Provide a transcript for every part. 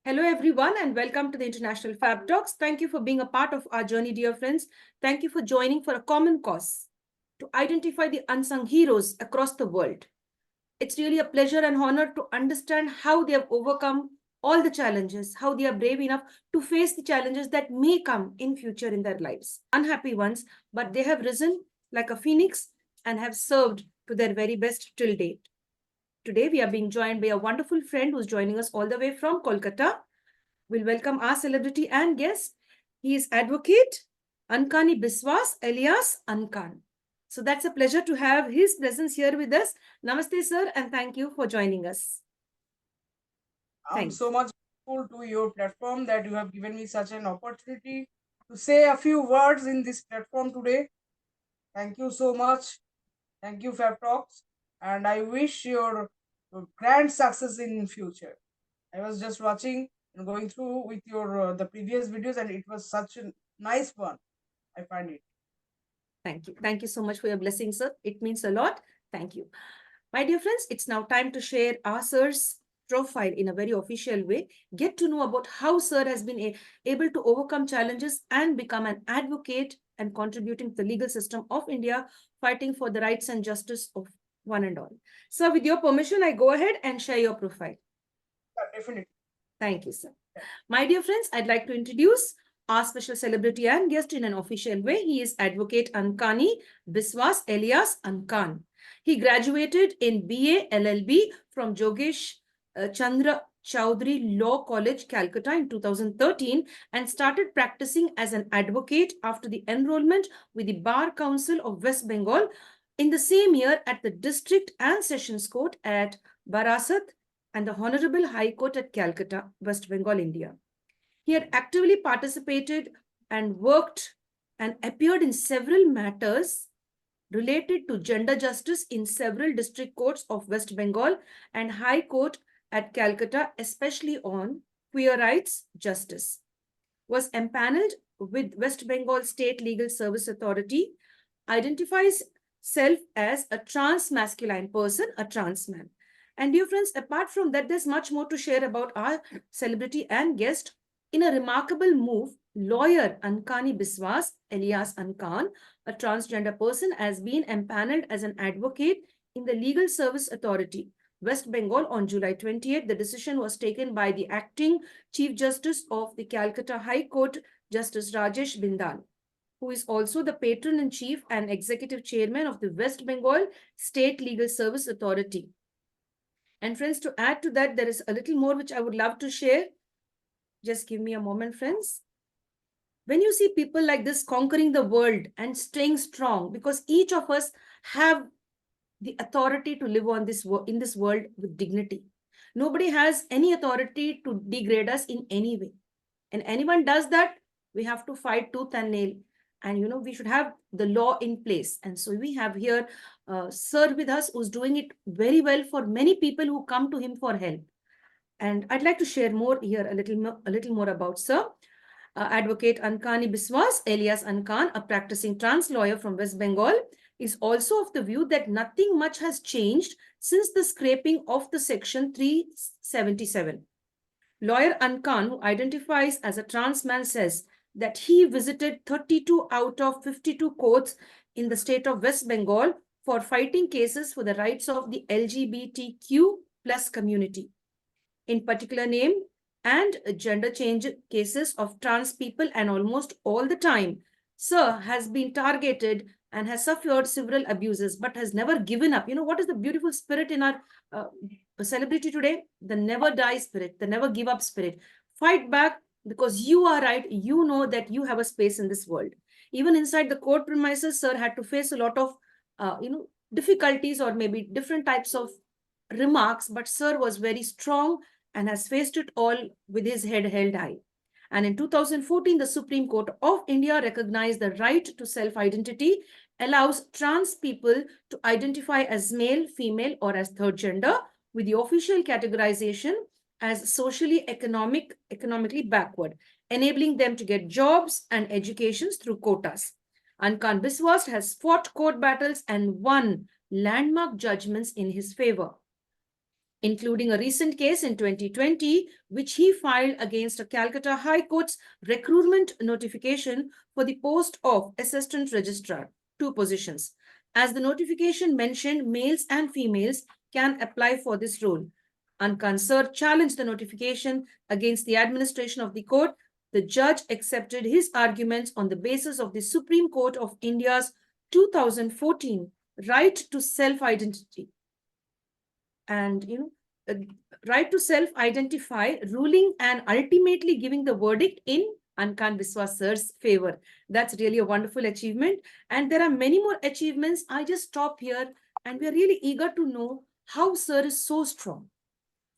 Hello, everyone, and welcome to the International Fab Talks. Thank you for being a part of our journey, dear friends. Thank you for joining for a common cause to identify the unsung heroes across the world. It's really a pleasure and honor to understand how they have overcome all the challenges, how they are brave enough to face the challenges that may come in future in their lives. Unhappy ones, but they have risen like a phoenix and have served to their very best till date. Today, we are being joined by a wonderful friend who's joining us all the way from Kolkata. We'll welcome our celebrity and guest. He is advocate Ankani Biswas alias Ankan. So that's a pleasure to have his presence here with us. Namaste, sir, and thank you for joining us. I'm Thanks. so much grateful to your platform that you have given me such an opportunity to say a few words in this platform today. Thank you so much. Thank you, Fab Talks. And I wish your grand success in future. I was just watching and going through with your the previous videos, and it was such a nice one. I find it. Thank you. Thank you so much for your blessing, sir. It means a lot. Thank you. My dear friends, it's now time to share our sir's profile in a very official way. Get to know about how sir has been able to overcome challenges and become an advocate and contributing to the legal system of India, fighting for the rights and justice of one and all. Sir, with your permission, I go ahead and share your profile. Yeah, definitely. Thank you, sir. Yeah. My dear friends, I'd like to introduce our special celebrity and guest in an official way. He is Advocate Ankani Biswas alias Ankan. He graduated in BA LLB from Jogesh Chandra Chowdhury Law College, Calcutta in 2013 and started practicing as an advocate after the enrollment with the Bar Council of West Bengal in the same year at the District and Sessions Court at Barasat and the Honorable High Court at Calcutta, West Bengal, India. He had actively participated and worked and appeared in several matters related to gender justice in several district courts of West Bengal and High Court at Calcutta, especially on queer rights justice. Was empaneled with West Bengal State Legal Service Authority, identifies self as a trans masculine person, a trans man. And dear friends, apart from that, there's much more to share about our celebrity and guest. In a remarkable move, lawyer Ankani Biswas, alias Ankan, a transgender person, has been empaneled as an advocate in the Legal Service Authority, West Bengal on July 28th. The decision was taken by the acting Chief Justice of the Calcutta High Court, Justice Rajesh Bindal, who is also the patron-in-chief and executive chairman of the West Bengal State Legal Service Authority. And friends, to add to that, there is a little more which I would love to share. Just give me a moment, friends. When you see people like this conquering the world and staying strong, because each of us have the authority to live on this in this world with dignity. Nobody has any authority to degrade us in any way. And anyone does that, we have to fight tooth and nail. And we should have the law in place. And so we have here sir with us who's doing it very well for many people who come to him for help. And I'd like to share more here, a little more about sir. Advocate Ankani Biswas, alias Ankan, a practicing trans lawyer from West Bengal, is also of the view that nothing much has changed since the scrapping of the Section 377. Lawyer Ankan, who identifies as a trans man, says that he visited 32 out of 52 courts in the state of West Bengal for fighting cases for the rights of the LGBTQ plus community. In particular name and gender change cases of trans people, and almost all the time, sir has been targeted and has suffered several abuses, but has never given up. What is the beautiful spirit in our celebrity today? The never die spirit, the never give up spirit. Fight back because you are right. You know that you have a space in this world. Even inside the court premises, sir had to face a lot of, difficulties or maybe different types of remarks, but sir was very strong and has faced it all with his head held high. And in 2014, the Supreme Court of India recognized the right to self-identity, allows trans people to identify as male, female, or as third gender, with the official categorization as socially economically backward, enabling them to get jobs and educations through quotas. Ankan Biswas has fought court battles and won landmark judgments in his favor. including a recent case in 2020, which he filed against a Calcutta High Court's recruitment notification for the post of Assistant Registrar, two positions. As the notification mentioned, males and females can apply for this role. Ankan Sir challenged the notification against the administration of the court. The judge accepted his arguments on the basis of the Supreme Court of India's 2014 right to self-identity and uh, right to self-identify, ruling and ultimately giving the verdict in Ankan Biswas sir's favor. That's really a wonderful achievement. And there are many more achievements. I just stop here and we are really eager to know how sir is so strong.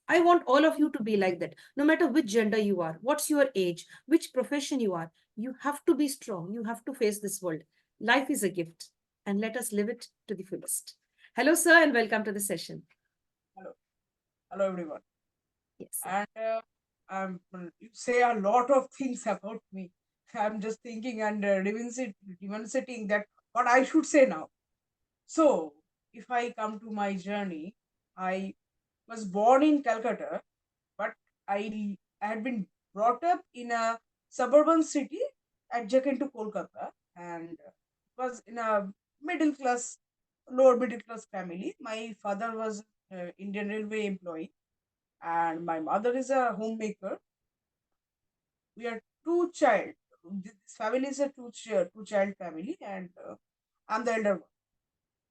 I want all of you to be like that. No matter which gender you are, what's your age, which profession you are, you have to be strong. You have to face this world. Life is a gift and let us live it to the fullest. Hello, sir, and welcome to the session. Hello, hello everyone. Yes. And you say a lot of things about me. I'm just thinking and revisiting that what I should say now. So, if I come to my journey, I was born in Calcutta, but I had been brought up in a suburban city adjacent to Kolkata, and was in a middle class, lower middle class family. My father was Indian Railway employee, and my mother is a homemaker. We are two child. This family is a two child family, and I'm the elder one.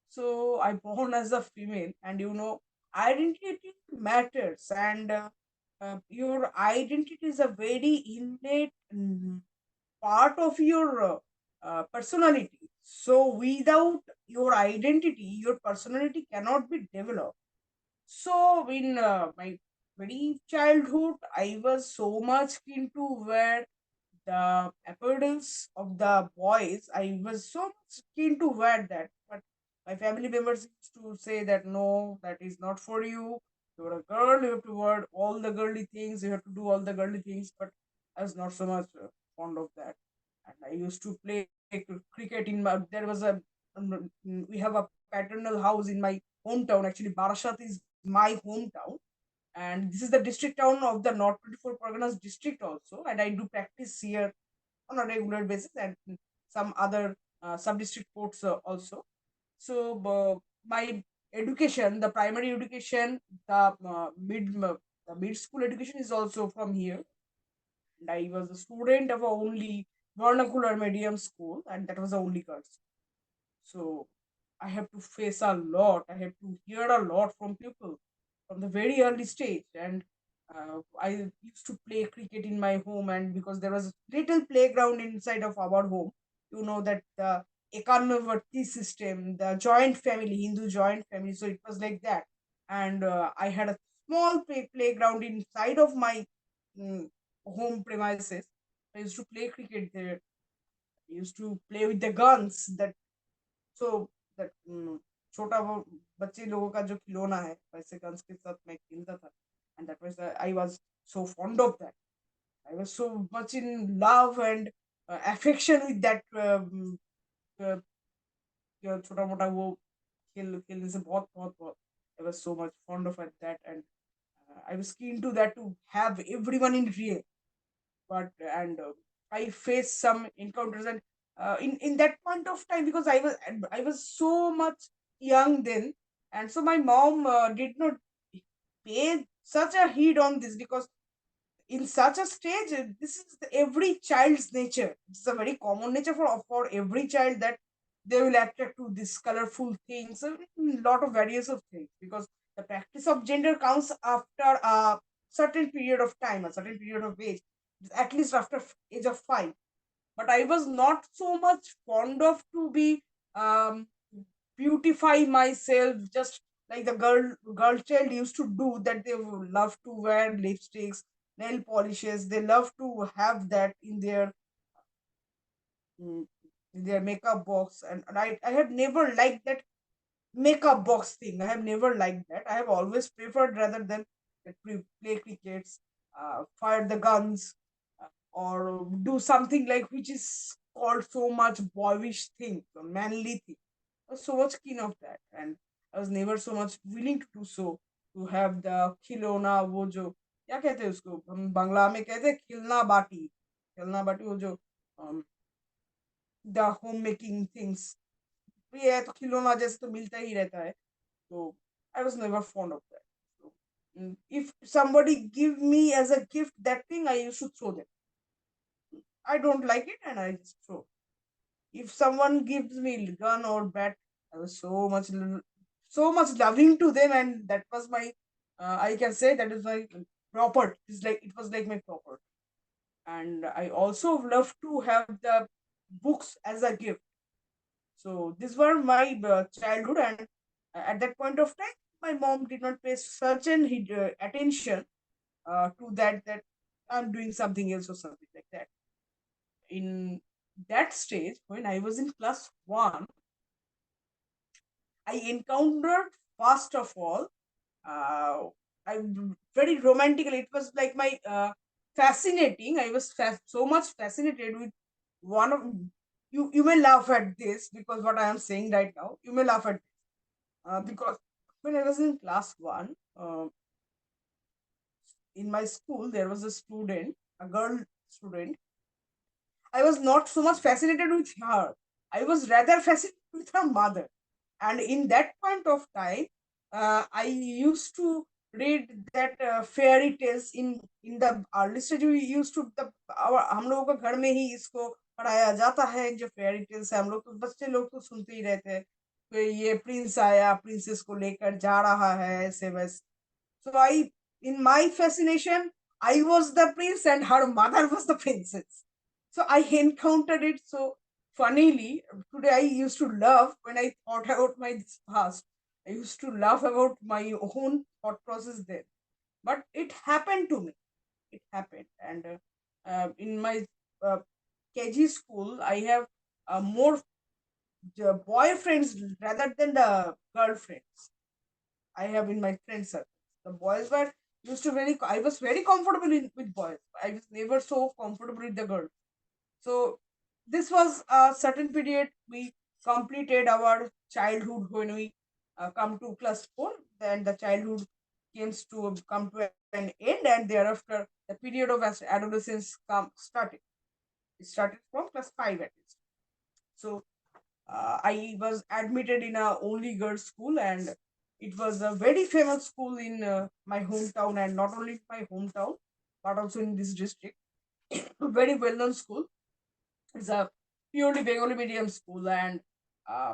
So I born as a female, and identity matters, and your identity is a very innate part of your personality. So without your identity, your personality cannot be developed. So in my very childhood, I was so much keen to wear the apparels of the boys. I was so much keen to wear that, but my family members used to say that no, that is not for you. You're a girl, you have to wear all the girly things, you have to do all the girly things. But I was not so much fond of that. And I used to play cricket in my. There was a we have a paternal house in my hometown. Actually, Barashat is my hometown, and this is the district town of the North 24 Parganas district also, and I do practice here on a regular basis, and some other sub district courts also. So my education, the primary education, the mid school education is also from here, and I was a student of a only vernacular medium school, and that was the only girls. So I have to face a lot. I have to hear a lot from people from the very early stage. And I used to play cricket in my home, and because there was a little playground inside of our home, that the Ekannavarti system, the joint family, Hindu joint family. So it was like that. And I had a small playground inside of my mm, home premises. I used to play cricket there. I used to play with the guns that so that छोटा वो बच्चे लोगों का जो खिलौना है वैसे guns के साथ मैं खेलता था and that was I was so fond of that I was so much in love and affection with that छोटा मोटा वो खेलने से बहुत बहुत बहुत आई was so much fond of that and I was keen to that to have everyone in real, but and I faced some encounters and in that point of time because I was so much young then, and so my mom did not pay such a heed on this because in such a stage this is every child's nature. It's a very common nature for every child that they will attract to this colorful things, a lot of various of things, because the practice of gender comes after a certain period of time, a certain period of age, at least after age of 5. But I was not so much fond of to be um, beautify myself just like the girl child used to do, that they would love to wear lipsticks, nail polishes, they love to have that mm, in their makeup box, and I have never liked that makeup box thing. I have never liked that. I have always preferred rather than play crickets, fire the guns, or do something like which is called so much boyish thing, so manly thing. I was so much keen of that, and I was never so much willing to do so. to have the खिलौना, वो जो क्या कहते हैं उसको, हम बांग्ला में कहते हैं खिलना बाटी, वो जो द होम मेकिंग थिंग्स, ये है तो खिलौना जैसे तो मिलता ही रहता है, तो I was never fond of that. If somebody give me as a gift that thing, I used to throw them. I don't like it and I just throw. If someone gives me gun or bat, I was so much loving to them, and that was my, I can say that is my property. It was like my property. And I also love to have the books as a gift. So these were my childhood, and at that point of time, my mom did not pay such an attention to that I'm doing something else or something like that. In that stage, when I was in class 1, I encountered, first of all, uh, I very romantically. It was like my fascinating. I was so much fascinated with one of you. You may laugh at this because what I am saying right now. You may laugh at because when I was in class 1, in my school there was a student, a girl student. I was not so much fascinated with her. I was rather fascinated with her mother. And in that point of time, I used to read that fairy tales in the early stage. We used to हम लोगों का घर में ही इसको पढ़ाया जाता है. जो फेयरी टेल्स है, हम लोग तो बच्चे लोग तो सुनते ही रहते हैं. तो ये प्रिंस आया, प्रिंसेस को लेकर जा रहा है, ऐसे वैसे. So in my fascination, I was the prince and her mother was the princess. So I encountered it so funnily. Today I used to laugh when I thought about my past. I used to laugh about my own thought process there. But it happened to me. It happened. And in my uh, KG school, I have more boyfriends rather than the girlfriends I have in my friend circle. The boys were used to I was very comfortable with boys. I was never so comfortable with the girls. So this was a certain period. We completed our childhood when we come to class 4. Then the childhood come to an end, and thereafter the period of adolescence started. It started from class 5 at least. So I was admitted in a only girls school, and it was a very famous school in my hometown, and not only my hometown but also in this district. Very well known school. It's a purely Bengali medium school, and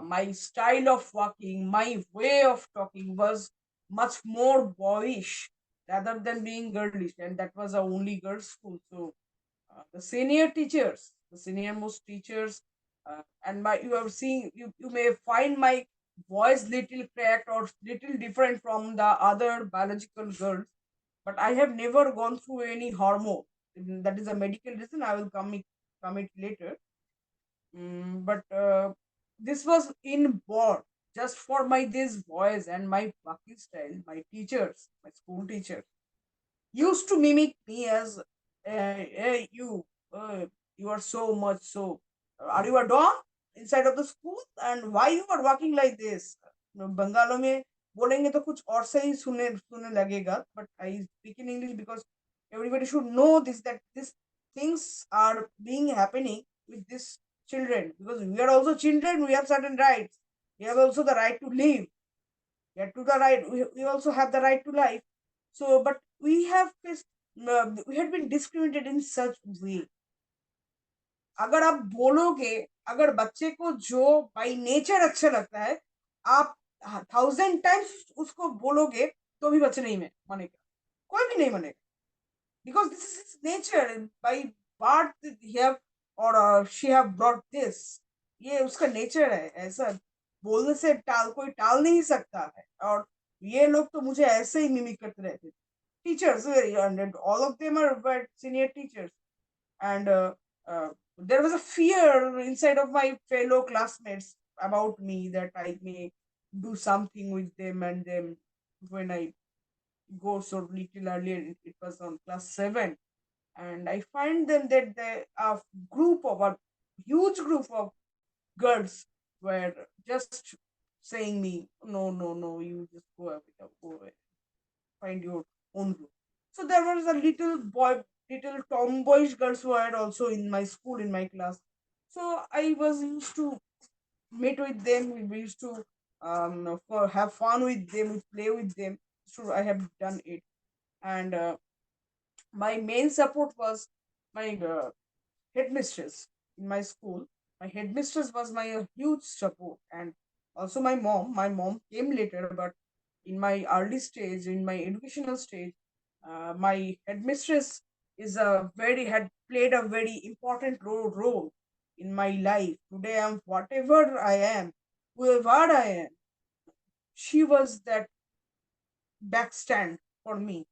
my style of walking, my way of talking was much more boyish rather than being girlish, and that was a only girls school. So the senior teachers, the senior most teachers, and my you have seen you may find my voice little cracked or little different from the other biological girls, but I have never gone through any hormone. That is a medical reason. I will come it later. But this was inborn just for my this voice and my walking style. My teachers, my school teachers, used to mimic me as, hey, you are so much so. Are you a don inside of the school? And why you are walking like this? बंगालों में बोलेंगे तो कुछ और से ही सुनने सुनने लगेगा. But I speak in English because everybody should know this, that these things are being happening with these children, because we are also children. We have certain rights. We have also the right to live. We also have the right to life. So, but we had been discriminated in such way. अगर आप बोलोगे, अगर बच्चे को जो by nature अच्छा लगता है, आप 1000 times उसको बोलोगे तो भी बच्चे नहीं मानेगा. कोई भी नहीं मानेगा. Because this is his nature. By birth he have or she have brought this. ये उसका नेचर है. ऐसा बोलने से कोई टाल नहीं सकता है. और ये लोग तो मुझे ऐसे ही मिमिक करते रहते थे. Teachers, and all of them are senior teachers, and there was a fear inside of my fellow classmates about me that I may do something with them, and then when I go so little earlier, it was on class 7, and I find them that a huge group of girls were just saying me, no, no, no, you just go away, go away. find your own group. So there was a little tomboyish girls who had also in my school, in my class. So I was used to meet with them. We used to have fun with them, we play with them. So I have done it, and my main support was my headmistress in my school. My headmistress was my huge support, and also my mom. My mom came later, but in my early stage, in my educational stage, my headmistress is a very had played a very important role in my life. Today, I'm whatever I am, whoever I am. She was that backstand for me.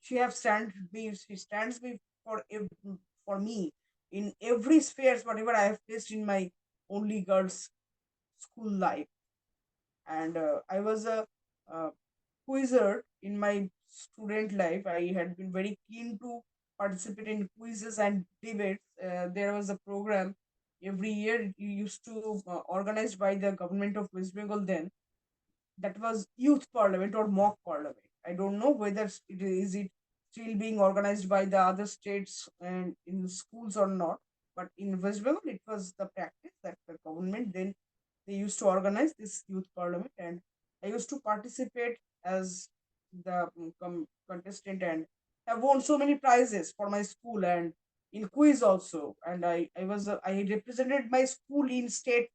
She stands me for me in every spheres whatever I have faced in my only girls school life. And I was a uh, quizzer in my student life. I had been very keen to participate in quizzes and debates. There was a program every year used to organized by the government of West Bengal then, that was youth parliament or mock parliament. I don't know whether it still being organized by the other states and in the schools or not. But in West Bengal, it was the practice that the government then they used to organize this youth parliament, and I used to participate as the contestant and have won so many prizes for my school and in quiz also. And I represented my school in state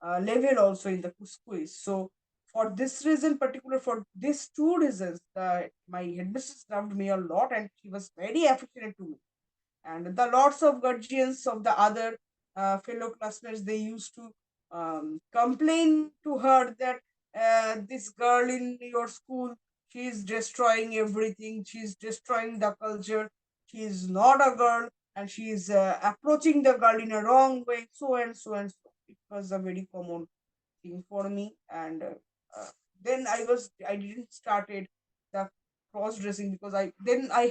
level also in the quiz. So for this reason, particular for these two reasons, my headmistress loved me a lot, and she was very affectionate to me. And the lots of guardians of the other fellow classmates, they used to complain to her that this girl in your school, she is destroying everything. She is destroying the culture. She is not a girl, and she is approaching the girl in a wrong way. So and so and so. It was a very common thing for me. And uh, then I didn't started the cross dressing because I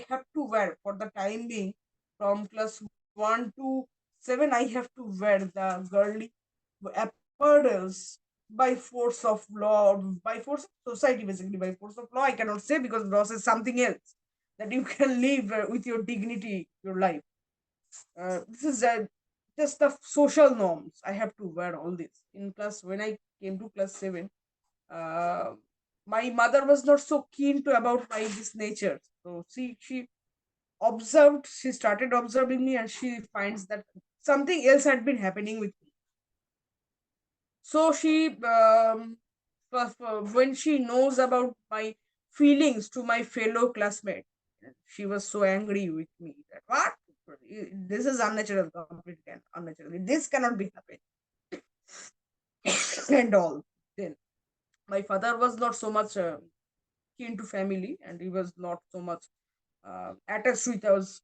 have to wear for the time being from class 1 to 7. I have to wear the girly apparels by force of law, by force of society. Basically by force of law I cannot say, because law says something else, that you can live with your dignity your life. This is just the social norms. I have to wear all this. In class, when I came to class 7, uh, my mother was not so keen to about my this nature. So she observed. She started observing me, and she finds that something else had been happening with me. So when she knows about my feelings to my fellow classmate, she was so angry with me that what, this is unnatural, completely unnatural. This cannot be happening and all. Then my father was not so much keen to family, and he was not so much attached with us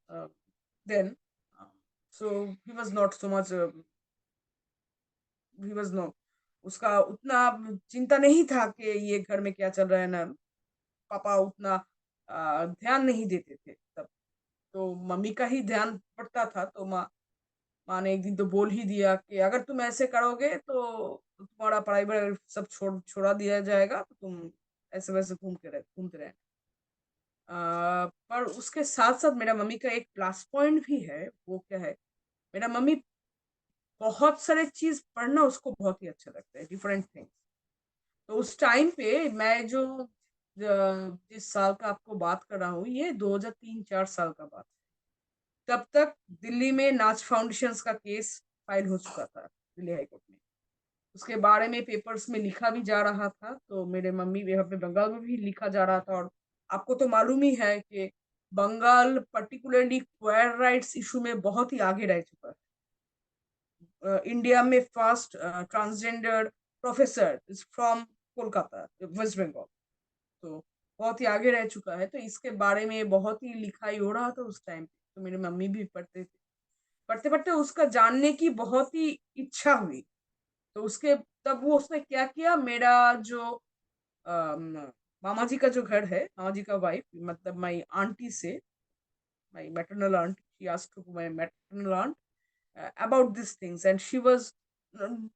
then. Um, so he was not so much. He was no उसका उतना चिंता नहीं था कि ये घर में क्या चल रहा है ना। पापा उतना ध्यान नहीं देते थे तब। तो मम्मी का ही ध्यान पड़ता था। तो माँ ने एक दिन तो बोल ही दिया कि अगर तुम ऐसे करोगे तो तुम्हारा पढ़ाई वढ़ाई सब छोड़ा दिया जाएगा, तो तुम ऐसे वैसे घूमते रहे। पर उसके साथ साथ मेरा मम्मी का एक प्लस पॉइंट भी है। वो क्या है, मेरा मम्मी बहुत सारे चीज पढ़ना उसको बहुत ही अच्छा लगता है, डिफरेंट थिंग्स। तो उस टाइम पे मैं जो जिस साल का आपको बात कर रहा हूँ, ये 2003-4 साल का बात है। तब तक दिल्ली में नाच फाउंडेशंस का केस फाइल हो चुका था दिल्ली हाईकोर्ट में। उसके बारे में पेपर्स में लिखा भी जा रहा था। तो मेरे मम्मी यहाँ पे बंगाल में भी लिखा जा रहा था। और आपको तो मालूम ही है कि Bengal particularly queer rights issue में बहुत ही आगे रह चुका है। इंडिया में first transgender professor is from Kolkata, West Bengal. तो बहुत ही आगे रह चुका है। तो इसके बारे में बहुत ही लिखाई हो रहा था उस टाइम पे। तो मेरे मम्मी भी पढ़ते थे। पढ़ते पढ़ते उसका जानने की बहुत ही इच्छा हुई। तो उसके तब वो उसने क्या किया, मेरा जो मामा जी का जो घर है, मामा जी का वाइफ, मतलब माई आंटी से, my maternal aunt, she asked to my maternal aunt about these things, and she was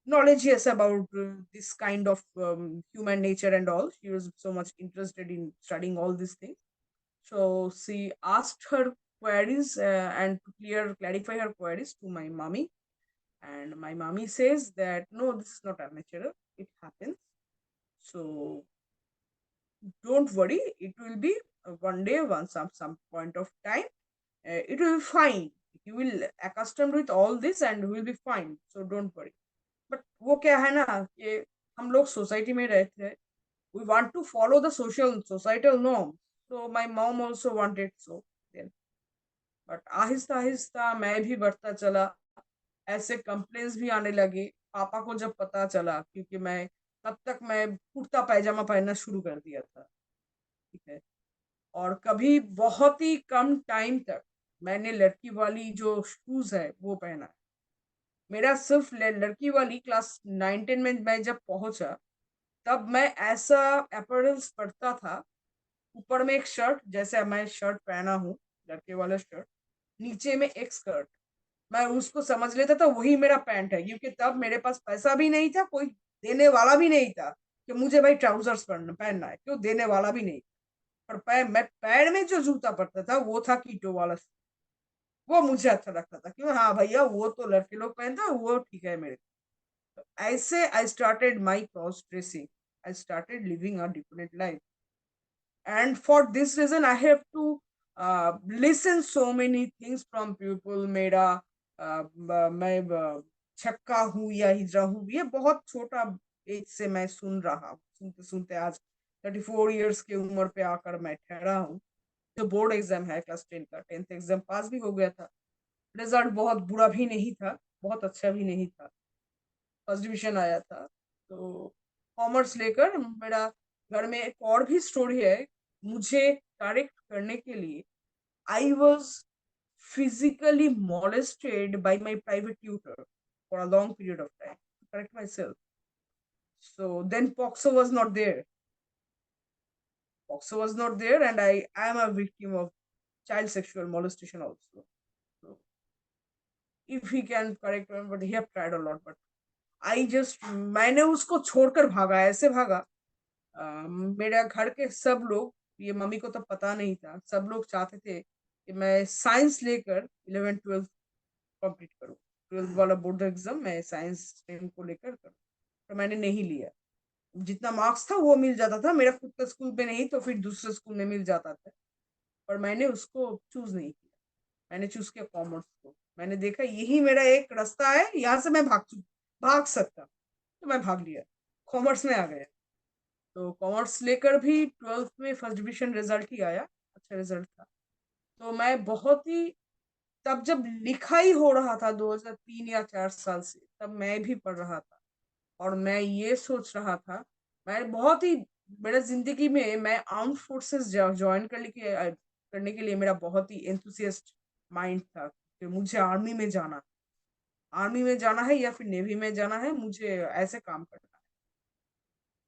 knowledge, yes, about this kind of human nature and all. She was so much interested in studying all these things. So she asked her queries and to clarify her queries to my mommy. And my mommy says that no, this is not unnatural. It happens. So don't worry. It will be one day, once some point of time, it will be fine. You will accustomed with all this and will be fine. So don't worry. But वो क्या है ना कि हम लोग society में रहते हैं, we want to follow the social societal norm, so my mom also wanted so then, but आहिस्ता आहिस्ता मैं भी बढ़ता चला, ऐसे कंप्लेंट्स भी आने लगे। पापा को जब पता चला, क्योंकि मैं तब तक मैं कुर्ता पैजामा पहनना शुरू कर दिया था, ठीक है, और कभी बहुत ही कम टाइम तक मैंने लड़की वाली जो शूज है वो पहना है। मेरा सिर्फ लड़की वाली क्लास 9-10 में मैं जब पहुंचा, तब मैं ऐसा अपैरल्स पढ़ता था, ऊपर में एक शर्ट, जैसे मैं शर्ट पहना हूँ, लड़के वाला शर्ट, नीचे में एक स्कर्ट, मैं उसको समझ लेता था वही मेरा पैंट है, क्योंकि तब मेरे पास पैसा भी नहीं था, कोई देने वाला भी नहीं था कि मुझे भाई ट्राउजर्स पहनना है, क्यों देने वाला भी नहीं। पर मैं पैर में जो जूता पड़ता था वो था कीटो वाला, वो मुझे अच्छा लगता था, क्यों, हाँ भैया वो तो लड़के लोग पहनते हैं, वो ठीक है मेरे। तो ऐसे I started my cross dressing, I started living a different life, and for this reason I have to listen so many things from people। मेरा मैं छक्का हूँ या हिजड़ा हूँ, ये बहुत छोटा एज से मैं सुन रहा हूँ, सुनते सुनते आज 34 इयर्स की उम्र पे आकर मैं ठहरा हूँ। जो बोर्ड एग्जाम है क्लास 10 का, 10th एग्जाम पास भी हो गया था, रिजल्ट बहुत बुरा भी नहीं था, बहुत अच्छा भी नहीं था, फर्स्ट डिवीजन आया था। तो कॉमर्स लेकर मेरा घर में एक और भी स्टोरी है, मुझे करेक्ट करने के लिए I was physically molested by my private tutor for a long period of time to correct myself. So then POXO was not there. POXO was not there, and I am a victim of child sexual molestation also. So if he can correct me, but he have tried a lot, but I just मैंने उसको छोड़कर भागा, ऐसे भागा। मेरा घर के सब लोग, ये मम्मी को तो पता नहीं था, सब लोग चाहते थे कि मैं साइंस लेकर 11th-12th कंप्लीट करूँ, 12th वाला बोर्ड एग्जाम मैं साइंस स्ट्रीम को लेकर करूँ, तो मैंने नहीं लिया। जितना मार्क्स था वो मिल जाता था, मेरा खुद का स्कूल में नहीं तो फिर दूसरे स्कूल में मिल जाता था, पर मैंने उसको चूज नहीं किया, मैंने चूज किया कॉमर्स को। मैंने देखा यही मेरा एक रास्ता है, यहाँ से मैं भाग सकता, तो मैं भाग लिया, कॉमर्स में आ गया। तो कॉमर्स लेकर भी 12th में फर्स्ट डिवीजन रिजल्ट ही आया, अच्छा रिजल्ट था। तो मैं बहुत ही, तब जब लिखाई हो रहा था 2003 या 4 साल से, तब मैं भी पढ़ रहा था, और मैं ये सोच रहा था, मैं बहुत ही, मेरा जिंदगी में मैं आर्म्ड फोर्सेस ज्वाइन करने के लिए मेरा बहुत ही एंथुसियास्ट माइंड था कि मुझे आर्मी में जाना है या फिर नेवी में जाना है, मुझे ऐसे काम करना है।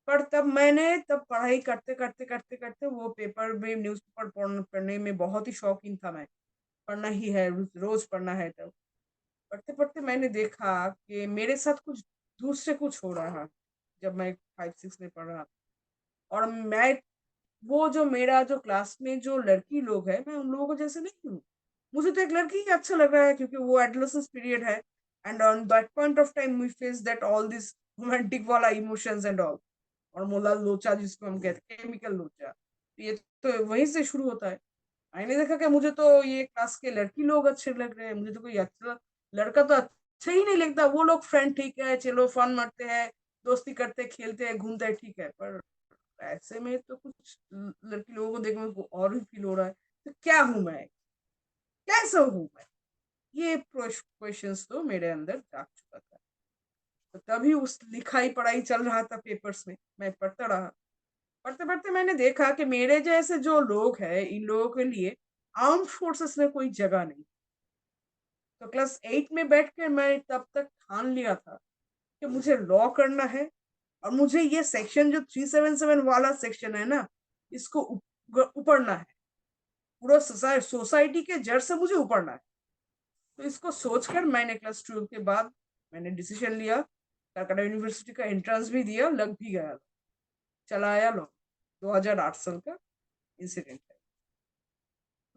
पर तब मैंने, तब पढ़ाई करते करते करते करते वो पेपर में न्यूज़पेपर पढ़ने में बहुत ही शौकीन था मैं, पढ़ना ही है, रोज पढ़ना है। तब पढ़ते पढ़ते मैंने देखा कि मेरे साथ कुछ दूसरे कुछ हो रहा, जब मैं 5-6 में पढ़ रहा था, और मैं, वो जो मेरा जो क्लास में जो लड़की लोग है, मैं उन लोगों को जैसे नहीं हूँ, मुझे तो एक लड़की ही अच्छा लग रहा है, क्योंकि वो एडोलेसेंस पीरियड है, and on that point of time we face that all this romantic वाला इमोशंस एंड ऑल, और मोला लोचा जिसको हम कहते हैं, केमिकल लोचा, ये तो वहीं से शुरू होता है। मैंने देखा कि मुझे तो ये क्लास के लड़की लोग अच्छे लग रहे हैं, मुझे तो कोई अच्छा लड़का तो अच्छा ही नहीं लगता। वो लोग फ्रेंड ठीक है, चलो फन मारते हैं, दोस्ती करते खेलते हैं घूमते हैं, ठीक है, पर ऐसे में तो कुछ लड़की लोगों को देखने को और भी फील हो रहा है, तो क्या हूं मैं, कैसा हूं मैं, ये क्वेश्चंस तो मेरे अंदर जाग चुका था। तो तभी उस लिखाई पढ़ाई चल रहा था, पेपर्स में मैं पढ़ता रहा, पढ़ते पढ़ते मैंने देखा कि मेरे जैसे जो लोग हैं, इन लोगों के लिए आर्म्ड फोर्सेस में कोई जगह नहीं। तो क्लास 8 में बैठ कर मैं तब तक ठान लिया था कि मुझे लॉ करना है, और मुझे ये सेक्शन जो 377 वाला सेक्शन है ना, इसको उपड़ना है, पूरा सोसाइटी के जड़ से मुझे उपड़ना है। तो इसको सोचकर मैंने क्लास 12 के बाद मैंने डिसीजन लिया कलकत्ता यूनिवर्सिटी का एंट्रेंस भी दिया, लग भी गया, चला आया लो। 2008 साल का इंसिडेंट है।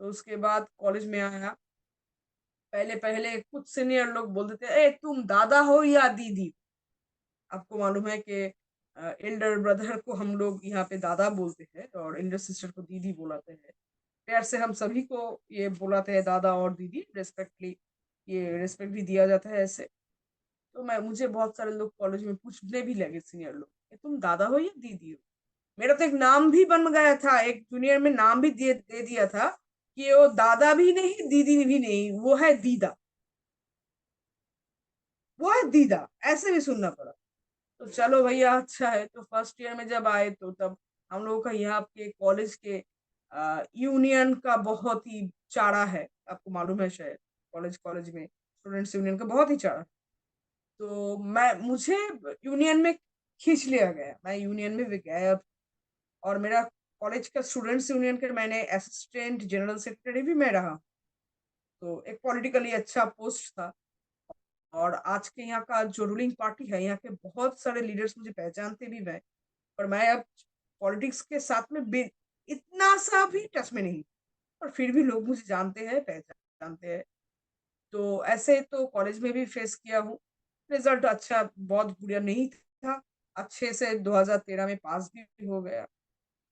तो उसके बाद कॉलेज में आया। पहले पहले कुछ सीनियर लोग बोलते थे, ए तुम दादा हो या दीदी। आपको मालूम है कि एल्डर ब्रदर को हम लोग यहाँ पे दादा बोलते हैं और एल्डर सिस्टर को दीदी बुलाते हैं। प्यार से हम सभी को ये बुलाते हैं दादा और दीदी, रेस्पेक्टली। ये रेस्पेक्ट भी दिया जाता है ऐसे। तो मैं मुझे बहुत सारे लोग कॉलेज में पूछने भी लगे, सीनियर लोग, कि तुम दादा हो या दीदी हो। मेरा तो एक नाम भी बन गया था, एक जूनियर में नाम भी दे दिया था कि वो दादा भी नहीं दीदी भी नहीं, वो है दीदा, वो है दीदा, ऐसे भी सुनना पड़ा। तो चलो भैया, अच्छा है। तो फर्स्ट ईयर में जब आए तो तब हम लोगों का यहाँ के कॉलेज के यूनियन का बहुत ही चाड़ा है, आपको मालूम है शायद। कॉलेज कॉलेज में स्टूडेंट्स यूनियन का बहुत ही चाड़ा है। तो मैं मुझे यूनियन में खींच लिया गया, मैं यूनियन में भी गया। और मेरा कॉलेज का स्टूडेंट्स यूनियन का मैंने असिस्टेंट जनरल सेक्रेटरी भी मैं रहा। तो एक पॉलिटिकली अच्छा पोस्ट था। और आज के यहाँ का जो रूलिंग पार्टी है, यहाँ के बहुत सारे लीडर्स मुझे पहचानते भी मैं। पर मैं अब पॉलिटिक्स के साथ में इतना सा भी टच में नहीं। पर फिर भी लोग मुझे जानते हैं, पहचानते हैं। तो ऐसे तो कॉलेज में भी फेस किया हूँ। रिजल्ट अच्छा बहुत बुरा नहीं था, अच्छे से 2013 में पास भी हो गया।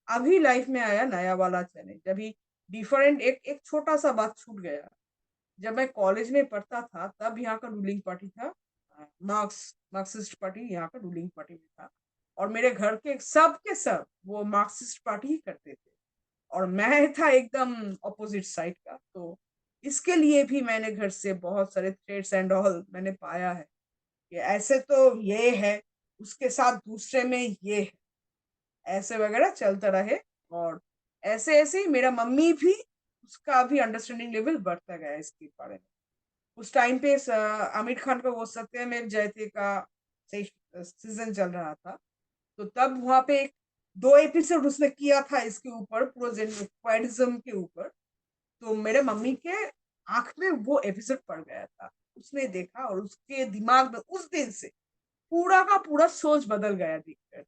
अभी लाइफ में आया नया वाला चैलेंज। अभी डिफरेंट एक एक छोटा सा बात छूट गया। जब मैं कॉलेज में पढ़ता था तब यहाँ का रूलिंग पार्टी था मार्क्सिस्ट पार्टी, यहाँ का रूलिंग पार्टी में था। और मेरे घर के सब वो मार्क्सिस्ट पार्टी ही करते थे। और मैं था एकदम ऑपोजिट साइड का। तो इसके लिए भी मैंने घर से बहुत सारे थ्रेड्स एंड ऑल मैंने पाया है कि ऐसे तो ये है, उसके साथ दूसरे में ये है, ऐसे वगैरह चलता रहे। और ऐसे ऐसे ही मेरा मम्मी भी, उसका भी अंडरस्टैंडिंग लेवल बढ़ता गया इसके बारे में। उस टाइम पे आमिर खान का वो सत्यमेव जयते का सीजन चल रहा था। तो तब वहां पे एक 2 एपिसोड उसने किया था इसके ऊपर, प्रोजेनिज्म के ऊपर। तो मेरे मम्मी के आंख में वो एपिसोड पड़ गया था। उसने देखा और उसके दिमाग में उस दिन से पूरा का पूरा सोच बदल गया देखकर।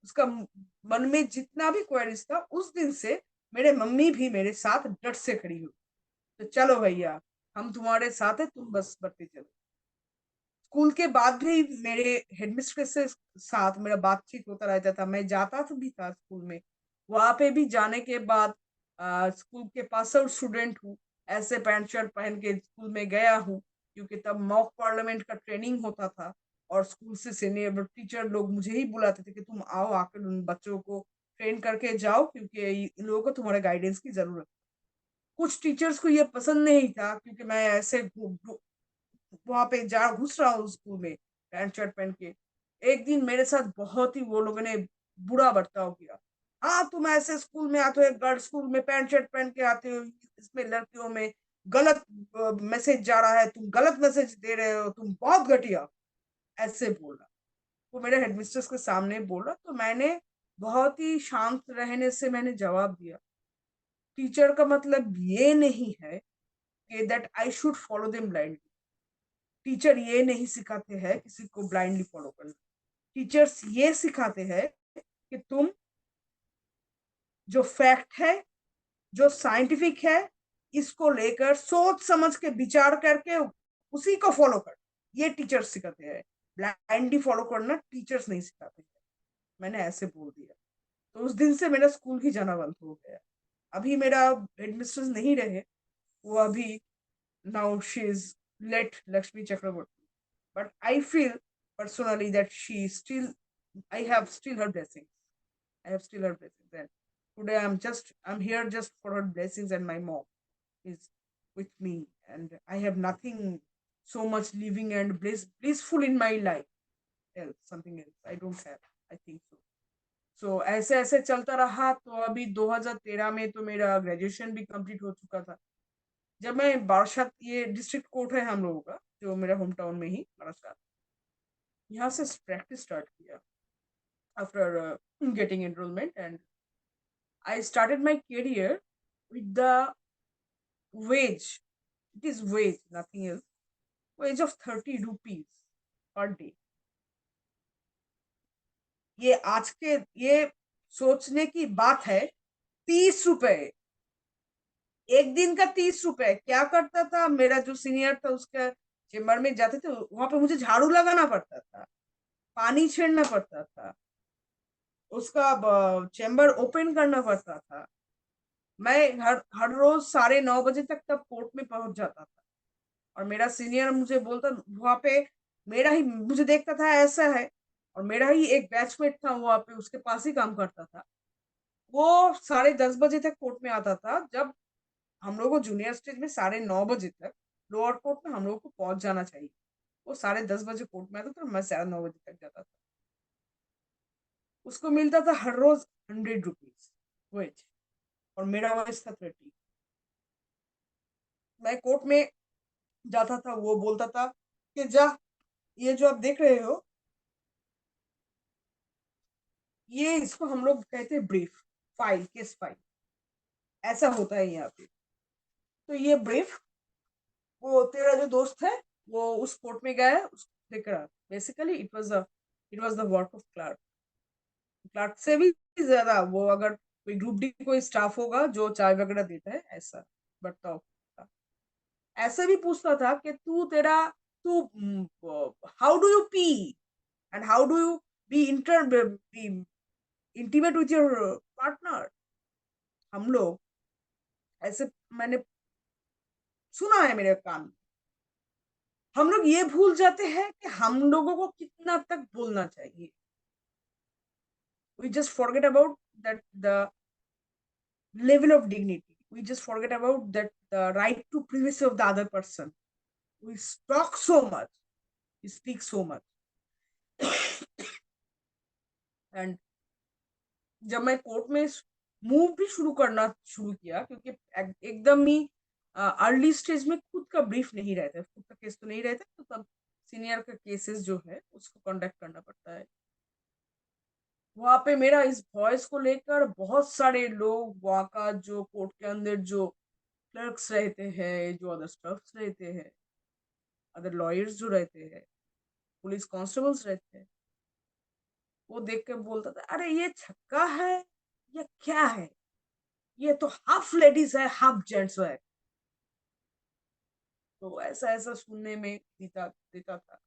उसका मन में जितना भी क्वेरीज था, उस दिन से मेरे मम्मी भी मेरे साथ डट से खड़ी हुई। तो चलो भैया, हम तुम्हारे साथ है, तुम बस बढ़ते चलो। स्कूल के बाद भी मेरे हेडमिस्ट्रेस से साथ मेरा बातचीत होता रहता था। मैं जाता था भी था स्कूल में। वहां पे भी जाने के बाद स्कूल के पास आउट स्टूडेंट हूँ। ऐसे पैंट शर्ट पहन के स्कूल में गया हूँ, क्योंकि तब मॉक पार्लियामेंट का ट्रेनिंग होता था। और स्कूल से सीनियर टीचर लोग मुझे ही बुलाते थे कि तुम आओ, आकर उन बच्चों को ट्रेन करके जाओ, क्योंकि इन लोगों को तुम्हारे गाइडेंस की जरूरत है। कुछ टीचर्स को ये पसंद नहीं था, क्योंकि मैं ऐसे वहां पे जा घुस रहा हूँ स्कूल में पैंट शर्ट पहन के। एक दिन मेरे साथ बहुत ही वो लोगों ने बुरा बर्ताव किया। हाँ, तुम ऐसे स्कूल में आते हो, गर्ल्स स्कूल में पैंट शर्ट पहन के आते हो, इसमें लड़कियों में गलत मैसेज जा रहा है, तुम गलत मैसेज दे रहे हो, तुम बहुत घटिया, ऐसे बोला। वो मेरे हेडमिस्ट्रेस के सामने बोला। तो मैंने बहुत ही शांत रहने से मैंने जवाब दिया, टीचर का मतलब ये नहीं है कि that I should follow them blindly. Teacher ये नहीं सिखाते हैं किसी को ब्लाइंडली फॉलो करना। टीचर्स ये सिखाते हैं कि तुम जो फैक्ट है, जो साइंटिफिक है, इसको लेकर सोच समझ के विचार करके उसी को फॉलो कर। ये टीचर्स सिखाते हैं, ब्लाइंडली फॉलो करना टीचर्स नहीं सिखाते हैं। मैंने ऐसे बोल दिया। तो उस दिन से मेरा स्कूल ही जाना बंद हो गया। अभी मेरा हेडमिस्ट्रेस नहीं रहे, वो अभी now she is late Lakshmi Chakraborty. But I feel personally that I have still her blessings. I have still her blessings. And today I'm here just for her blessings, and my mom is with me. And I have nothing so much living and blissful in my life. Else, something else. I don't have. I think so. So ऐसे ऐसे चलता रहा। तो अभी 2013 में तो मेरा graduation भी कंप्लीट हो चुका था। जब मैं बारासात, ये डिस्ट्रिक्ट कोर्ट है हम लोगों का, जो मेरा होम टाउन में ही बारासात, यहाँ से प्रैक्टिस स्टार्ट किया after getting enrollment. And I started my career with the wage. It is wage, nothing else. Wage of 30 rupees per day. ये आज के ये सोचने की बात है, 30 रुपए, एक दिन का 30 रुपए। क्या करता था मेरा जो सीनियर था, उसके चेम्बर में जाते थे, वहां पे मुझे झाड़ू लगाना पड़ता था, पानी छेड़ना पड़ता था, उसका चेम्बर ओपन करना पड़ता था। मैं हर हर रोज 9:30 बजे तक तब कोर्ट में पहुंच जाता था, और मेरा सीनियर मुझे बोलता, वहां पे मेरा ही मुझे देखता था ऐसा है, और मेरा ही एक बैचमेट था वहां पे, उसके पास ही काम करता था। वो 10:30 बजे तक कोर्ट में आता था, जब हम लोग को जूनियर स्टेज में 9:30 बजे तक लोअर कोर्ट में हम लोग को पहुंच जाना चाहिए। वो 10:30 बजे कोर्ट में आता था, मैं 9:30 बजे तक जाता था। उसको मिलता था हर रोज 100 रुपीज वेज, और मेरा वेज था 30। मैं कोर्ट में जाता था, वो बोलता था कि जा, ये जो आप देख रहे हो, ये इसको हम लोग कहते हैं ब्रीफ फाइल, केस फाइल, ऐसा होता है यहाँ पे। तो ये ब्रीफ, वो तेरा जो दोस्त है, वो उस कोर्ट में गया है, उसको देख रहा। Basically it was the work of clerk. Clerk से भी ज्यादा वो, अगर कोई ग्रुप डी कोई स्टाफ होगा जो चाय वगैरह देता है, ऐसा बताओ। ऐसे भी पूछता था कि तू how do you pee, and how do you be intimate with your partner. हम लोग ऐसे, मैंने सुना है मेरे कान में, हम लोग ये भूल जाते हैं कि हम लोगों को कितना तक बोलना चाहिए। We just forget about that the level of dignity. We just forget about that the right to privacy of the other person. We talk so much, we speak so much. And जब मैं court में move भी शुरू करना शुरू किया, क्योंकि एकदम ही अर्ली स्टेज में खुद का ब्रीफ नहीं रहता है, खुद का केस तो नहीं रहता, तो तब सीनियर का केसेस जो है उसको कंडक्ट करना पड़ता है। वहां पे मेरा इस वॉइस को लेकर बहुत सारे लोग, वहां का जो कोर्ट के अंदर जो क्लर्क्स रहते हैं, जो अदर स्टाफ्स रहते हैं, अदर लॉयर्स जो रहते हैं, पुलिस कांस्टेबल्स रहते हैं, वो देख के बोलता था, अरे ये छक्का है या क्या है, ये तो हाफ लेडीज है हाफ जेंट्स है। तो ऐसा ऐसा सुनने में देता देता था,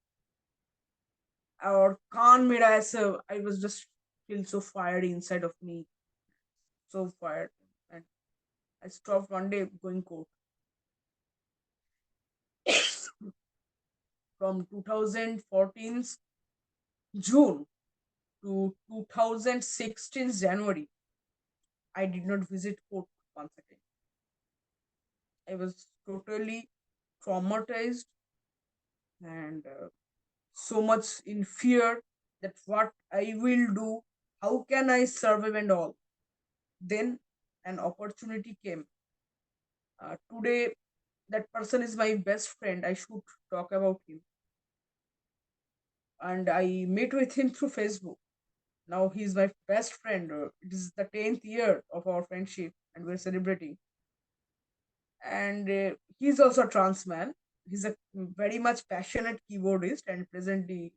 और कान मेरा ऐसा, I was just feel so fired inside of me, so fired, and I stopped one day going court. From 2014's June to 2016's January, I did not visit court once again. I was totally traumatized, and so much in fear that what I will do, how can I survive and all. Then an opportunity came. Today, that person is my best friend. I should talk about him. And I met with him through Facebook. Now he's my best friend. It is the 10th year of our friendship, and we're celebrating. And he's also a trans man. He's a very much passionate keyboardist, and presently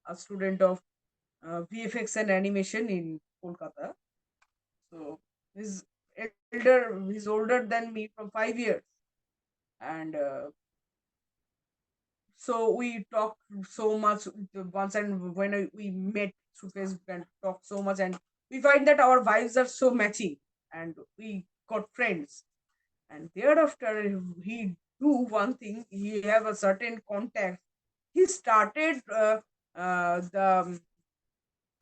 a student of VFX and animation in Kolkata. So he's he's older than me from 5 years, and so we talked so much once, and when we met through Facebook and talked so much, and we find that our vibes are so matching, and we got friends. And thereafter, he do one thing. He have a certain contact. He started the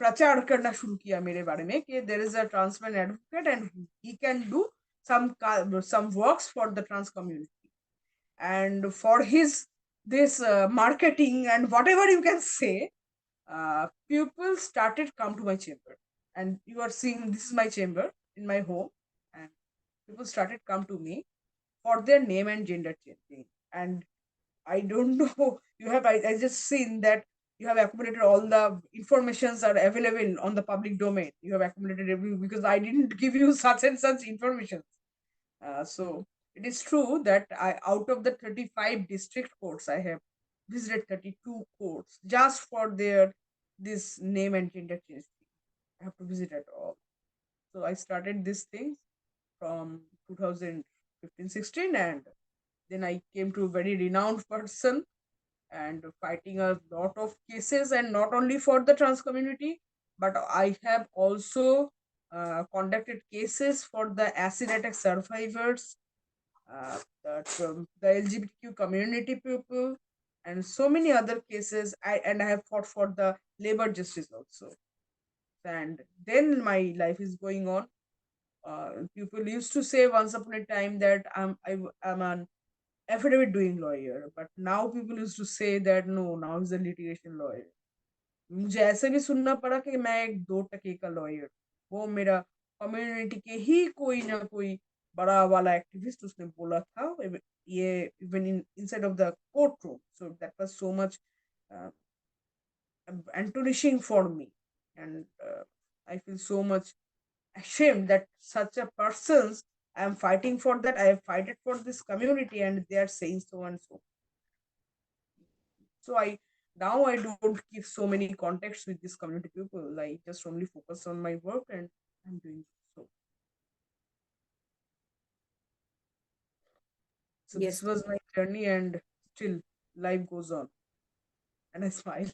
प्रचार करना शुरू किया मेरे बारे में कि there is a trans man advocate and he can do some works for the trans community. And for his this marketing and whatever you can say, people started come to my chamber, and you are seeing this is my chamber in my home, and people started come to me for their name and gender changing. And I don't know, I just seen that you have accumulated all the informations are available on the public domain. You have accumulated because I didn't give you such and such information. So it is true that out of the 35 district courts, I have visited 32 courts just for their this name and gender change. I have to visit at all. So I started this thing from 2015-16, and then I came to a very renowned person and fighting a lot of cases, and not only for the trans community, but I have also conducted cases for the acid attack survivors, the LGBTQ community people, and so many other cases. I have fought for the labor justice also. And then my life is going on. People used to say once upon a time that I'm an affidavit doing lawyer, but now people used to say that no, now he's a litigation lawyer. मुझे ऐसे भी सुनना पड़ा कि मैं एक 2% का lawyer, वो मेरा कम्युनिटी के ही कोई ना कोई बड़ा वाला एक्टिविस्ट उसने बोला था, ये even in inside of the court room. So that was so much astonishing for me, and I feel so much ashamed that such a persons I am fighting for, that I have fighted for this community, and they are saying so and so. So I don't keep so many contacts with this community people. I just only focus on my work, and I'm doing so. So Yes. this was my journey, and still life goes on, and I smile.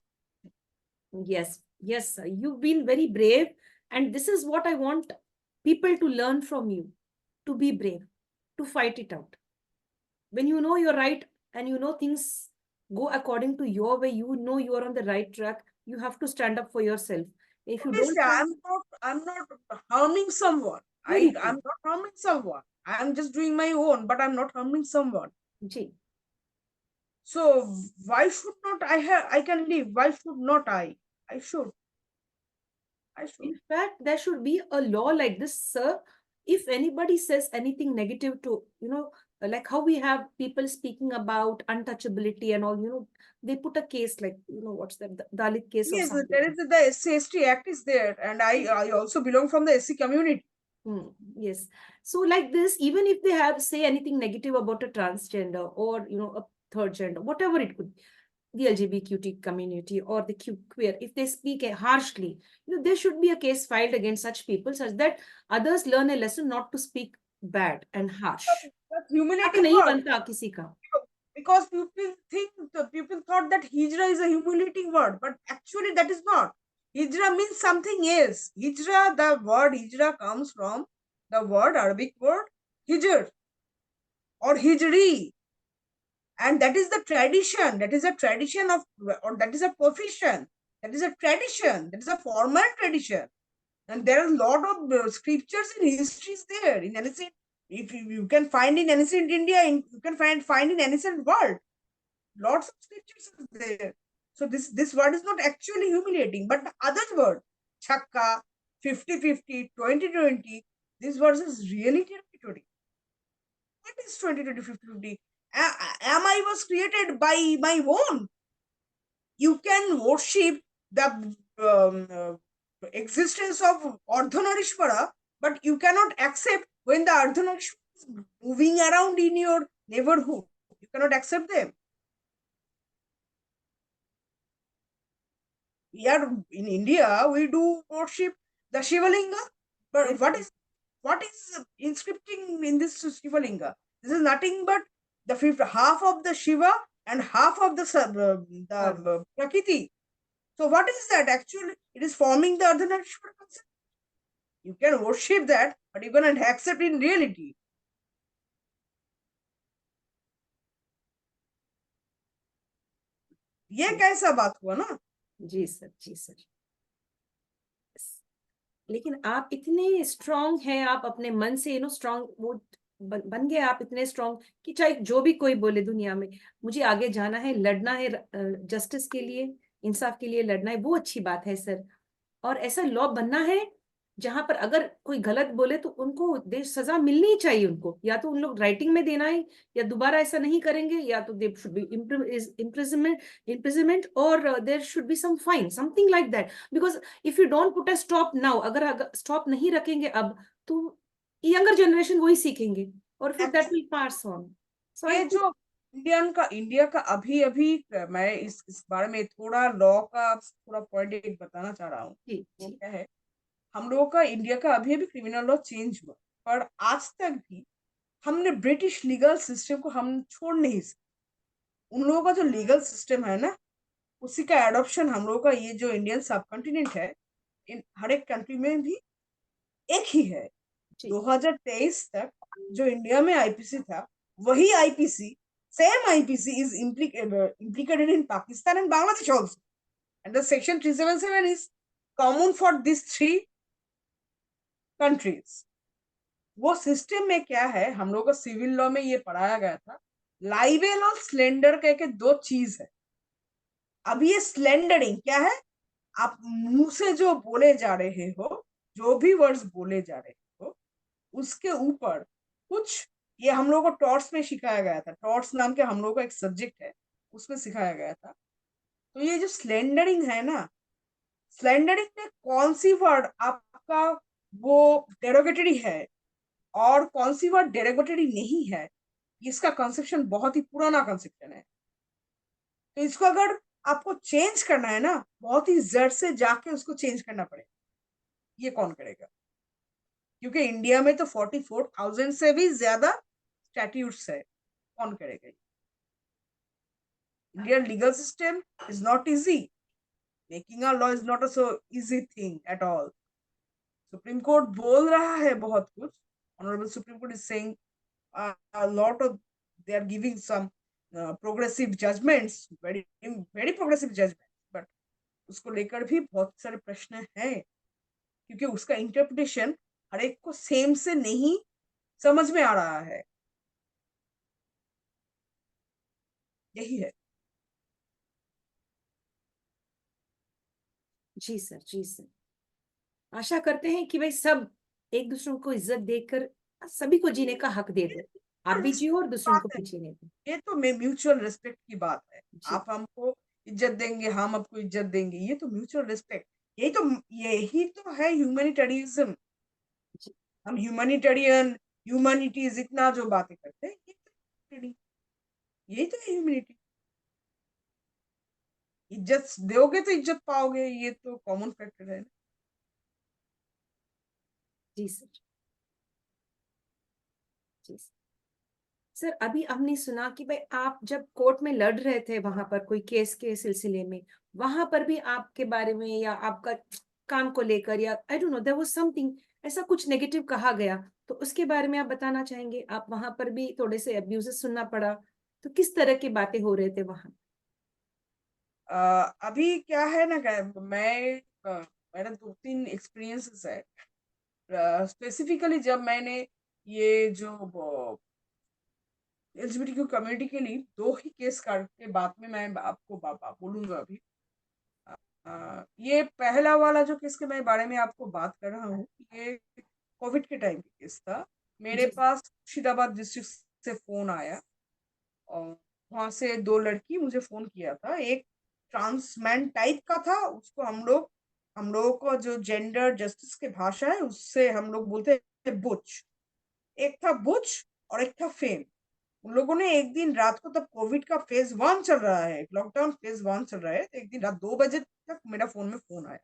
Yes, yes, you've been very brave. And this is what I want people to learn from you, to be brave, to fight it out. When you know you're right and you know things go according to your way, you know you are on the right track, you have to stand up for yourself. If you don't Obviously, stand, I'm not harming someone. very I'm true. not harming someone. I'm just doing my own, but I'm not harming someone. Ji. So why should not I can live? Why should not I? I should. I should. In fact, there should be a law like this, sir. If anybody says anything negative to, like how we have people speaking about untouchability and all, they put a case like, what's that, the Dalit case or Yes, something. there is the SC/ST Act is there, and I also belong from the SC community. Yes. So like this, even if they have say anything negative about a transgender or, a third gender, whatever it could be, the LGBTQ community or the queer, if they speak harshly, there should be a case filed against such people such that others learn a lesson not to speak bad and harsh. That's ऐसा humiliating नहीं word, बनता किसी का. because people thought that hijra is a humiliating word, but actually that is not. Hijra means something else. The word hijra comes from the Arabic word hijr or hijri, and that is the tradition. That is a tradition of, or that is a profession. That is a tradition. That is a formal tradition, and there are a lot of scriptures and histories there in ancient. If you can find in ancient India, you can find in ancient world. Lots of scriptures are there. So this word is not actually humiliating, but the other word, chakka, 50-50, 20-20, this verse is really derogatory. What is 20-20, 50-50? Am I was created by my own? You can worship the existence of Ardhanarishvara, but you cannot accept when the Ardhanarishvara is moving around in your neighborhood. You cannot accept them. We are in India, we do worship the Shivalinga, but what is inscripting in this Shivalinga? This is nothing but the half of the Shiva and half of the Prakriti. So what is that actually? It is forming the Ardhanarishwara concept. You can worship that, but you cannot accept in reality. ये कैसा बात हुआ ना? जी sir, जी sir. लेकिन आप इतने strong हैं, आप अपने मन से स्ट्रांग वो बन गए आप इतने स्ट्रांग कि चाहे जो भी कोई बोले दुनिया में, मुझे आगे जाना है, लड़ना है, जस्टिस के लिए, इंसाफ के लिए लड़ना है, वो अच्छी बात है सर. और ऐसा लॉ बनना है जहां पर अगर कोई गलत बोले तो उनको सजा मिलनी ही चाहिए. उनको या तो उन लोग राइटिंग में देना है, या दोबारा ऐसा नहीं करेंगे, या तो they should be imprisonment or there should be some fine, something like that. Because if you don't put a stop now, अगर stop नहीं रखेंगे अब, तो younger generation वही सीखेंगे और फिर that will pass on. So ये जो इंडिया का अभी मैं इस बारे में थोड़ा लॉ का थोड़ा पॉइंट एक बताना चाह रहा हूँ. जी, वो जी. क्या है हम लोगों का इंडिया का अभी अभी क्रिमिनल लॉ चेंज हुआ, पर आज तक भी हमने ब्रिटिश लीगल सिस्टम को हम छोड़ नहीं सकते। उन लोगों का जो लीगल सिस्टम है ना, उसी का एडॉप्शन हम लोगों का ये जो इंडियन सब कॉन्टिनेंट है, इन हर एक कंट्री में भी एक ही है। जी 2023 तक जो इंडिया में आईपीसी था, वही IPC, same IPC is implicated in Pakistan and Bangladesh also. And the section 377 is common for these three countries. वो सिस्टम में क्या है, हम लोग को सिविल लॉ में ये पढ़ाया गया था, लाइबेल और स्लेंडर कह के दो चीज है। अब ये स्लेंडरिंग क्या है, आप मुंह से जो बोले जा रहे हो, जो भी वर्ड्स बोले जा रहे हो, उसके ऊपर कुछ, ये हम लोग को टॉर्ट्स में सिखाया गया था, टॉर्ट्स नाम के हम लोग का एक सब्जेक्ट है, उसमें सिखाया गया था। तो ये जो स्लेंडरिंग है ना, स्लेंडरिंग में कौन सी वर्ड आपका वो डेरोगेटरी है और कौन सी वर्ड डेरोगेटरी नहीं है, इसका कंसेप्शन बहुत ही पुराना कंसेप्शन है। तो इसको अगर आपको चेंज करना है ना, बहुत ही जड़ से जाके उसको चेंज करना पड़ेगा। ये कौन करेगा? क्योंकि इंडिया में तो 44,000 से भी ज्यादा स्टैट्यूट्स है, कौन करेगा? Indian legal system is not easy, making a law is not a so easy thing at all. Supreme court बोल रहा है बहुत कुछ, honourable supreme court is saying a lot of, they are giving some progressive judgments, very very progressive judgments, but उसको लेकर भी बहुत सारे प्रश्न हैं, क्योंकि उसका इंटरप्रिटेशन हर एक को सेम से नहीं समझ में आ रहा है। यही है। जी सर, जी सर। आशा करते हैं कि भाई सब एक दूसरों को इज्जत देकर सभी को जीने का हक दे दो। आप भी जियो और दूसरों बात को है, भी जीने दो। ये तो म्यूचुअल रिस्पेक्ट की बात है। जी आप हमको इज्जत देंगे, हम आपको इज्जत देंगे, ये तो म्यूचुअल रिस्पेक्ट। यही तो है ह्यूमैनिटेरियनिज्म। जी हम ह्यूमैनिटेरियन, ह्यूमैनिटीज इतना जो बातें करते हैं, यही तो है ह्यूमैनिटी। इज्जत दोगे तो इज्जत पाओगे, ये तो कॉमन फैक्टर है ना। जी सर, जी सर। सर अभी हमने सुना कि भाई आप जब कोर्ट में लड़ रहे थे वहां पर कोई केस के सिलसिले में, वहां पर भी आपके बारे में या आपका काम को लेकर या I don't know there was something, ऐसा कुछ नेगेटिव कहा गया, तो उसके बारे में आप बताना चाहेंगे? आप वहां पर भी थोड़े से अब्यूजेस सुनना पड़ा, तो किस तरह की बातें हो रहे थे वहां? अभी क्या है ना, मेरा 2-3 एक्सपीरियंसेस है। स्पेसिफिकली जब मैंने ये जो एलजीबीटीक्यू कम्युनिटी के लिए दो ही केस के बाद में मैं आपको बोलूंगा अभी। ये पहला वाला जो केस के मैं बारे में आपको बात कर रहा हूँ, ये कोविड के टाइम की केस था। मेरे जी पास मुर्शिदाबाद डिस्ट्रिक्ट से फोन आया और वहां से दो लड़की मुझे फोन किया था। एक ट्रांसमैन टाइप का था, उसको हम लोगों को जो जेंडर जस्टिस के भाषा है उससे हम लोग बोलते हैं बुच। एक था बुच और एक था फेम। उन लोगों ने एक दिन रात को, तब कोविड का फेज 1 चल रहा है, लॉकडाउन फेज 1 चल रहा है, तो एक दिन रात 2 बजे तक मेरा फोन में फोन आया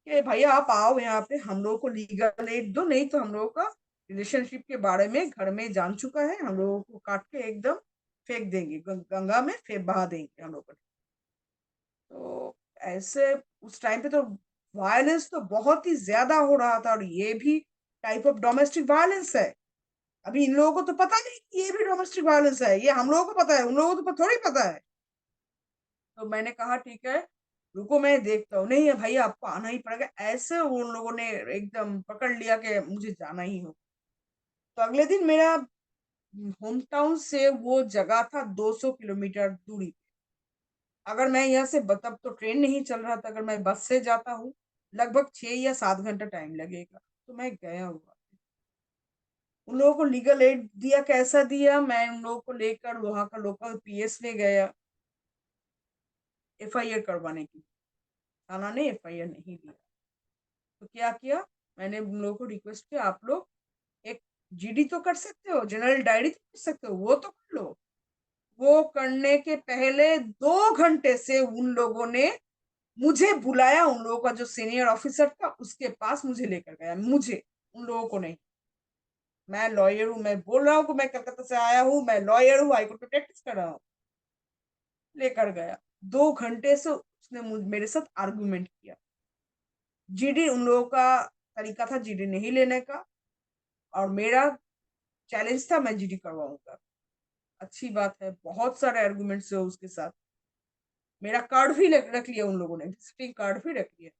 कि भैया आप आओ यहाँ पे, हम लोगों को लीगल एड दो, नहीं तो हम लोगों का रिलेशनशिप के बारे में घर में जान चुका है, हम लोगों को काट के एकदम फेंक देंगे, गंगा में फेंक बहा देंगे हम लोग को। तो ऐसे उस टाइम पे तो वायलेंस तो बहुत ही ज्यादा हो रहा था, और ये भी टाइप ऑफ डोमेस्टिक वायलेंस है। अभी इन लोगों को तो पता नहीं कि ये भी डोमेस्टिक वायलेंस है, ये हम लोगों को पता है, उन लोगों को तो थोड़ी पता है। तो मैंने कहा ठीक है, रुको मैं देखता हूँ। नहीं है भाई, आपको आना ही पड़ेगा, ऐसे उन लोगों ने एकदम पकड़ लिया कि मुझे जाना ही हो। तो अगले दिन मेरा होम टाउन से वो जगह था 200 किलोमीटर दूरी। अगर मैं यहाँ से तब तो ट्रेन नहीं चल रहा था, अगर मैं बस से जाता हूँ लगभग 6 या 7 घंटा टाइम लगेगा। तो मैं गया हुआ, उन लोगों को लीगल एड दिया, कैसा दिया, मैं उन लोगों को लेकर वहां का लोकल पीएस में गया एफआईआर करवाने की। थाना ने एफआईआर नहीं दिया। तो क्या किया, मैंने उन लोगों को रिक्वेस्ट किया, आप लोग एक जीडी तो कर सकते हो, जनरल डायरी तो कर सकते हो, वो तो कर लो। वो करने के पहले 2 घंटे से उन लोगों ने मुझे बुलाया, उन लोगों का जो सीनियर ऑफिसर था उसके पास मुझे लेकर गया, मुझे, उन लोगों को नहीं। मैं लॉयर हूँ, मैं बोल रहा हूँ कि मैं कलकत्ता से आया हूँ, मैं लॉयर हूँ, हाईकोर्ट में प्रैक्टिस कर रहा हूँ। लेकर गया, 2 घंटे से उसने मेरे साथ आर्गुमेंट किया। जीडी उन लोगों का तरीका था जीडी नहीं लेने का, और मेरा चैलेंज था मैं जीडी करवाऊंगा। अच्छी बात है, बहुत सारे आर्गुमेंट्स हुए उसके साथ। मेरा कार्ड भी रख लिया उन लोगों ने, विजिटिंग कार्ड भी रख लिया।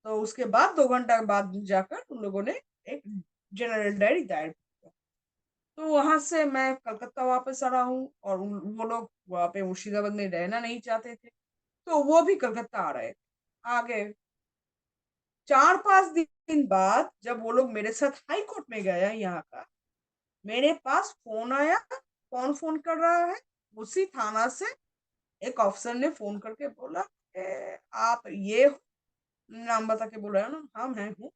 तो उसके बाद 2 घंटा बाद जाकर उन लोगों ने एक जनरल डायरी दायर किया। तो वहां से मैं कलकत्ता वापस आ रहा हूँ, और वो लोग वहां पे मुर्शिदाबाद में रहना नहीं चाहते थे, तो वो भी कलकत्ता आ रहे थे। आ गए। 4-5 दिन बाद जब वो लोग मेरे साथ हाई कोर्ट में गया यहाँ का, मेरे पास फोन आया। कौन फोन कर रहा है? उसी थाना से एक ऑफिसर ने फोन करके बोला, आप ये हो?" नाम बता के बोल रहा है ना, हाँ मैं हूँ।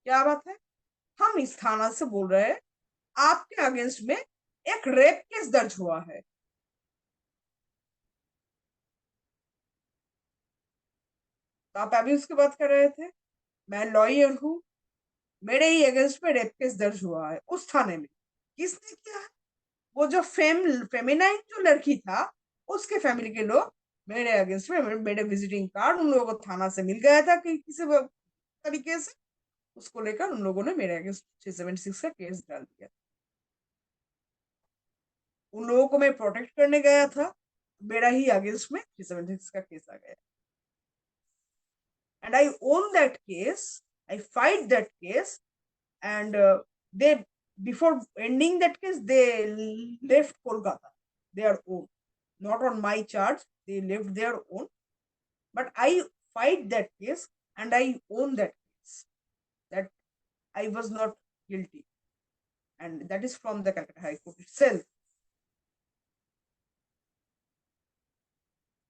क्या बात है? हम इस थाना से बोल रहे हैं, आपके अगेंस्ट में एक रेप केस दर्ज हुआ है। तो आप अभी उसकी बात कर रहे थे। मैं लॉयर हूँ, मेरे ही अगेंस्ट में रेप केस दर्ज हुआ है उस थाने में। किसने किया है? वो जो फेमिनाइन जो लड़की था, उसके फैमिली के लोग मेरे अगेंस्ट में, मेरे विजिटिंग कार्ड उन लोगों को थाना से मिल गया था कि किसी तरीके से, उसको लेकर उन लोगों ने मेरे अगेंस्ट 676 का केस डाल दिया। उन लोगों को मैं प्रोटेक्ट करने गया था, मेरा ही अगेंस्ट में 676 का केस आ गया। And I own that case, I fight that case, and they, before ending that case, they left Kolkata, their own, not on my charge, they left their own. But I fight that case, and I own that case, that I was not guilty, and that is from the Calcutta High Court itself.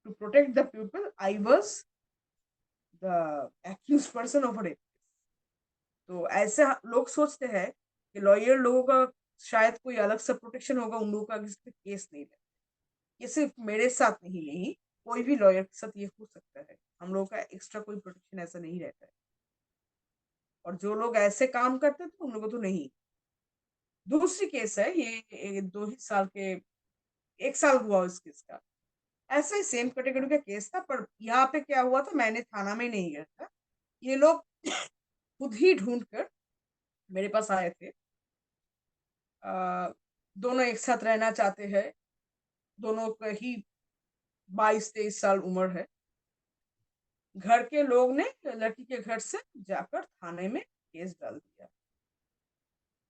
To protect the people, I was the accused person of a rape. तो ऐसे लोग सोचते हैं कि lawyer लोगों का शायद कोई अलग सा प्रोटेक्शन होगा, उन लोगों का किसी पे केस नहीं लगता। ये सिर्फ मेरे साथ नहीं, कोई भी लॉयर के साथ ये हो सकता है। हम लोगों का एक्स्ट्रा कोई प्रोटेक्शन ऐसा नहीं रहता है, और जो लोग ऐसे काम करते थे उन लोगों तो नहीं। दूसरी केस है ये 2 ही साल के, 1 साल हुआ उस केस का। ऐसा ही सेम कैटेगरी का केस था, पर यहाँ पे क्या हुआ था, मैंने थाना में नहीं गया था, ये लोग खुद ही ढूंढ कर मेरे पास आए थे। दोनों एक साथ रहना चाहते हैं, दोनों का ही 22-23 साल उम्र है। घर के लोग ने लड़की के घर से जाकर थाने में केस डाल दिया।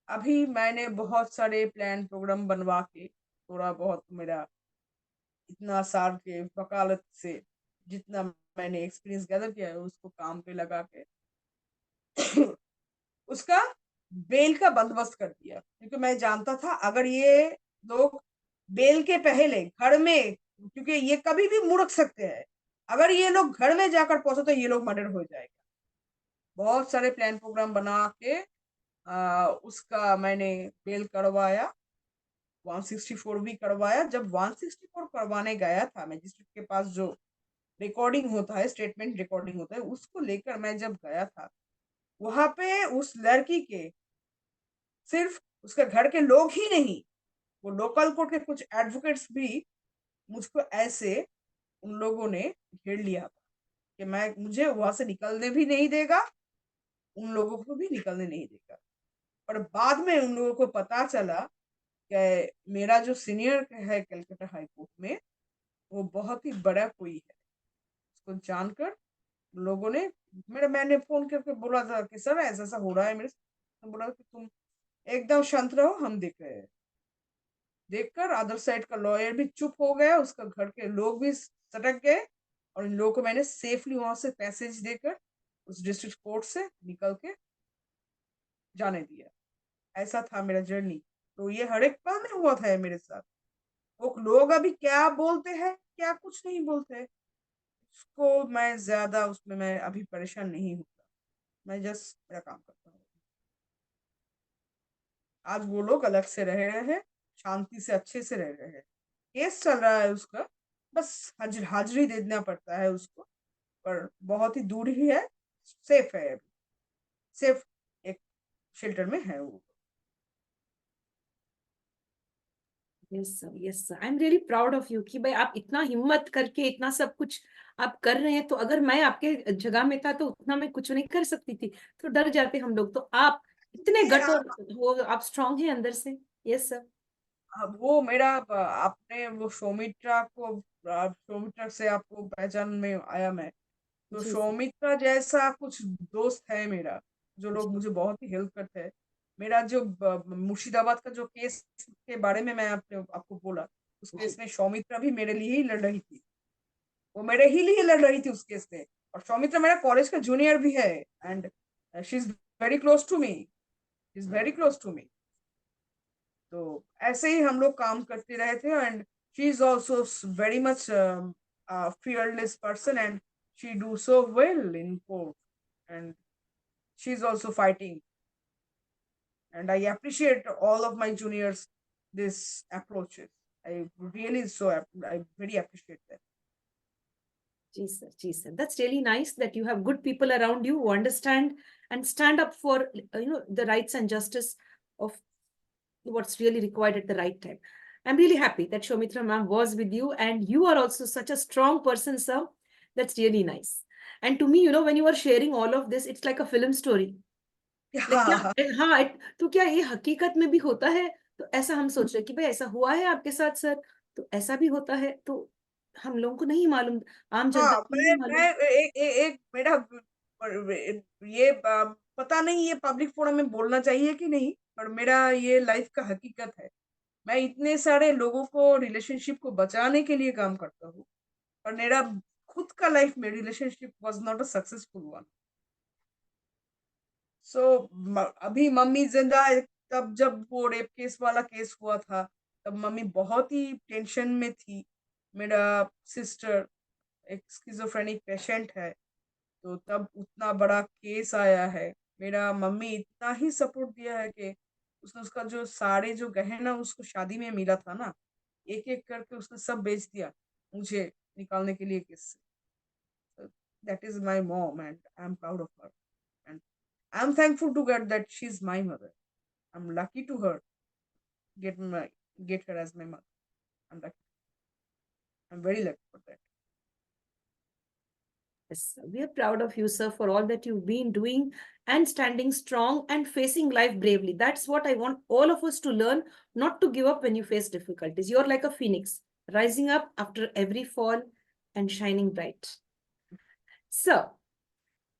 अभी मैंने बहुत सारे प्लान प्रोग्राम बनवा के, थोड़ा बहुत मेरा इतना साल के वकालत से जितना मैंने एक्सपीरियंस गैदर किया है उसको काम पे लगा के उसका बेल का बंदोबस्त कर दिया, क्योंकि मैं जानता था अगर ये लोग बेल के पहले घर में, क्योंकि ये कभी भी मुड़क सकते हैं, अगर ये लोग घर में जाकर पहुंचे तो ये लोग मर्डर हो जाएगा। बहुत सारे प्लान प्रोग्राम बना के उसका मैंने बेल करवाया, 164 भी करवाया। जब 164 करवाने गया था मजिस्ट्रेट के पास, जो रिकॉर्डिंग होता है, स्टेटमेंट रिकॉर्डिंग होता है, उसको लेकर मैं जब गया था, वहां पे उस लड़की के सिर्फ उसके घर के लोग ही नहीं, वो लोकल कोर्ट के कुछ एडवोकेट्स भी मुझको ऐसे, उन लोगों ने घेर लिया था कि मैं, मुझे वहां से निकलने भी नहीं देगा, उन लोगों को भी निकलने नहीं देगा। पर बाद में उन लोगों को पता चला कि मेरा जो सीनियर है कलकत्ता हाई कोर्ट में, वो बहुत ही बड़ा कोई है। उसको जानकर लोगों ने, मैंने फोन करके बोला था कि सर ऐसा ऐसा हो रहा है मेरे साथ। तो बोला कि तुम एकदम शांत रहो, हम देख रहे हैं। देखकर अदर साइड का लॉयर भी चुप हो गया, उसका घर के लोग भी सटक गए, और इन लोगों को मैंने सेफली वहां से पैसेज देकर उस डिस्ट्रिक्ट कोर्ट से निकल के जाने दिया। ऐसा था मेरा जर्नी। तो ये हर एक पल में हुआ था मेरे साथ। वो लोग अभी क्या बोलते हैं, क्या कुछ नहीं बोलते, उसको मैं ज्यादा, उसमें मैं अभी परेशान नहीं होता। मैं जस्ट मेरा काम करता हूँ। आज वो लोग अलग से रह रहे हैं, शांति से अच्छे से रह रहे हैं। केस चल रहा है उसका, बस हाजिरी देना पड़ता है उसको, पर बहुत ही दूर ही है, सेफ है, सेफ एक शेल्टर में है वो। Yes sir, yes sir, I am really proud of you कि भाई आप इतना हिम्मत करके इतना सब कुछ आप कर रहे हैं। तो अगर मैं आपके जगह में था तो उतना मैं कुछ नहीं कर सकती थी, तो डर जाते हम लोग। तो आप इतने ये गट और वो आप स्ट्रांग हैं अंदर से। Yes sir. वो मेरा आपने वो सौमित्रा को, सौमित्रा से आपको पहचान में आया मैं, तो जी सर। सौमित्रा जैसा कुछ दोस्त है मेरा, जो लोग जी। मुझे बहुत ही हेल्प करते हैं। मेरा जो मुर्शिदाबाद का जो केस के बारे में मैं आपने आपको बोला, उस जी। केस में सौमित्रा भी मेरे लिए ही लड़ रही थी, वो मेरे ही लिए लड़ रही थी उस केस में। और सौमित्रा मेरा कॉलेज का जूनियर भी है, and she is very close to me, is very close to me. तो ऐसे ही हम लोग काम करते रहे थे, and she is also very much fearless person, and she do so well in court, and she is also fighting, and I appreciate all of my juniors this approaches. I really I very appreciate that. जी sir, जी sir, that's really nice that you have good people around you who understand and stand up for the rights and justice of what's really required at the right time. I'm really happy that Shomitra ma'am was with you, and you are also such a strong person, sir. That's really nice. And to me, when you are sharing all of this, it's like a film story. Like, Yeah. क्या हाँ तो क्या ये हकीकत में भी होता है? तो ऐसा हम सोच रहे कि भाई ऐसा हुआ है आपके साथ सर, तो ऐसा भी होता है, तो हम लोगों को नहीं मालूम, आम जनता हाँ, को नहीं मालूम। मैं एक मेरा ये पता नहीं ये पब्लिक फोरम में बोलना चाहिए कि नहीं, पर मेरा ये लाइफ का हकीकत है। मैं इतने सारे लोगों को रिलेशनशिप को बचाने के लिए काम करता हूँ, पर मेरा खुद का लाइफ में relationship was not a successful one. So अभी मम्मी जिंदा है, तब जब वो रेप केस वाला केस हुआ था, तब मम्मी बहुत ही टेंशन में थी। मेरा सिस्टर एक स्किज़ोफ्रेनिक पेशेंट है, तो तब उतना बड़ा केस आया है। मेरा मम्मी इतना ही सपोर्ट दिया है कि उसने उसका जो सारे जो गहना उसको शादी में मिला था ना, एक एक करके उसने सब बेच दिया मुझे निकालने के लिए केस से। That is my mom, and I am proud of her, and I am thankful to God that she is my mother. I am lucky to her, get my get her as my mother. I'm lucky. I'm very lucky for that. Yes, we are proud of you, sir, for all that you've been doing and standing strong and facing life bravely. That's what I want all of us to learn, not to give up when you face difficulties. You're like a phoenix, rising up after every fall and shining bright. Sir,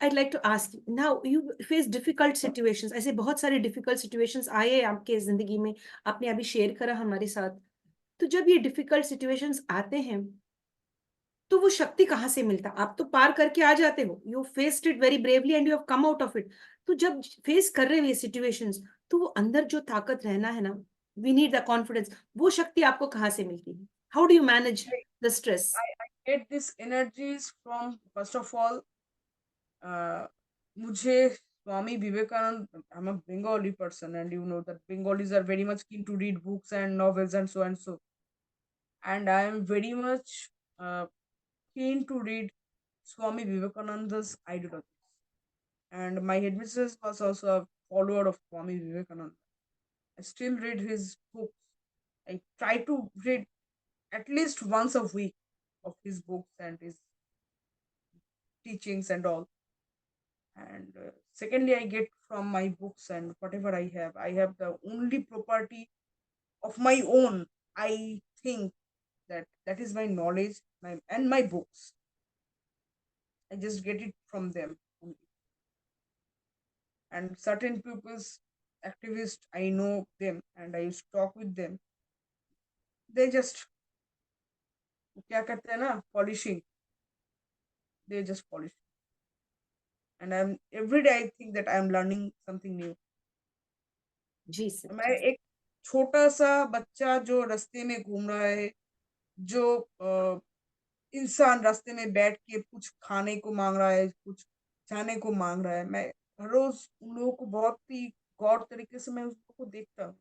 I'd like to ask you, now you face difficult situations. ऐसे बहुत सारे difficult situations आए हैं आपके जिंदगी में, आपने अभी शेयर करा हमारे साथ। तो जब ये difficult situations आते हैं, तो वो शक्ति कहाँ से मिलता? आप तो पार करके आ जाते हो, you faced it very bravely and you have come out of it. तो जब फेस कर रहे हो ये सिचुएशंस, तो वो अंदर जो ताकत रहना है ना, वी नीड द कॉन्फिडेंस, वो शक्ति आपको कहाँ से मिलती है? How do you manage I, the stress? I get this energies from, first of all, मुझे Swami Vivekananda, I'm a Bengali person, and you know that Bengalis are very much keen to read books and novels and so and so. And I am very much keen to read Swami Vivekananda's ideology. And my headmistress was also a follower of Swami Vivekananda. I still read his books. I try to read at least once a week of his books and his teachings and all. And secondly, I get from my books and whatever I have the only property of my own. I think that is my knowledge, and my books. I just get it from them only. And certain people's activists, I know them and I used to talk with them. They just क्या करते हैं ना, polishing. They just polish. And I'm every day I think that I'm learning something new. जी sir, मैं जी। एक छोटा सा बच्चा जो रास्ते में घूम रहा है, जो इंसान रास्ते में बैठ के कुछ खाने को मांग रहा है, कुछ जाने को मांग रहा है, मैं हर रोज उन लोगों को बहुत ही गौर तरीके से मैं उन लोगों को देखता हूँ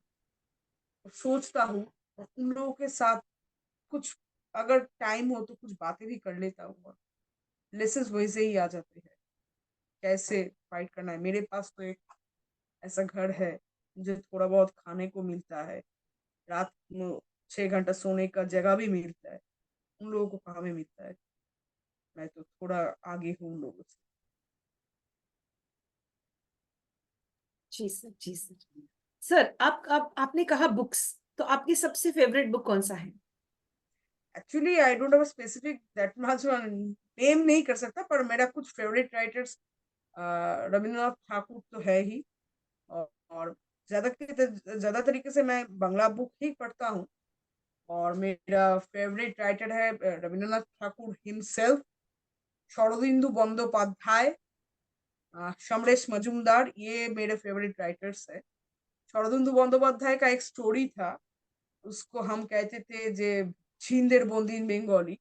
और सोचता हूँ, और उन लोगों के साथ कुछ अगर टाइम हो तो कुछ बातें भी कर लेता हूँ, और लेसन्स वहीं से ही आ जाते हैं, कैसे फाइट करना है। मेरे पास तो एक ऐसा घर है, मुझे थोड़ा बहुत खाने को मिलता है, रात में 6 घंटा सोने का जगह भी मिलता है। उन लोगों को कहाँ में मिलता है। मैं तो थोड़ा आगे हूँ उन लोगों से। जी सर, जी सर। सर, आप आपने कहा बुक्स, तो आपकी सबसे फेवरेट बुक कौन सा है? Actually I don't have specific that much name नहीं कर सकता, पर मेरा कुछ फेवरेट राइटर्स रविंद्रनाथ ठाकुर तो है ही, और ज्यादा तरीके से मैं बांग्ला बुक ही पढ़ता हूँ। और मेरा फेवरेट राइटर है रविंद्रनाथ ठाकुर हिमसेल्फ, शरदिंदु बंदोपाध्याय, समरेश मजूमदार, ये मेरे फेवरेट राइटर्स है। शरदिंदु बंदोपाध्याय का एक स्टोरी था, उसको हम कहते थे जे छिंदेर बंदी इन बंगाली।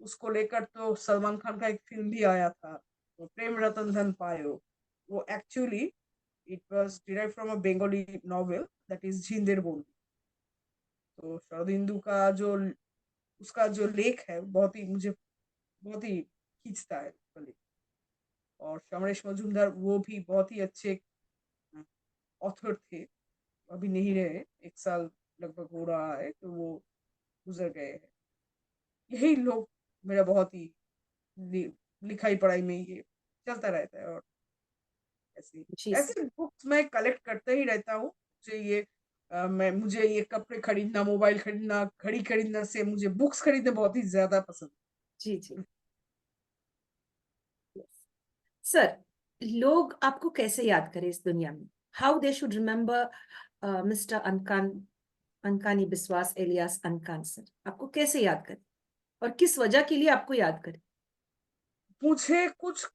उसको लेकर तो सलमान खान का एक फिल्म भी आया था, वो प्रेम रतन धन पायो। वो actually it was derive from a Bengali novel that is Jhinder Bandi. तो शरदिंदु का जो उसका जो लेख है बहुत ही मुझे बहुत ही खींचता है उसका लेख। और समरेश मजूमदार वो भी बहुत ही अच्छे ऑथर थे, अभी नहीं रहे, 1 साल लगभग हो रहा है तो वो गुजर गए हैं। यही लोग मेरा बहुत ही लि, लिखाई पढ़ाई में ये चलता रहता है। और ऐसे जी सर। ऐसे बुक्स मैं कलेक्ट करता ही रहता हूँ। मुझे ये कपड़े खरीदना, मोबाइल खरीदना, घड़ी खरीदना से मुझे बुक्स खरीदना बहुत ही ज्यादा पसंद जी जी। है। सर, लोग आपको कैसे याद करें इस दुनिया में? How they should remember mister Ankan, Ankani Biswas alias Ankan sir? आपको कैसे याद करें और किस वजह के लिए आपको याद करें? मुझे कुछ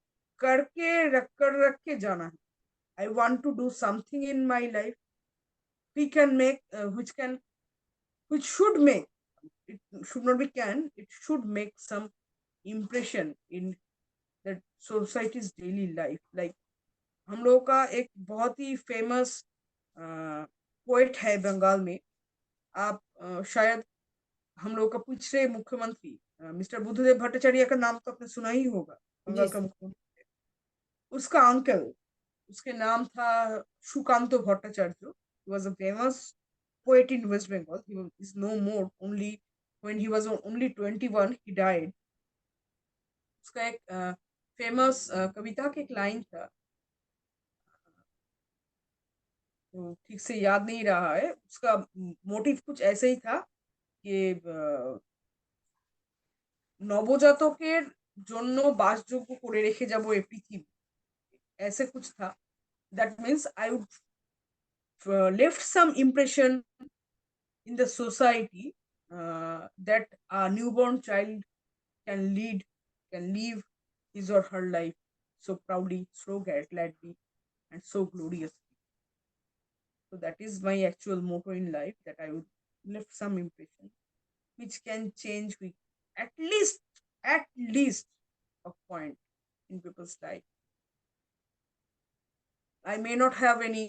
रख के जाना है। I want to do something in my life we can make which can which should make, it should not be can, it should make some impression in that society's daily life. Like हम लोगों का एक बहुत ही famous poet है बंगाल में। आप शायद हम लोग का पिछले मुख्यमंत्री मिस्टर बुद्धदेव भट्टाचार्य का नाम तो आपने सुना ही होगा, जी बंगाल का सर। मुख्यमंत्री। उसका अंकल, उसके नाम था Sukanta Bhattacharya. he was a famous poet in West Bengal. Is no more. Only when he was only 21, he died. उसका एक फेमस कविता के एक लाइन था, तो ठीक से याद नहीं रहा है। उसका मोटिव कुछ ऐसे ही था कि নবজাতকের জন্য বাসযোগ্য করে রেখে যাব এই পৃথিবী, ऐसे कुछ था। That means I would left some impression in the society that a newborn child can lead, can live his or her life so proudly, so gladly, and so gloriously. So that is my actual motto in life, that I would left some impression which can change with at least at least a point in people's life. I may not have any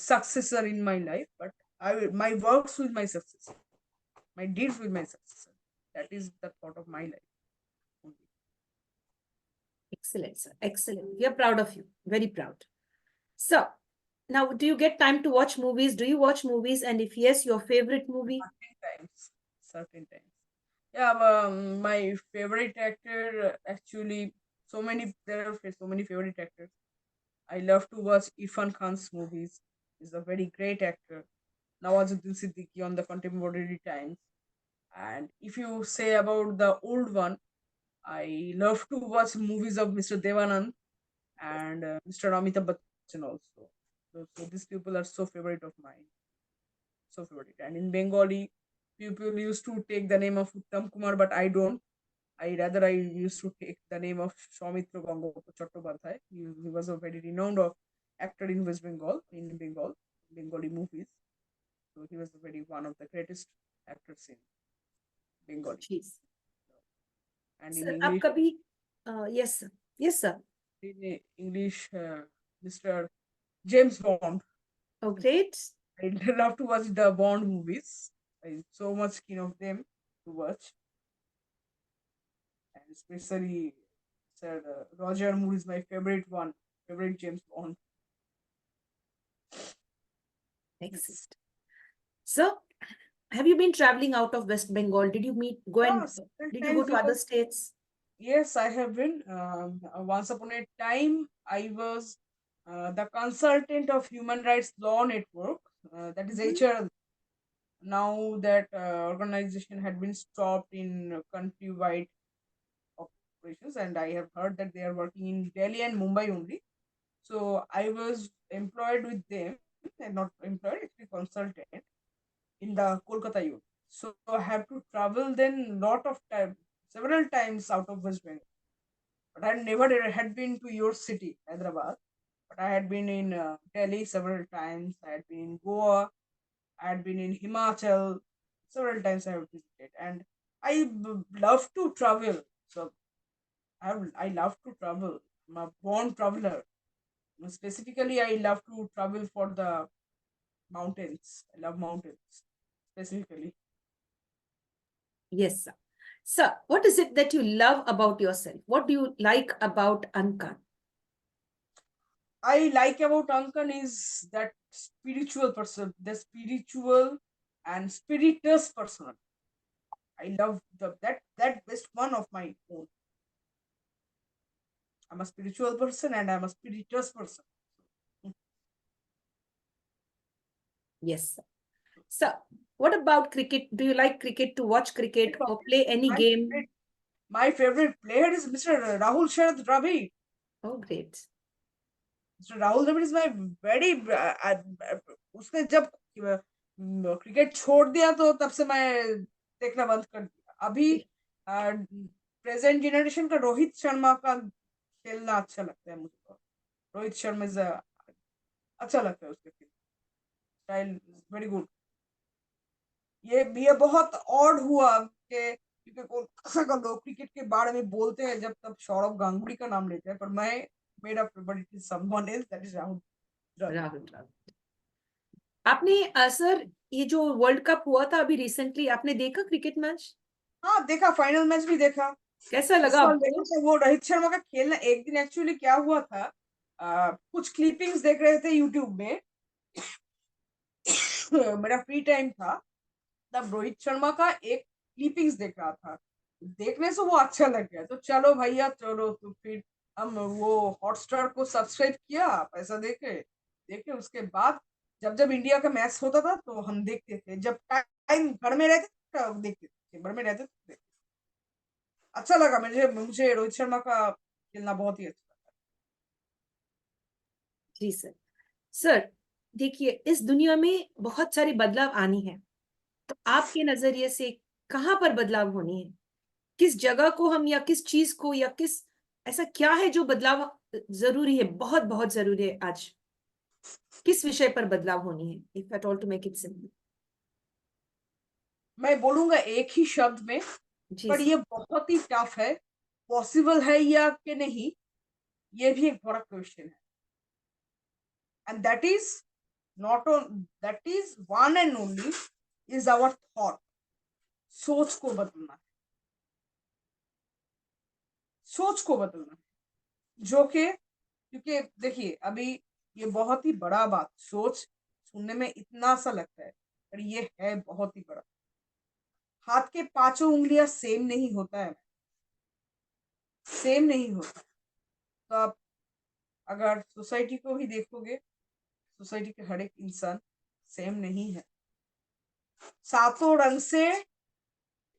successor in my life, but my works with my successor, my deeds with my successor. That is the thought of my life. Only. Excellent, sir. Excellent. We are proud of you. Very proud. So, now do you get time to watch movies? Do you watch movies? And if yes, your favorite movie? Certain times, certain times. Yeah, my favorite actor actually, there are so many favorite actors. I love to watch Irfan Khan's movies. He's a very great actor. Nawazuddin Siddiqui on the contemporary times. And if you say about the old one, I love to watch movies of Mr. Devanand and Mr. Amitabh Bachchan also. So these people are so favorite of mine, so favorite. And in Bengali, people used to take the name of Uttam Kumar, but I don't. I used to take the name of Soumitra Chattopadhyay. He was a very renowned actor in West Bengal, in Bengali movies. So he was one of the greatest actors in Bengali. Jeez. And Sir, आप कभी yes sir. Yes sir. in English, Mr. James Bond. Oh great. I love to watch the Bond movies. I'm so much keen of them. to watch, and especially said Roger Moore is my favorite one, favorite James Bond. Excellent. So, have you been traveling out of West Bengal? Did you Several did you go times to other because states? yes, I have been. Once upon a time, I was the consultant of Human Rights Law Network, that is Mhm. HRL. Now that organization had been stopped in countrywide operations, and I have heard that they are working in Delhi and Mumbai only. So I was employed with them, and not employed, actually consultant in the Kolkata unit. So I have to travel then lot of time, several times out of West Bengal. But I never had been to your city, Hyderabad. But I had been in Delhi several times. I had been in Goa. I had been in Himachal. Several times I have visited, and I love to travel. So I love to travel. I'm a born traveler. Specifically, I love to travel for the mountains. I love mountains specifically. Yes, sir. Sir, what is it that you love about yourself? What do you like about Ankan? I like about Ankan is that spiritual person, the spiritual and spiritus person. I love that best one of my own. I'm a spiritual person and I'm a spiritus person. Yes, sir. Sir, what about cricket? Do you like cricket, to watch cricket or play any My game? favorite, my favorite player is Mr. Rahul Sharad Dravid. Oh, great. Mr. Rahul Dravid is my very उसने जब cricket छोड़ दिया तो तब से मैं देखना बंद कर दिया. अभी प्रेजेंट जनरेशन का रोहित शर्मा का खेलना अच्छा लगता है मुझको. रोहित शर्मा अच्छा लगता है उसका खेल स्टाइल वेरी गुड. ये बहुत ऑड हुआ कि क्योंकि कोलकाता का लोग क्रिकेट के बारे में बोलते हैं जब तब सौरव गांगुली का नाम लेते हैं, पर मैं मेरा favourite is someone else, that is Rahul Dravid. Rahul Dravid. आपने सर, ये जो वर्ल्ड कप हुआ था अभी रिसेंटली, आपने देखा क्रिकेट मैच? हाँ देखा, फाइनल मैच भी देखा. कैसा इस लगा साल देखा आपको? था वो रोहित शर्मा का खेलना. एक दिन एक्चुअली क्या हुआ था, कुछ क्लिपिंग्स देख रहे थे यूट्यूब में. मेरा फ्री टाइम था तब रोहित शर्मा का एक क्लिपिंग्स देख रहा था. देखने से वो अच्छा लग गया तो चलो भैया चलो, तो फिर हम वो हॉटस्टार को सब्सक्राइब किया, पैसा देके देखे. उसके बाद जब जब इंडिया का मैच होता था तो हम देखते थे. जब टाइम घर में रहते थे तब देखते थे, घर में रहते थे. अच्छा लगा मुझे मुझे रोहित शर्मा का खेलना बहुत ही अच्छा लगा. जी सर. सर, देखिए, इस दुनिया में बहुत सारी बदलाव आनी है, तो आपके नजरिए से कहाँ पर बदलाव होनी है? किस जगह को हम, या किस चीज को, या किस, ऐसा क्या है जो बदलाव जरूरी है, बहुत बहुत जरूरी है आज? किस विषय पर बदलाव होनी है, if at all to make it simple? मैं बोलूंगा एक ही शब्द में, जी पर सर. ये बहुत ही टफ है. पॉसिबल है या कि नहीं, ये भी एक बड़ा क्वेश्चन है. And that is one and only is our thought. सोच को बदलना है. सोच को बदलना है, जो कि क्योंकि देखिए अभी ये बहुत ही बड़ा बात. सोच सुनने में इतना सा लगता है, पर ये है बहुत ही बड़ा. हाथ के पांचों उंगलियां सेम नहीं होता है, सेम नहीं होता. तो आप अगर सोसाइटी को भी देखोगे, सोसाइटी के हर एक इंसान सेम नहीं है. सातों रंग से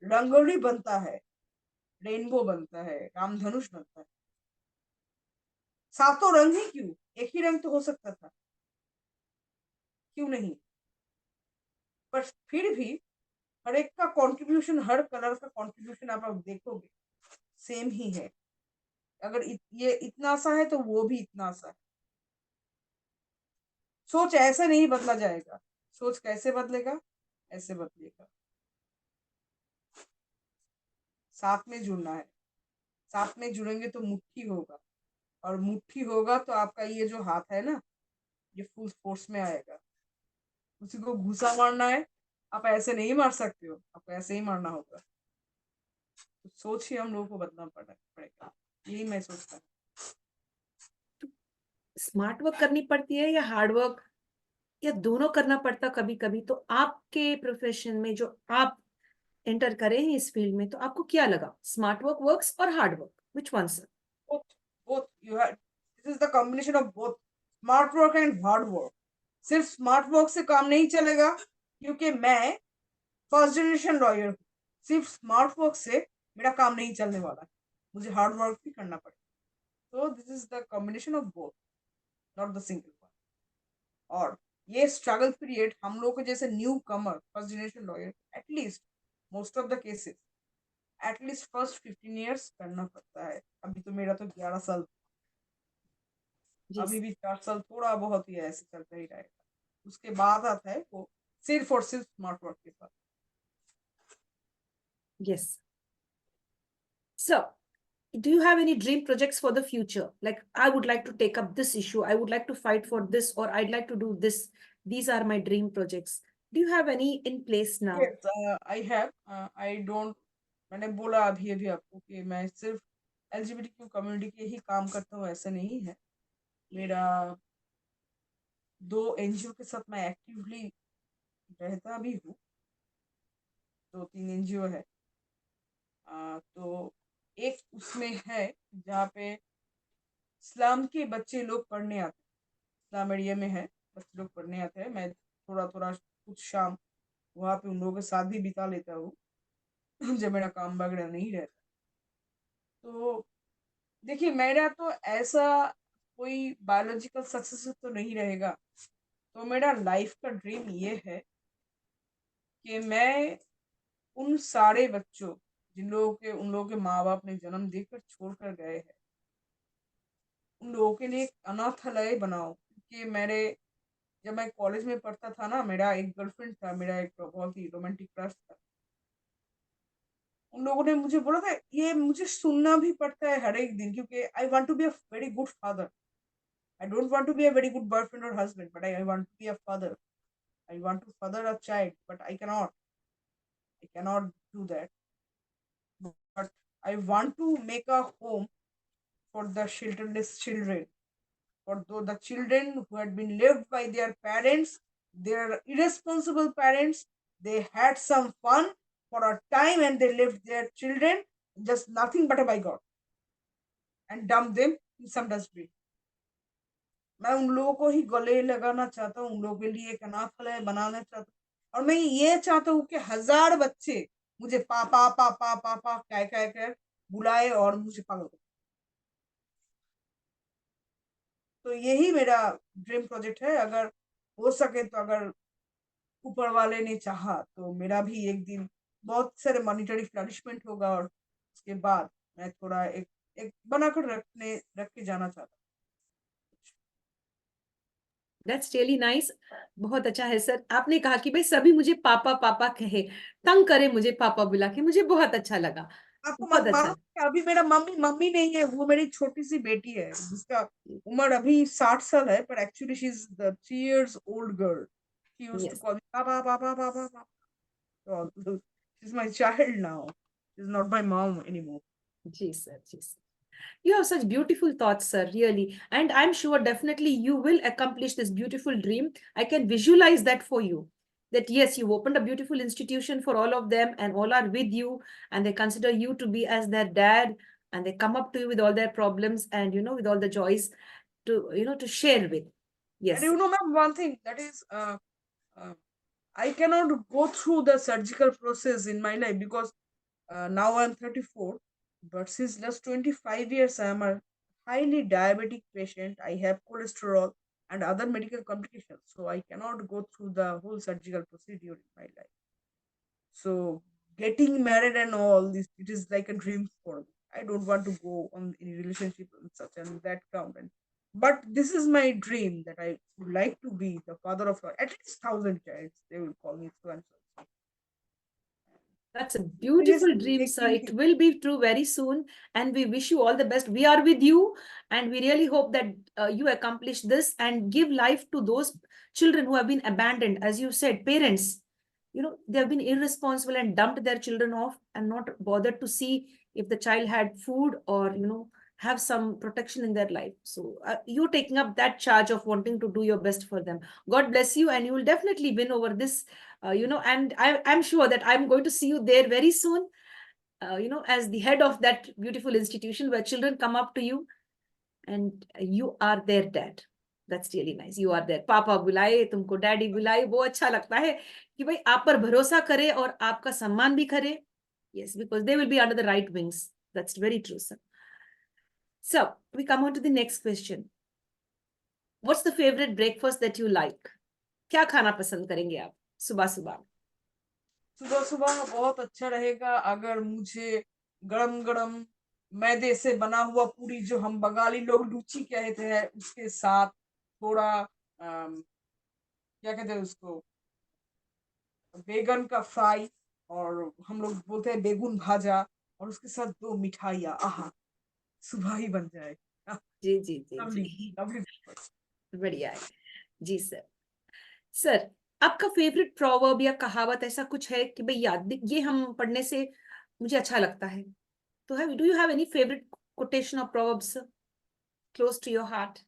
रंगोली बनता है, रेनबो बनता है, रामधनुष बनता है. सातों रंग ही क्यों, एक ही रंग तो हो सकता था, क्यों नहीं? पर फिर भी हर एक का कंट्रीब्यूशन, हर कलर का कंट्रीब्यूशन आप देखोगे सेम ही है. अगर ये इतना सा है तो वो भी इतना सा है. सोच ऐसे नहीं बदला जाएगा. सोच कैसे बदलेगा? ऐसे बदलेगा. साथ में जुड़ना है. साथ में जुड़ेंगे तो मुट्ठी होगा, और मुट्ठी होगा तो आपका ये जो हाथ है ना, ये फुल फोर्स में आएगा. उसी को घुसा मारना है. आप ऐसे नहीं मार सकते हो, आपको ऐसे ही मारना होगा. तो सोच ही हम लोगों को बदलना पड़ेगा, यही मैं सोचता हूँ। स्मार्ट वर्क करनी पड़ती है या हार्ड वर्क, या दोनों करना पड़ता कभी कभी? तो आपके प्रोफेशन में जो आप एंटर करें हैं इस फील्ड में, तो आपको क्या लगा, स्मार्ट वर्क वर्क्स और hard work, which one sir? both you have, this is the combination of both smart work and hard work. सिर्फ स्मार्ट वर्क से काम नहीं चलेगा, क्योंकि मैं फर्स्ट जनरेशन लॉयर हूँ। सिर्फ स्मार्ट वर्क से मेरा काम नहीं चलने वाला है, मुझे हार्ड वर्क भी करना पड़ेगा। तो this is the combination of both, not the single one. और ये स्ट्रगल पीरियड हम लोग के जैसे new Qamar first generation lawyer, at least most of the cases at least first 15 years करना पड़ता है। अभी तो मेरा तो 11 साल, जी अभी भी 4 साल थोड़ा बहुत ही ऐसे चलता ही रहेगा, उसके बाद आता है वो सिर्फ और सिर्फ स्मार्ट वर्क के साथ। Yes sir, do you have any dream projects for the future, like I would like to take up this issue, I would like to fight for this, or I'd like to do this, these are my dream projects? Do you have any in place now? Yes, I have, I don't, मैंने बोला अभी अभी आपको कि मैं सिर्फ LGBTQ community के ही काम करता हूँ, ऐसा नहीं है। मेरा 2 एनजीओ के साथ मैं एक्टिवली रहता भी हूँ, 2-3 एनजीओ है। तो एक उसमें है जहाँ पे इस्लाम के बच्चे लोग पढ़ने आते हैं, इस्लाम मीडिया में है, बच्चे लोग पढ़ने आते हैं। मैं थोड़ा थोड़ा कुछ शाम वहाँ पे उन लोगों के साथ भी बिता लेता हूँ जब मेरा काम वगैरह नहीं रहता। तो देखिए, मेरा तो ऐसा कोई बायोलॉजिकल सक्सेस तो नहीं रहेगा। तो मेरा लाइफ का ड्रीम ये है कि मैं उन सारे बच्चों जिन लोगों के उन लोगों के माँ बाप ने जन्म देकर छोड़ कर गए हैं, उन लोगों के लिए एक अनाथालय बनाऊं। क्योंकि मेरे जब मैं कॉलेज में पढ़ता था ना, मेरा एक गर्लफ्रेंड था, मेरा एक बहुत ही रोमांटिक क्रश था। उन लोगों ने मुझे बोला था, ये मुझे सुनना भी पड़ता है हर एक दिन, क्योंकि I want to be a very good father. I don't want to be a very good boyfriend or husband, but I want to be a father. I want to father a child, but I cannot. I cannot do that. But I want to make a home for the shelterless children, for the children who had been left by their parents, their irresponsible parents. They had some fun for a time and they left their children just nothing but a by God and dumped them in some dustbin. मैं उन लोगों को ही गले लगाना चाहता हूँ, उन लोगों के लिए एक अनाथालय बनाना चाहता हूँ। और मैं ये चाहता हूँ कि 1000 बच्चे मुझे पापा पापा पापा कह कह कर बुलाए और मुझे पागल करे। तो यही मेरा ड्रीम प्रोजेक्ट है। अगर हो सके तो, अगर ऊपर वाले ने चाहा तो मेरा भी एक दिन बहुत सारे मॉनिटरी फ्लरिशमेंट होगा, और उसके बाद मैं थोड़ा एक एक बनाकर रख के जाना चाहता हूँ। That's really nice. बहुत अच्छा है सर, आपने कहा कि भाई सभी मुझे पापा पापा कहे, तंग करे मुझे पापा बुला के, मुझे बहुत अच्छा लगा। आपको बहुत मालूम अच्छा। है कि अभी मेरा मम्मी मम्मी नहीं है, वो मेरी छोटी सी बेटी है जिसका उम्र अभी 60 साल है, पर actually she is the 3 years old girl. She used to yes call me papa papa papa papa. So, she's my child now. She's not my mom anymore. जी सर, जी sir. You have such beautiful thoughts, sir, really. And I'm sure definitely you will accomplish this beautiful dream. I can visualize that for you. That yes, you've opened a beautiful institution for all of them, and all are with you, and they consider you to be as their dad, and they come up to you with all their problems and, with all the joys to, to share with. And Yes. you know, ma'am, one thing that is, uh, I cannot go through the surgical process in my life because now I'm 34, but since last 25 years, I am a highly diabetic patient. I have cholesterol and other medical complications, so I cannot go through the whole surgical procedure in my life. So, getting married and all this, it is like a dream for me. I don't want to go on any relationship and such and that count. But this is my dream that I would like to be the father of at least 1,000 childs. They will call me so and so. That's a It is beautiful dream, sir. making It will be true very soon. And we wish you all the best. We are with you. And we really hope that you accomplish this and give life to those children who have been abandoned. As you said, parents, they have been irresponsible and dumped their children off and not bothered to see if the child had food or have some protection in their life. So you're taking up that charge of wanting to do your best for them. God bless you, and you will definitely win over this. And I'm sure that I'm going to see you there very soon, as the head of that beautiful institution where children come up to you and you are their dad. That's really nice. You are there. पापा बुलाए तुमको, daddy बुलाए, वो अच्छा लगता है कि भाई आप पर भरोसा करे और आपका सम्मान भी करे. Yes, because they will be under the right wings. That's very true, sir. So we come on to the next question. What's the favorite breakfast that you like? क्या खाना पसंद करेंगे आप सुबह सुबह? सुबह सुबह बहुत अच्छा रहेगा अगर मुझे गरम गरम मैदे से बना हुआ पूरी, जो हम बंगाली लोग लूची कहते हैं, उसके साथ थोड़ा क्या कहते हैं उसको, बेगन का फ्राई, और हम लोग बोलते हैं बेगुन भाजा, और उसके साथ 2 मिठाइयाँ, आहा, सुबह ही बन जाए। जी जी जी लवली जी, लवली। बढ़िया है जी सर. सर, आपका फेवरेट प्रोवर्ब या कहावत ऐसा कुछ है कि भाई याद ये हम पढ़ने से मुझे अच्छा लगता है? तो do you have any favourite quotation or proverbs, sir, close to your heart?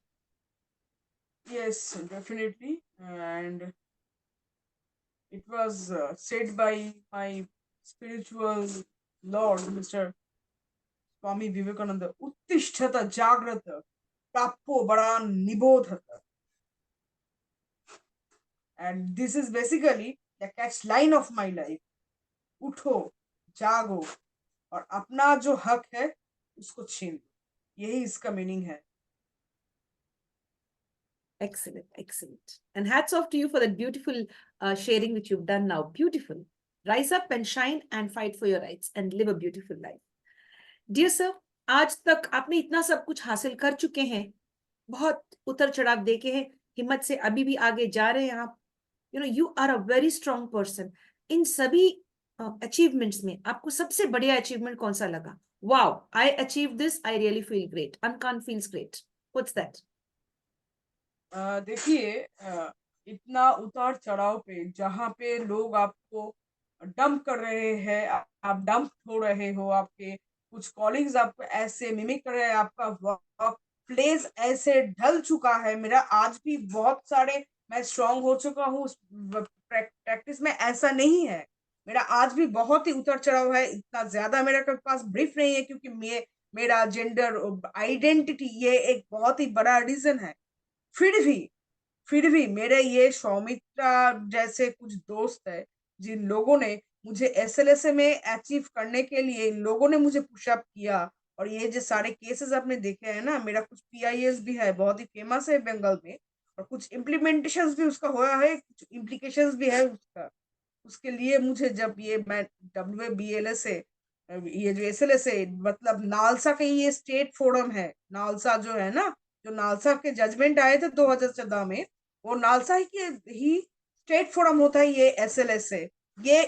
Yes, definitely. And it was said by my spiritual lord, Mr. Swami Vivekananda, Uttishtata Jagrata, Tappo Baran Nibodhata. And this is basically the catch line of my life. उठो, जागो, और अपना जो हक है उसको छीन लो, यही इसका मीनिंग है। Excellent, excellent. And hats off to you for that beautiful sharing which you've done now. Beautiful. Rise up and shine and fight for your rights and live a beautiful life. Dear sir, आज तक आपने इतना सब कुछ हासिल कर चुके हैं, बहुत उतर चढ़ाव देखे हैं, हिम्मत से अभी भी आगे जा रहे हैं आप. You are a very strong person. इन सभी अचीवमेंट्स में आपको सबसे बढ़िया अचीवमेंट कौन सा लगा? Wow, I achieved this. I really feel great. Ankan feels great. What's that? देखिए, इतना उतार चढ़ाव पे, जहाँ पे लोग आपको डंप कर रहे हैं, आप डंप हो रहे हो, आपके कुछ कॉलीग्स आपको ऐसे मिमिक कर रहे हैं, आपका वर्क प्लेस ऐसे ढल चुका है। मेरा आज भी बहुत सारे, मैं स्ट्रांग हो चुका हूँ प्रैक्टिस में, ऐसा नहीं है। मेरा आज भी बहुत ही उतार चढ़ाव है, इतना ज्यादा मेरे पास ब्रीफ नहीं है, क्योंकि मेरा जेंडर आइडेंटिटी ये एक बहुत ही बड़ा रीजन है। फिर भी मेरे ये सौमित्रा जैसे कुछ दोस्त है, जिन लोगों ने मुझे एसएलएसए में अचीव करने के लिए, इन लोगों ने मुझे पुशअप किया। और ये जो सारे केसेस आपने देखे हैं ना, मेरा कुछ पीआईएस भी है, बहुत ही फेमस है बंगाल में, और कुछ इम्प्लीमेंटेशन भी उसका हुआ है, कुछ इम्प्लीकेशंस भी है उसका। उसके लिए मुझे, जब ये मैं WBLS से, ये जो एसएलएस है, मतलब नालसा के, ये स्टेट फोरम है, नालसा जो है ना, जो नालसा के जजमेंट आए थे 2014 में, वो नालसा ही स्टेट फोरम होता है, ये एसएलएस है। ये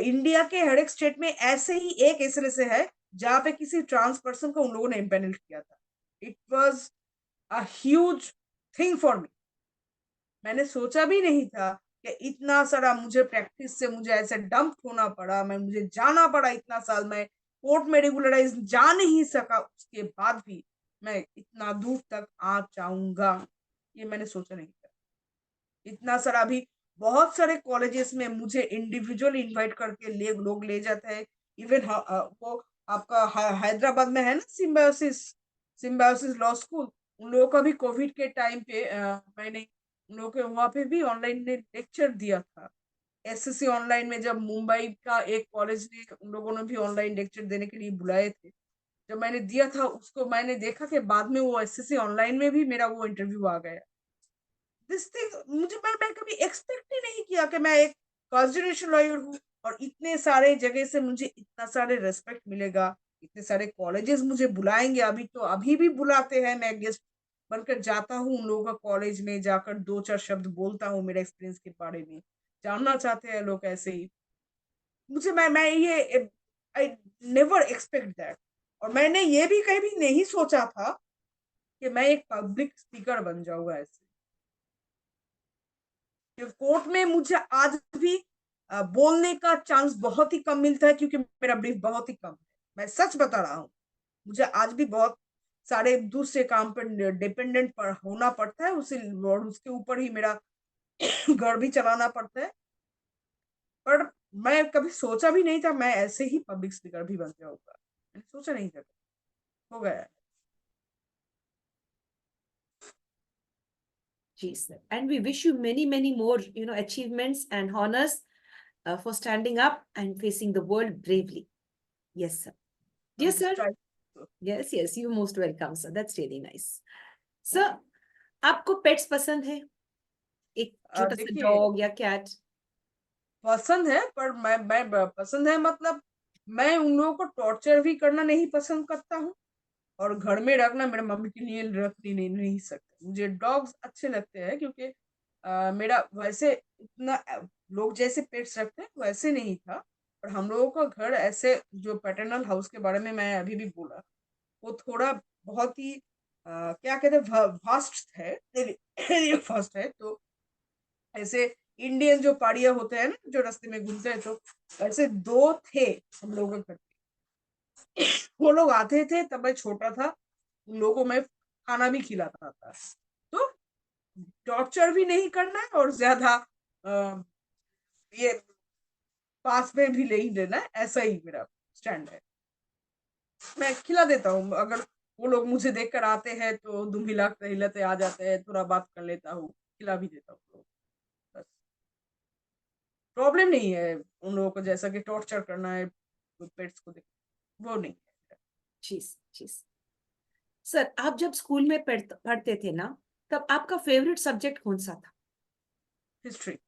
इंडिया के हर एक स्टेट में ऐसे ही एक एसएलएस है, जहाँ पे किसी ट्रांस पर्सन को उन लोगों ने इम्पेनल किया था। It was a huge thing for me. मैंने सोचा भी नहीं था कि इतना सारा मुझे प्रैक्टिस से मुझे ऐसे डंप होना पड़ा, मुझे जाना पड़ा इतना साल, मैं कोर्ट में रेगुलराइज जा नहीं सका, उसके बाद भी मैं इतना दूर तक आ जाऊंगा, ये मैंने सोचा नहीं था। इतना सारा भी बहुत सारे कॉलेजेस में मुझे इंडिविजुअल इनवाइट करके लोग ले जाते हैं। इवन वो आपका हैदराबाद में है ना, सिम्बायोसिस लॉ स्कूल, उन लोगों का भी कोविड के टाइम पे मैंने उन लोगों के वहाँ पे भी ऑनलाइन लेक्चर दिया था। एसएससी ऑनलाइन में जब मुंबई का एक कॉलेज ने, उन लोगों ने भी ऑनलाइन लेक्चर देने के लिए बुलाए थे, जब मैंने दिया था उसको, मैंने देखा कि बाद में वो एसएससी ऑनलाइन में भी मेरा वो इंटरव्यू आ गया। दिस थिंग मुझे, मैं कभी एक्सपेक्ट ही नहीं किया कि मैं एक कॉन्स्टिट्यूशन लॉयर हूँ, और इतने सारे जगह से मुझे इतना सारे रेस्पेक्ट मिलेगा, इतने सारे कॉलेजेस मुझे बुलाएंगे। अभी भी बुलाते हैं, मैं गेस्ट बनकर जाता हूँ उन लोगों का कॉलेज में, जाकर 2-4 शब्द बोलता हूँ मेरे एक्सपीरियंस के बारे में, जानना चाहते हैं लोग ऐसे ही मुझे। मैं ये आई नेवर एक्सपेक्ट दैट, और मैंने ये भी कभी नहीं सोचा था कि मैं एक पब्लिक स्पीकर बन जाऊंगा ऐसे। कोर्ट में मुझे आज भी बोलने का चांस बहुत ही कम मिलता है, क्योंकि मेरा ब्रीफ बहुत ही कम है। मैं सच बता रहा हूँ, मुझे आज भी बहुत सारे दूसरे काम पर डिपेंडेंट पर होना पड़ता है, उसी और उसके ऊपर ही मेरा घर भी चलाना पड़ता है। पर मैं कभी सोचा भी नहीं था मैं ऐसे ही पब्लिक स्पीकर भी बन जाऊंगा, मैंने सोचा नहीं था, हो गया। Yes, sir. And we wish you many, many more, achievements and honors for standing up and facing the world bravely. Yes, sir. Dear sir. Yes, yes, you're most welcome, sir. That's really nice. Sir, आपको pets पसंद है? एक छोटा सा देखिए, dog या cat? पसंद है, पर पसंद है मतलब मैं उन लोगों को टॉर्चर भी करना नहीं पसंद करता हूँ, और घर में रखना मेरे मम्मी के लिए रखनी नहीं सकते। मुझे डॉग्स अच्छे लगते हैं, क्योंकि मेरा वैसे इतना लोग जैसे पेट्स रखते हैं वैसे नहीं था, पर हम लोगों का घर ऐसे जो पैटर्नल हाउस के बारे में मैं अभी भी बोला, वो थोड़ा बहुत ही क्या कहते हैं, वास्ट है, फास्ट है। तो ऐसे इंडियन जो पाड़िया होते हैं ना, जो रास्ते में घूमते हैं, तो ऐसे दो थे हम लोगों के घर पे। वो लोग आते थे तब मैं छोटा था, उन लोगों को मैं खाना भी खिलाता था। तो टॉर्चर भी नहीं करना है और ज्यादा ये पास में भी नहीं देना है, ऐसा ही मेरा स्टैंड है। मैं खिला देता हूँ, अगर वो लोग मुझे देखकर आते हैं तो दुम हिलाते हिलाते आ जाते हैं, थोड़ा बात कर लेता हूँ, खिला भी देता हूँ। बस प्रॉब्लम नहीं है उन लोगों को जैसा कि टॉर्चर करना है पेट्स को देख, वो नहीं है। जी जी सर, आप जब स्कूल में पढ़ते थे ना, तब आपका फेवरेट सब्जेक्ट कौन सा था? History.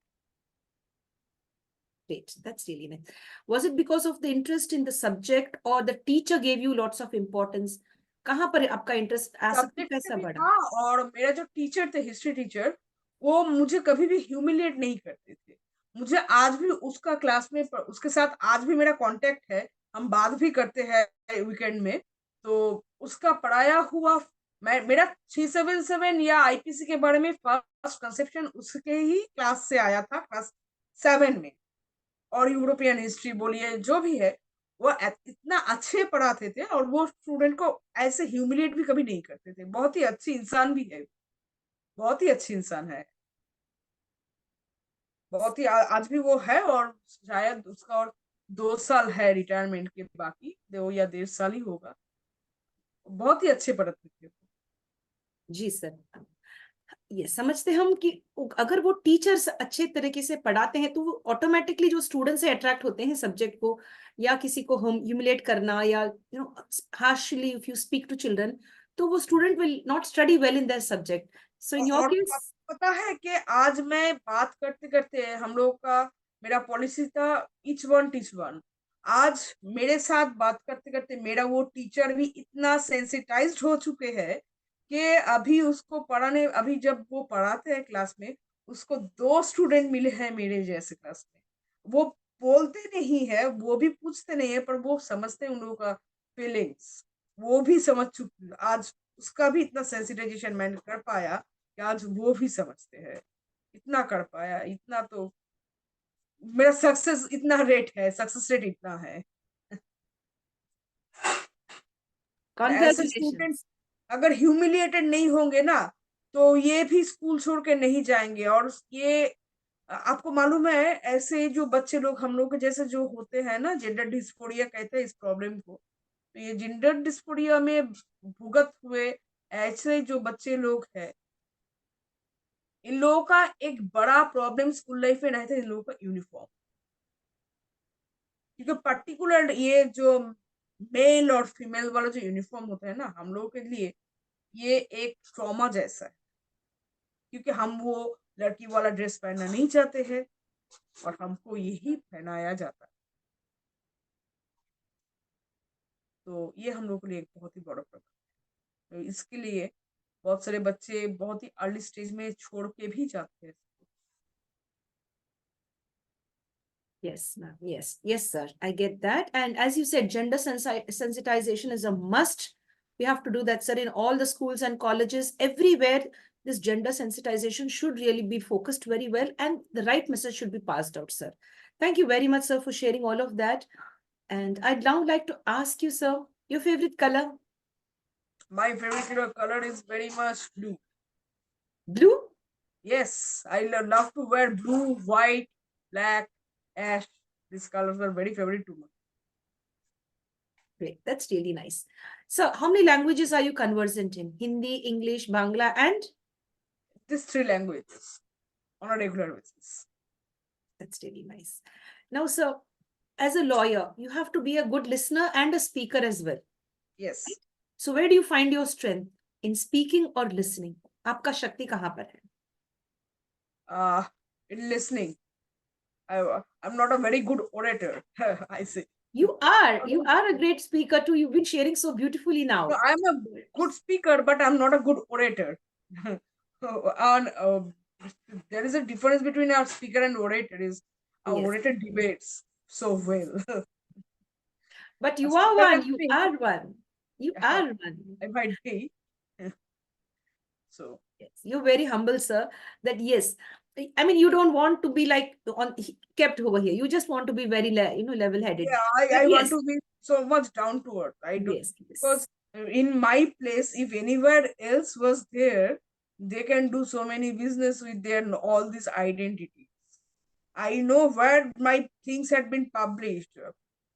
Great, that's really nice. Was it because of the interest in the subject or the teacher gave you lots of importance? कहाँ पर आपका इंटरेस्ट ऐसा सब्जेक्ट से कैसा भी बढ़ा? था, और मेरा जो टीचर थे, हिस्ट्री टीचर, वो मुझे कभी भी ह्यूमिलिएट नहीं करते थे। मुझे आज भी उसका क्लास में उसके साथ आज भी मेरा कांटेक्ट है, हम बात भी करते हैं वीकेंड में। तो उसका पढ़ाया हुआ मेरा 377 या आईपीसी के बारे में फर्स्ट कंसेप्शन उसके ही क्लास से आया था, क्लास 7 में। और यूरोपियन हिस्ट्री बोलिए जो भी है, वो इतना अच्छे पढ़ाते थे, और वो स्टूडेंट को ऐसे ह्यूमिलेट भी कभी नहीं करते थे। बहुत ही अच्छी इंसान भी है, बहुत ही अच्छी इंसान है, बहुत ही आज भी वो है। और शायद उसका और 2 साल है रिटायरमेंट के, बाकी 2 या 1.5 साल ही होगा। बहुत ही अच्छे पढ़ाते थे। जी सर, ये समझते हम कि अगर वो टीचर्स अच्छे तरीके से पढ़ाते हैं तो वो ऑटोमेटिकली जो स्टूडेंट्स से अट्रैक्ट होते हैं सब्जेक्ट को, या किसी को हम ह्यूमिलेट करना या harshly if you speak to children, तो वो student will not study well in that subject. So in your और केस? पता है कि आज मैं बात करते करते हम लोग का मेरा पॉलिसी था ईच वन टीच वन। आज मेरे साथ बात करते करते मेरा वो टीचर भी इतना सेंसिटाइज्ड हो चुके हैं कि अभी उसको पढ़ाने, अभी जब वो पढ़ाते हैं क्लास में, उसको 2 स्टूडेंट मिले हैं मेरे जैसे क्लास में। वो बोलते नहीं है, वो भी पूछते नहीं है, पर वो समझते हैं उन लोगों का फीलिंग्स, वो भी समझ चुके। आज उसका भी इतना सेंसिटाइजेशन मैंने कर पाया कि आज वो भी समझते हैं, इतना कर पाया। इतना तो मेरा सक्सेस इतना रेट है, सक्सेस रेट इतना है। ऐसे स्टूडेंट कॉन्ग्रेचुलेशंस। अगर ह्यूमिलिएटेड नहीं होंगे ना, तो ये भी स्कूल छोड़ के नहीं जाएंगे। और ये आपको मालूम है, ऐसे जो बच्चे लोग हम लोग के जैसे जो होते हैं ना, जेंडर डिस्फोरिया कहते हैं इस प्रॉब्लम को। तो ये जेंडर डिस्फोरिया में भुगत हुए ऐसे जो बच्चे लोग हैं, इन लोगों का एक बड़ा प्रॉब्लम स्कूल लाइफ में रहता है इन लोगों का यूनिफॉर्म। क्योंकि पर्टिकुलर ये जो मेल और फीमेल वाला जो यूनिफॉर्म होता है ना, हम लोगों के लिए ये एक ट्रॉमा जैसा है, क्योंकि हम वो लड़की वाला ड्रेस पहनना नहीं चाहते हैं, और हमको यही पहनाया जाता है। तो ये हम लोग के लिए एक बहुत ही बड़ा प्रॉब्लम है। तो इसके लिए बहुत सारे बच्चे बहुत ही अर्ली स्टेज में छोड़ के भी जाते हैं। Yes, ma'am. Yes, yes, sir. I get that. And as you said, gender sensitization is a must. We have to do that, sir, in all the schools and colleges, everywhere. this gender sensitization should really be focused very well and the right message should be passed out, sir. Thank you very much, sir, for sharing all of that. And I'd now like to ask you, sir, your favorite color? My favorite color is very much blue. Blue? Yes, I love to wear blue, white, black, ash. These colors are very favorite to me. Great, that's really nice. So, how many languages are you conversant in? Hindi, English, Bangla, and? These three languages on a regular basis. That's really nice. Now, sir, as a lawyer, you have to be a good listener and a speaker as well. Yes. So, where do you find your strength? In speaking or listening? आपका शक्ति कहाँ पर है? In listening. I'm not a very good orator, I say. You are a great speaker too. You've been sharing so beautifully now. No, I'm a good speaker, but I'm not a good orator. There is a difference between a speaker and orator. Is a Yes. orator debates so well. But A you are speaker one. can You speak. are one. You Yeah. are one. I might be. So Yes, you're very humble, sir. That yes, I mean you don't want to be like on kept over here. You just want to be very level-headed. yeah, But I want yes, to be so much down to earth. I do yes, because yes. in my place, if anywhere else was there, they can do so many business with their all these identities. I know where my things had been published,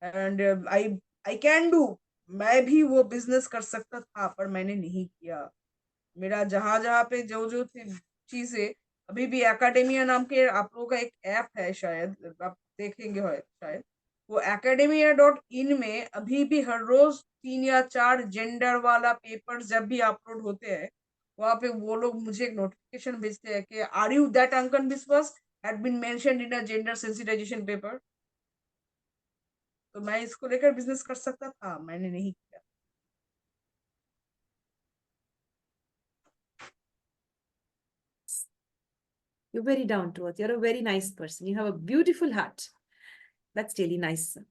and I can do. मैं भी वो business कर सकता था पर मैंने नहीं किया. मेरा जहां जहां पे जो जो थी चीजें अभी भी एकेडेमिया नाम के आप लोगों का एक ऐप है शायद आप देखेंगे हो शायद वो academia.in में अभी भी हर रोज 3 या 4 जेंडर वाला पेपर जब भी अपलोड होते हैं वहां पे वो लोग मुझे एक नोटिफिकेशन भेजते हैं कि आर यू दैट अंकन बिस्वास had been mentioned in a gender sensitization paper. तो मैं इसको लेकर बिजनेस कर सकता था मैंने नहीं किया. You're very down to earth. You're a very nice person. You have a beautiful heart. That's really nice, sir.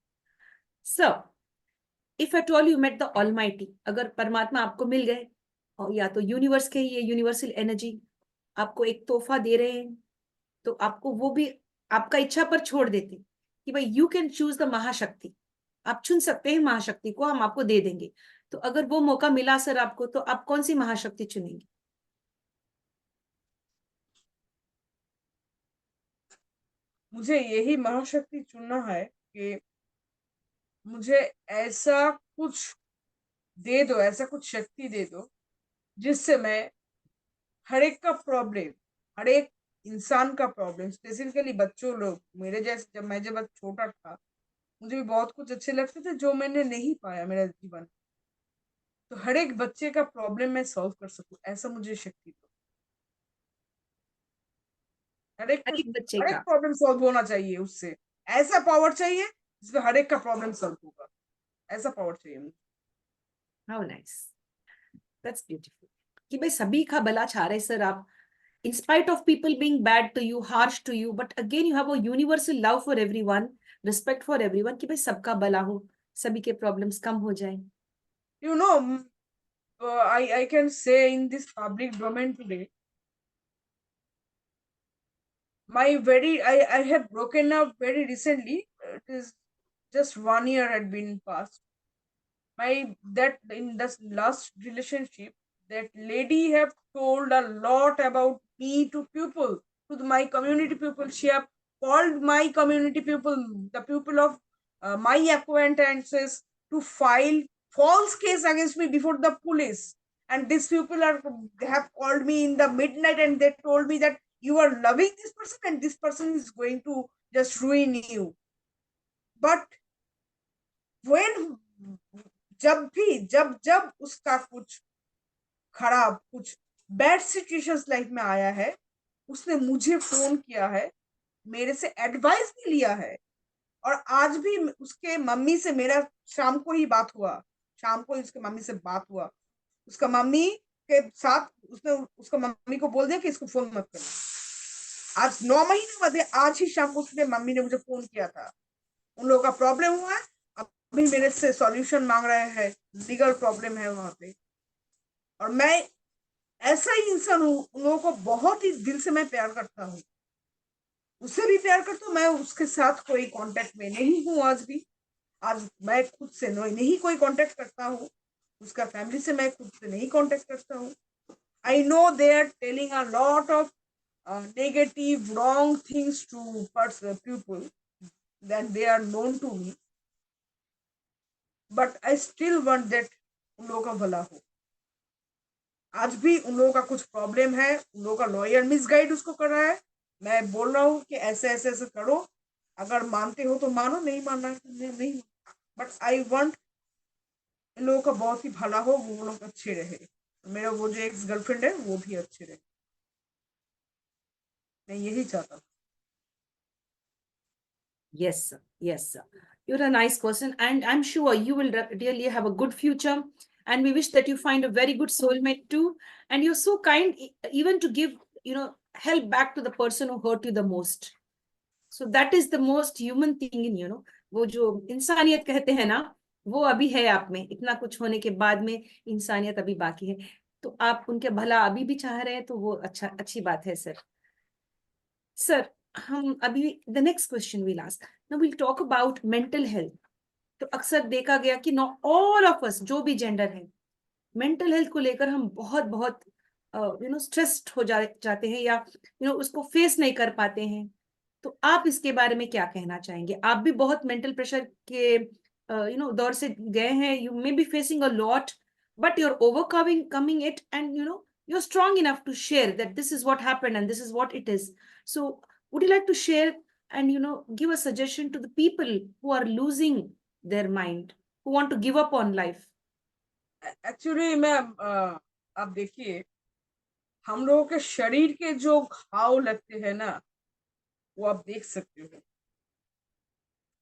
So, if at all you met the Almighty, अगर परमात्मा आपको मिल गए और या तो यूनिवर्स के ये यूनिवर्सल एनर्जी आपको एक तोहफा दे रहे हैं तो आपको वो भी आपका इच्छा पर छोड़ देते कि भाई यू कैन चूज द महाशक्ति. आप चुन सकते हैं महाशक्ति को, हम आपको दे देंगे. तो अगर वो मौका मिला सर आपको तो आप कौन सी महाशक्ति चुनेंगे? मुझे यही महाशक्ति चुनना है कि मुझे ऐसा कुछ दे दो ऐसा कुछ शक्ति दे दो जिससे मैं हर एक का प्रॉब्लम हर एक इंसान का प्रॉब्लम स्पेसिफिकली बच्चों लोग मेरे जैसे जब छोटा था मुझे भी बहुत कुछ अच्छे लगते थे जो मैंने नहीं पाया मेरा जीवन. तो हर एक बच्चे का प्रॉब्लम मैं सॉल्व कर सकूं ऐसा मुझे शक्ति दो. हर एक हर एक बच्चे हर एक का. प्रॉब्लम सॉल्व होना चाहिए उससे. ऐसा पावर चाहिए जिसमें हर एक का प्रॉब्लम सॉल्व होगा. ऐसा पावर चाहिए मुझे. How nice. That's beautiful. कि भाई सभी का भला चाह रहे सर आप. In spite of people being bad to you, harsh to you, but again you have a universal love for everyone, respect for everyone कि भाई सबका भला हो, सभी के problems कम हो जाए. You know, I can say in this public domain today, I have broken up very recently. It is just 1 year had been passed. That in this last relationship, that lady have told a lot about me to people, to my community people. She have called my community people, the people of my acquaintances, to file false case against me before the police. And these people have called me in the midnight and they told me that you are loving this person and this person is going to just ruin you. But when जब उसका कुछ खराब कुछ bad situations life में आया है उसने मुझे फोन किया है मेरे से एडवाइस भी लिया है. और आज भी उसके मम्मी से मेरा शाम को ही बात हुआ. शाम को उसके मम्मी से बात हुआ. उसका मम्मी के साथ उसने उसका मम्मी को बोल दिया कि इसको फोन मत करना. आज 9 महीने बाद आज ही शाम को उसने मम्मी ने मुझे फोन किया था. उन लोगों का प्रॉब्लम हुआ है. अभी मेरे से सॉल्यूशन मांग रहे हैं. लीगल प्रॉब्लम है वहां पे. और मैं ऐसा ही इंसान हूँ, उन लोगों को बहुत ही दिल से मैं प्यार करता हूँ, उससे भी प्यार करता हूँ। मैं उसके साथ कोई कांटेक्ट में नहीं हूँ आज भी। आज मैं खुद से नहीं कोई कांटेक्ट करता हूँ, उसका फैमिली से मैं खुद से नहीं कांटेक्ट करता हूँ। I know they are telling a lot of negative wrong things to people that they are known to me, but I still want that उन लोगों का भला हो। आज भी उन लोगों का कुछ प्रॉब्लम है, उन लोगों का लॉयर मिसगाइड उसको कर रहा है। मैं बोल रहा हूँ कि ऐसे ऐसे ऐसे करो, अगर मानते हो तो मानो, नहीं मानना है तो नहीं। बट आई वांट इन लोगों का बहुत ही भला हो, वो लोग अच्छे रहे, मेरा वो जो एक्स गर्लफ्रेंड है वो भी अच्छे रहे, मैं यही चाहता हूँ। Yes, sir. Yes, sir. You're a nice person, and I'm sure you will really have a good future. And we wish that you find a very good soulmate too. And you're so kind, even to give, help back to the person who hurt you the most. So that is the most human thing in, वो जो इंसानियत कहते हैं ना, वो अभी है आप में। इतना कुछ होने के बाद में इंसानियत अभी बाकी है। तो आप उनके भला अभी भी चाह रहे हैं, तो वो अच्छी बात है सर। सर, हम अभी the next question will ask, now will talk about mental health. तो अक्सर देखा गया कि नो ऑल ऑफ अस, जो भी जेंडर है, मेंटल हेल्थ को लेकर हम बहुत बहुत स्ट्रेस्ड हो जाते हैं, या उसको फेस नहीं कर पाते हैं। तो आप इसके बारे में क्या कहना चाहेंगे? आप भी बहुत मेंटल प्रेशर के दौर से गए हैं। You may be facing a lot, but you're overcoming it, and you're strong enough to share that this is what happened and this is what it is. So would you like to share and give a suggestion to the people who are losing their mind, who want to give up on life? Actually मैं आप देखिए, हम लोगों के शरीर के जो घाव लगते हैं ना, वो आप देख सकते हो।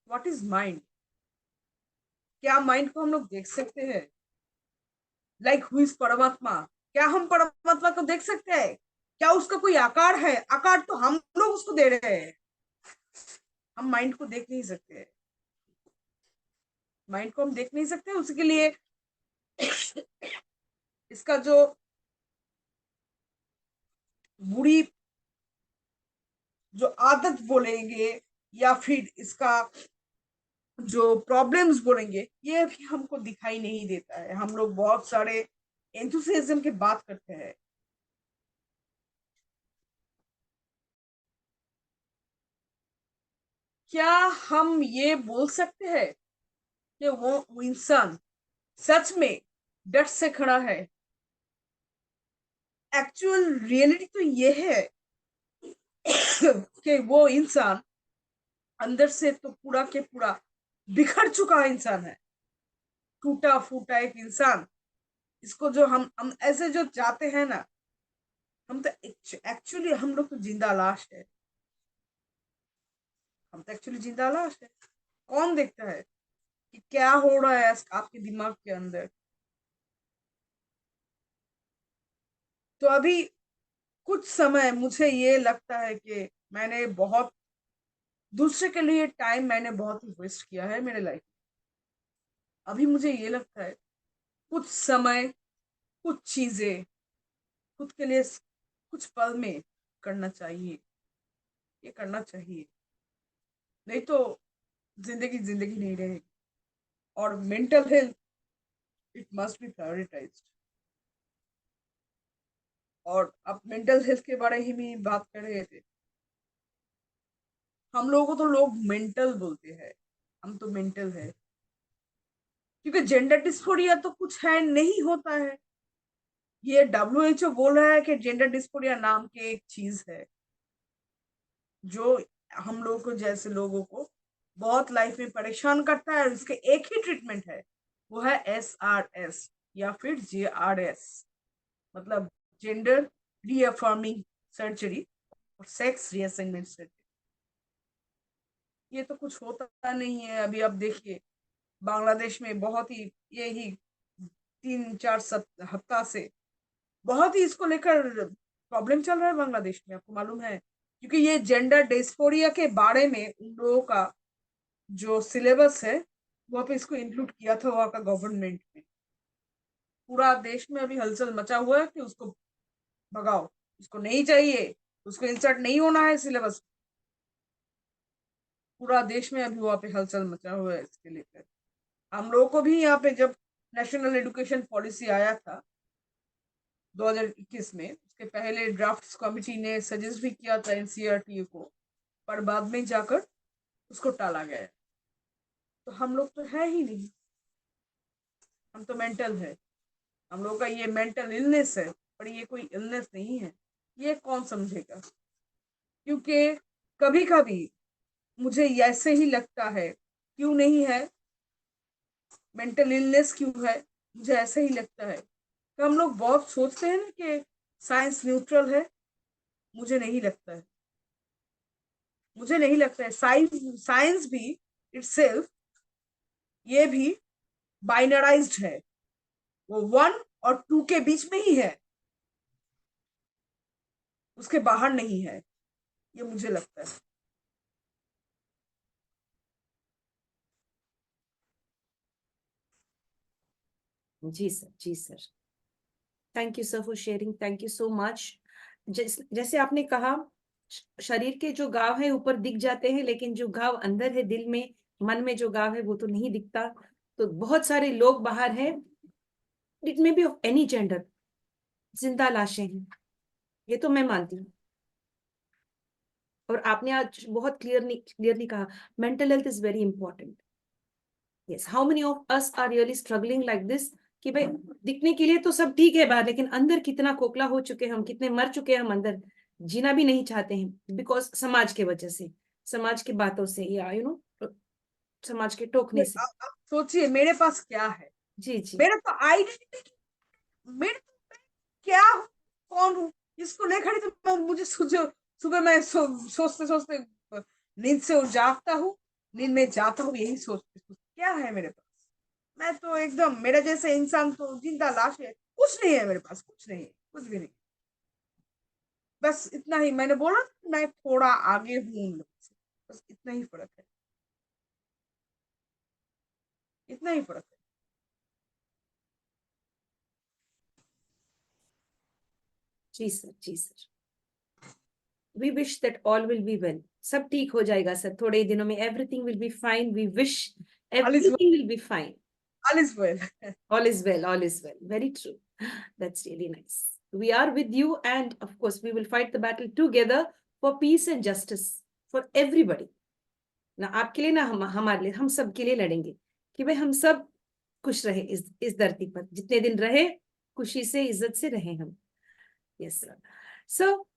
What is mind? क्या माइंड को हम लोग देख सकते हैं? लाइक हु इज परमात्मा? क्या हम परमात्मा को देख सकते हैं? क्या उसका कोई आकार है? आकार तो हम लोग उसको दे रहे हैं, हम माइंड को देख नहीं सकते। माइंड को हम देख नहीं सकते, उसके लिए इसका जो बुरी जो आदत बोलेंगे, या फिर इसका जो प्रॉब्लम्स बोलेंगे, ये भी हमको दिखाई नहीं देता है। हम लोग बहुत सारे एंथुसियाज्म की बात करते हैं। क्या हम ये बोल सकते हैं कि वो इंसान सच में डट से खड़ा है? एक्चुअल रियलिटी तो ये है कि वो इंसान अंदर से तो पूरा के पूरा बिखर चुका इंसान है, टूटा फूटा एक इंसान। इसको जो हम ऐसे जो जाते हैं ना, हम तो एक्चुअली हम लोग तो जिंदा लाश है। हम तो एक्चुअली जिंदा लाश है। कौन देखता है कि क्या हो रहा है आपके दिमाग के अंदर? तो अभी कुछ समय मुझे ये लगता है कि मैंने बहुत दूसरे के लिए टाइम मैंने बहुत ही वेस्ट किया है मेरे लाइफ। अभी मुझे ये लगता है कुछ समय, कुछ चीजें खुद के लिए कुछ पल में करना चाहिए, ये करना चाहिए, नहीं तो जिंदगी जिंदगी नहीं रहेगी। और mental health, it must be prioritised. और अब मेंटल हेल्थ के बारे ही में बात कर रहे थे। हम लोगों को तो लोग मेंटल बोलते हैं, हम तो मेंटल है, क्योंकि जेंडर डिस्फोरिया तो कुछ है नहीं होता है। ये WHO बोल रहा है कि जेंडर डिस्फोरिया नाम की एक चीज है जो हम लोगों को जैसे लोगों को बहुत लाइफ में परेशान करता है। और उसके एक ही ट्रीटमेंट है, वो है SRS या फिर JRS, मतलब जेंडर रीअफर्मिंग सर्जरी और सेक्स रीअसाइनमेंट सर्जरी। ये तो कुछ होता नहीं है। अभी आप देखिए, बांग्लादेश में बहुत ही यही 3-4 हफ्ता से बहुत ही इसको लेकर प्रॉब्लम चल रहा है बांग्लादेश में, आपको मालूम है? क्योंकि ये जेंडर डिस्फोरिया के बारे में उन लोगों का जो सिलेबस है, वहाँ पे इसको इंक्लूड किया था वहाँ का गवर्नमेंट ने। पूरा देश में अभी हलचल मचा हुआ है कि उसको भगाओ, इसको नहीं चाहिए, उसको इंसर्ट नहीं होना है सिलेबस। पूरा देश में अभी वहाँ पे हलचल मचा हुआ है इसके लेकर। हम लोगों को भी यहाँ पे जब नेशनल एजुकेशन पॉलिसी आया था 2021 में, उसके पहले ड्राफ्ट कमिटी ने सजेस्ट भी किया था एनसीईआरटी को, पर बाद में जाकर उसको टाला गया। तो हम लोग तो है ही नहीं, हम तो मेंटल है, हम लोग का ये मेंटल इलनेस है, पर ये कोई इलनेस नहीं है, ये कौन समझेगा। क्योंकि कभी कभी मुझे ऐसे ही लगता है, क्यों नहीं है, मेंटल इलनेस क्यों है, मुझे ऐसे ही लगता है कि हम लोग बहुत सोचते हैं ना कि साइंस न्यूट्रल है। मुझे नहीं लगता है, मुझे नहीं लगता है। साइंस साइंस भी इटसेल्फ, ये भी बाइनराइज्ड है, वो 1 और 2 के बीच में ही है, उसके बाहर नहीं है, ये मुझे लगता है। जी सर, जी sir, thank you sir for sharing, thank you so much. जैसे आपने कहा, शरीर के जो घाव है ऊपर दिख जाते हैं, लेकिन जो घाव अंदर है, दिल में, मन में जो घाव है, वो तो नहीं दिखता। तो बहुत सारे लोग बाहर हैं, it may be of any gender, जिंदा लाशें हैं, ये तो मैं मानती हूँ। और आपने आज बहुत क्लियरली कहा, mental health is very important. Yes, how many of us are really struggling like this, कि भाई दिखने के लिए तो सब ठीक है बाहर, लेकिन अंदर कितना खोखला हो चुके हैं हम, कितने मर चुके हैं हम अंदर, जीना भी नहीं चाहते हैं, बिकॉज समाज के वजह से, समाज की बातों से, या समाज के टोकने से। आप सोचिए मेरे पास क्या है, जी जी। मेरा तो आइडेंटिटी, मेरे तो मैं क्या हूँ, कौन हूँ, इसको लेकर ही तो मुझे सुबह मैं सोचते सोचते नींद से जागता हूँ, नींद में जाता हूँ, यही सोचते सोचते क्या है मेरे पास। मैं तो एकदम, मेरे जैसे इंसान तो जिंदा लाश है, कुछ नहीं है मेरे पास, कुछ नहीं है, कुछ भी नहीं। बस इतना ही मैंने बोला, मैं थोड़ा आगे हूँ उन लोगों से, बस इतना ही फर्क है, इतना ही फर्क है। जी सर, जी sir, we wish that all will be well, सब ठीक हो जाएगा सर, थोड़े ही दिनों में everything will be fine, we wish all is everything will be fine. All is well. All is well, all is well. Very true. That's really nice. We are with you, and of course, we will fight the battle together for peace and justice for everybody. ना आपके लिए, ना हमारे लिए, हम सब के लिए लड़ेंगे कि भाई हम सब खुश रहे, इस धरती पर जितने दिन रहे, खुशी से, इज्जत से रहे हम। Yes sir. सो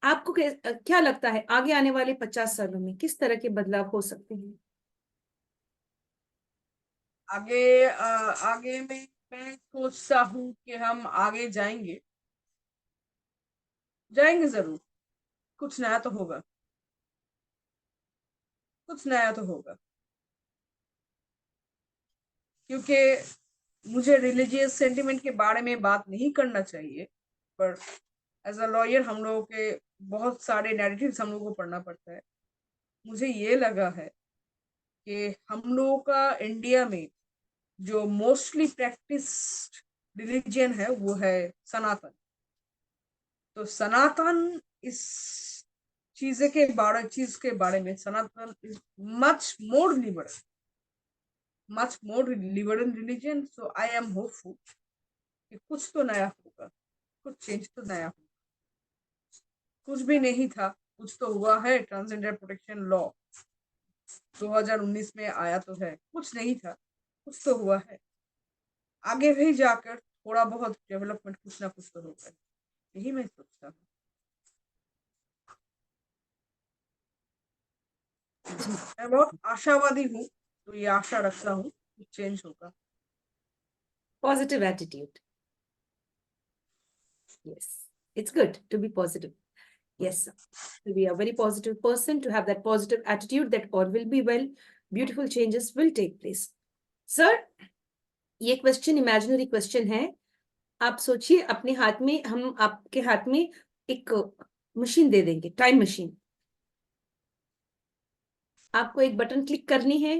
आपको क्या लगता है, आगे आने वाले 50 सालों में किस तरह के बदलाव हो सकते हैं? आगे में मैं सोचता हूँ कि हम आगे जाएंगे, जाएंगे जरूर, कुछ नया तो होगा, कुछ नया तो होगा। क्योंकि मुझे रिलीजियस सेंटिमेंट के बारे में बात नहीं करना चाहिए, पर एज अ लॉयर हम लोगों के बहुत सारे नैरेटिव्स हम लोगों को पढ़ना पड़ता है। मुझे ये लगा है कि हम लोगों का इंडिया में जो मोस्टली प्रैक्टिस्ड रिलीजन है वो है सनातन। तो सनातन इस चीज के बारे में Sanatan is much more liberal, much more liberal religion. So I am hopeful कि कुछ तो नया होगा, कुछ चेंज तो नया होगा। कुछ भी नहीं था, कुछ तो हुआ है। ट्रांसजेंडर प्रोटेक्शन लॉ 2019 में आया तो है, कुछ नहीं था, कुछ तो हुआ है। आगे भी जाकर थोड़ा बहुत डेवलपमेंट कुछ ना कुछ तो होगा, यही मैं सोचता हूँ। जी, मैं बहुत आशावादी हूँ, तो ये आशा रखता हूँ कि चेंज होगा। Positive attitude. Yes, it's good to be positive. Yes, sir. To be a very positive person, to have that positive attitude that all will be well, beautiful changes will take place. Sir, ये question imaginary question है। आप सोचिए, अपने हाथ में, हम आपके हाथ में एक मशीन दे देंगे, टाइम मशीन। आपको एक बटन क्लिक करनी है।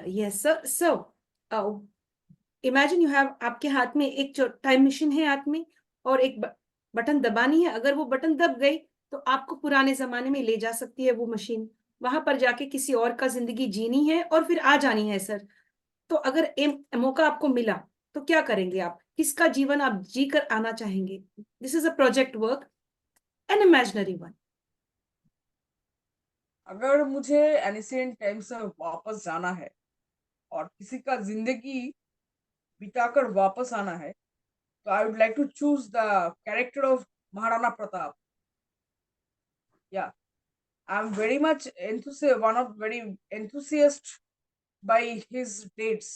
Yes sir. So imagine you have, आपके हाथ में एक जो टाइम मशीन है हाथ में, और एक बटन दबानी है। अगर वो बटन दब गई तो आपको पुराने जमाने में ले जा सकती है वो मशीन। वहां पर जाके किसी और का जिंदगी जीनी है और फिर आ जानी है सर। तो अगर मौका आपको मिला तो क्या करेंगे आप? किसका जीवन आप जी कर आना चाहेंगे? This is a project work, an imaginary one. अगर मुझे एनिसेंट टाइम से वापस जाना है और किसी का जिंदगी बिताकर वापस आना है, तो I would like to choose the character of Maharana Pratap. Yeah, I'm very much one of very enthusiast by his dates.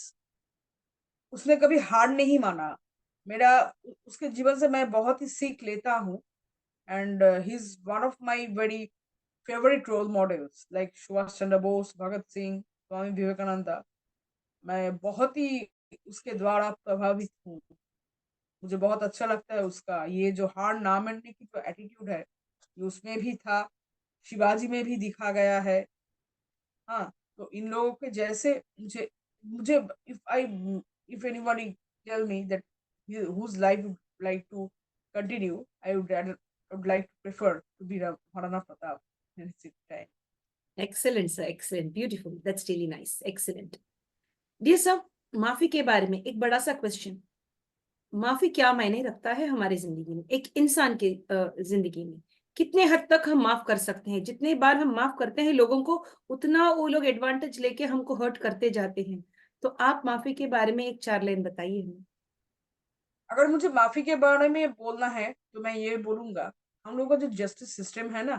उसने कभी हार नहीं माना. मेरा उसके जीवन से मैं बहुत ही सीख लेता हूँ. And he is one of my very favourite role models like Subhash Chandra Bose, Bhagat Singh, Swami Vivekananda. मैं बहुत ही उसके द्वारा प्रभावित हूँ. मुझे बहुत अच्छा लगता है उसका ये जो हार ना मानने की जो एटीट्यूड है, ये उसमें भी था, शिवाजी में भी दिखा गया है. हाँ, तो इन लोगों के जैसे मुझे मुझे if anybody tell me that whose life would like to continue, I would like to prefer to be Maharana Pratap in his time. Excellent sir, excellent, beautiful, that's really nice, excellent. Dear sir, माफी के बारे में एक बड़ा सा question. माफी क्या मायने रखता है हमारी जिंदगी में, एक इंसान की जिंदगी में? कितने हद तक हम माफ कर सकते हैं? जितने बार हम माफ करते हैं लोगों को, उतना वो लोग एडवांटेज लेके हमको हर्ट करते जाते हैं। तो आप माफी के बारे में एक 4 लाइन बताइए हमें। अगर मुझे माफी के बारे में बोलना है तो मैं ये बोलूंगा, हम लोगों का जो जस्टिस सिस्टम है ना,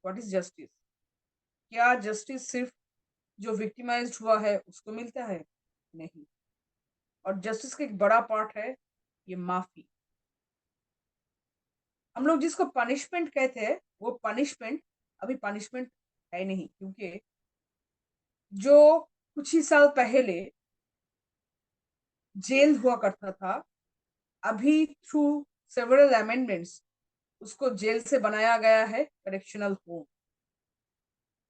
व्हाट इज जस्टिस? क्या जस्टिस सिर्फ जो विक्टिमाइज्ड हुआ है उसको मिलता है? नहीं. और जस्टिस का एक बड़ा पार्ट है ये माफी. हम लोग जिसको पनिशमेंट कहते हैं, वो पनिशमेंट अभी पनिशमेंट है नहीं, क्योंकि जो कुछ ही साल पहले जेल हुआ करता था, अभी थ्रू सेवरल अमेंडमेंट्स उसको जेल से बनाया गया है करेक्शनल होम.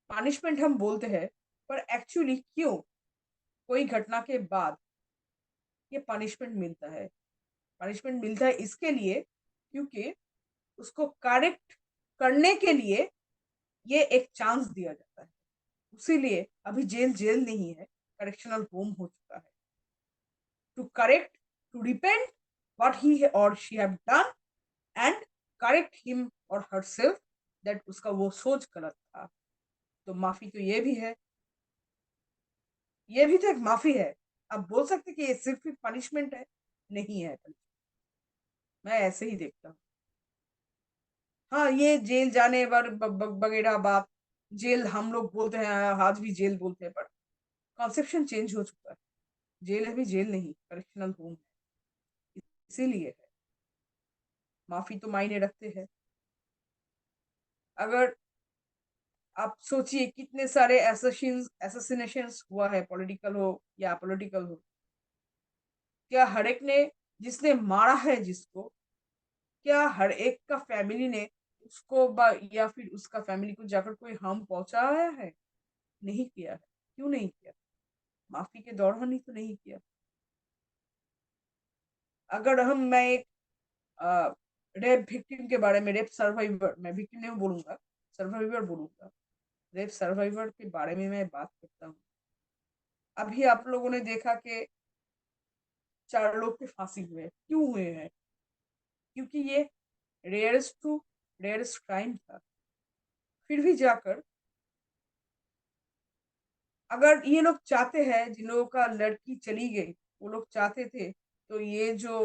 पनिशमेंट हम बोलते हैं, पर एक्चुअली क्यों कोई घटना के बाद ये पनिशमेंट मिलता है? पनिशमेंट मिलता है इसके लिए क्योंकि उसको करेक्ट करने के लिए ये एक चांस दिया जाता है. इसीलिए अभी जेल जेल नहीं है, करेक्शनल होम हो चुका है. To correct, to repent what he or she have done and correct him or herself that उसका वो सोच गलत था. तो माफी तो ये भी है, ये भी तो एक माफी है. आप बोल सकते कि ये सिर्फ पनिशमेंट है? नहीं है. मैं ऐसे ही देखता हूँ. हाँ, ये जेल जाने वगैरह बात, जेल हम लोग बोलते हैं, आज भी जेल बोलते हैं, पर कॉन्सेप्शन चेंज हो चुका है. जेल अभी जेल नहीं, करेक्शनल होम है. इसीलिए है, माफी तो मायने रखते हैं. अगर आप सोचिए कितने सारे एसोसिनेशंस हुआ है, पॉलिटिकल हो या पॉलिटिकल हो. क्या हर एक ने, जिसने मारा है जिसको, क्या हर एक का फैमिली ने उसको या फिर उसका फैमिली को जाकर कोई हार्म पहुंचाया है? नहीं किया है. क्यों नहीं किया? माफी के दौरान ही तो नहीं किया. अगर मैं एक रेप विक्टिम के बारे में, रेप सर्वाइवर, मैं विक्टिम नहीं बोलूंगा, सर्वाइवर बोलूंगा, रेप सर्वाइवर के बारे में मैं बात करता हूँ. अभी आप लोगों ने देखा कि 4 लोग के फांसी हुए. क्यों हुए हैं? क्योंकि ये रेयरेस्ट क्राइम था. फिर भी जाकर, अगर ये लोग चाहते हैं, जिन लोगों का लड़की चली गई, वो लोग चाहते थे, तो ये जो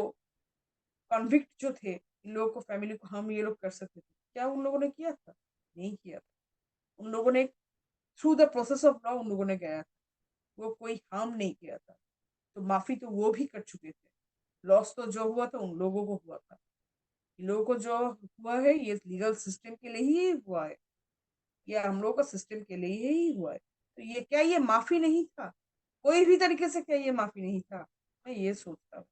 कॉन्विक्ट जो थे, इन लोगों को, फैमिली को हम ये लोग कर सकते थे. क्या उन लोगों ने किया था? नहीं किया था. उन लोगों ने through the process of law उन लोगों ने गया था. वो कोई हार्म नहीं किया था. तो माफी तो वो भी कर चुके थे. लॉस तो जो हुआ था उन लोगों को हुआ था. इन लोगों को जो हुआ है ये लीगल सिस्टम के लिए ही हुआ है, या हम लोगों का सिस्टम के लिए ही हुआ है. तो ये क्या ये माफी नहीं था? कोई भी तरीके से क्या ये माफी नहीं था? मैं ये सोचता हूँ.